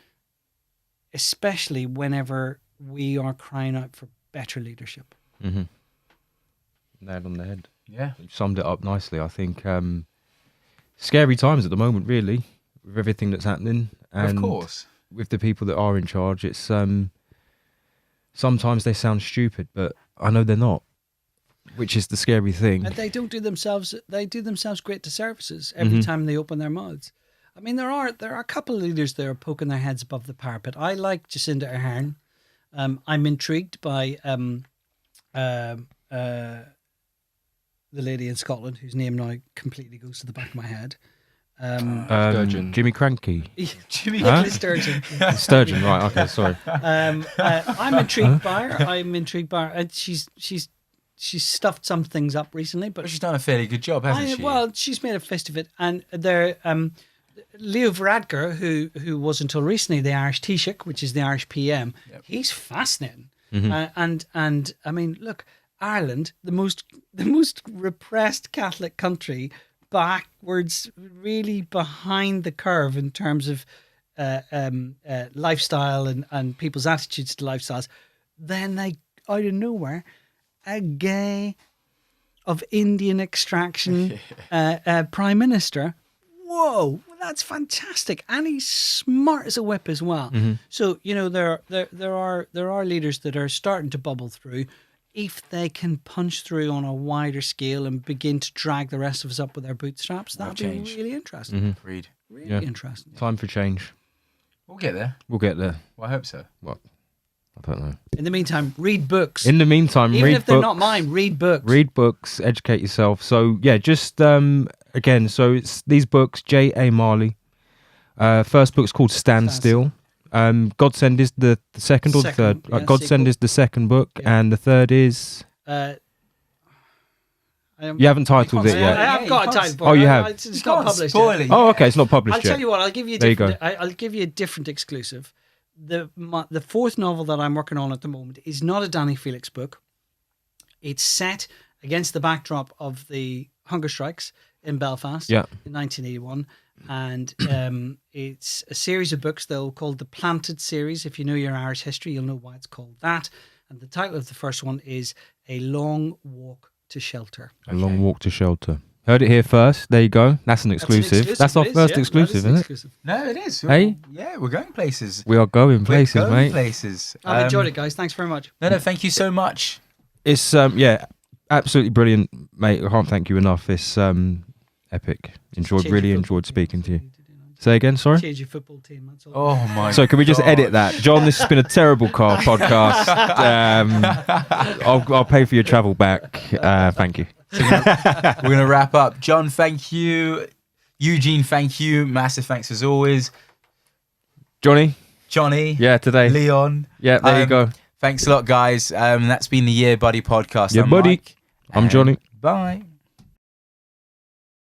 Speaker 2: especially whenever we are crying out for better leadership.
Speaker 5: Nailed on the head.
Speaker 3: Yeah.
Speaker 5: You summed it up nicely. I think scary times at the moment, really, with everything that's happening. And
Speaker 3: of course.
Speaker 5: With the people that are in charge, it's sometimes they sound stupid, but I know they're not, which is the scary thing.
Speaker 2: And they do themselves great disservices every time they open their mouths. I mean, there are a couple of leaders that are poking their heads above the parapet. I like Jacinda Ardern. I'm intrigued by the lady in Scotland whose name now completely goes to the back of my head.
Speaker 6: Sturgeon.
Speaker 5: Jimmy Cranky.
Speaker 2: Jimmy Sturgeon.
Speaker 5: Sturgeon, right? Okay, sorry.
Speaker 2: I'm intrigued by her. And she's stuffed some things up recently, but
Speaker 3: she's done a fairly good job, hasn't she?
Speaker 2: Well, she's made a fist of it, and there. Leo Varadkar, who was until recently the Irish Taoiseach, which is the Irish PM, he's fascinating. And I mean, look, Ireland, the most repressed Catholic country, backwards, really behind the curve in terms of lifestyle and people's attitudes to lifestyles. Then they, out of nowhere, a gay of Indian extraction prime minister. Whoa, that's fantastic, and he's smart as a whip as well. So there are leaders that are starting to bubble through. If they can punch through on a wider scale and begin to drag the rest of us up with their bootstraps, that'd be really interesting.
Speaker 3: Agreed.
Speaker 2: Really interesting.
Speaker 5: Time for change.
Speaker 3: We'll get there.
Speaker 5: We'll get there.
Speaker 3: Well, I hope so.
Speaker 5: What? I don't know.
Speaker 2: In the meantime, read books.
Speaker 5: In the meantime,
Speaker 2: even
Speaker 5: read
Speaker 2: if they're
Speaker 5: books.
Speaker 2: not mine, read books.
Speaker 5: Read books, educate yourself. So yeah, just again, so it's these books. J A Marley. First book's called Standstill. Godsend is the second or the third. Godsend is the second book, and the third is. You haven't titled it yet.
Speaker 2: I have got a title for it.
Speaker 5: Oh, you have.
Speaker 2: It's not published yet.
Speaker 5: Oh, okay, it's not published yet.
Speaker 2: I'll tell you what. I'll give you. I'll give you a different exclusive. The fourth novel that I'm working on at the moment is not a Danny Felix book. It's set against the backdrop of the hunger strikes in Belfast in 1981. And it's a series of books they'll call the Planted series. If you know your Irish history, you'll know why it's called that. And the title of the first one is A Long Walk to Shelter.
Speaker 5: A Long Walk to Shelter. Heard it here first. There you go. That's an exclusive. That's our first exclusive, isn't it?
Speaker 3: No, it is.
Speaker 5: Hey?
Speaker 3: Yeah, we're going places.
Speaker 5: We are going places, mate.
Speaker 3: Places.
Speaker 2: I've enjoyed it, guys. Thanks very much.
Speaker 3: No, thank you so much.
Speaker 5: It's, Absolutely brilliant, mate. I can't thank you enough. It's epic. Really enjoyed speaking to you. Say again, sorry?
Speaker 2: Change your football team, that's all.
Speaker 3: Oh my
Speaker 5: So can we just edit that? John, this has been a terrible podcast. I'll pay for your travel back. Thank you.
Speaker 3: We're going to wrap up. John, thank you. Eugene, thank you. Massive thanks as always.
Speaker 5: Johnny?
Speaker 3: Yeah,
Speaker 5: today.
Speaker 3: Leon.
Speaker 5: Yeah, there you go.
Speaker 3: Thanks a lot, guys. That's been the Yeah Buddy podcast.
Speaker 5: Yeah,
Speaker 3: I'm
Speaker 5: buddy.
Speaker 3: Mike,
Speaker 5: I'm Johnny.
Speaker 3: Bye.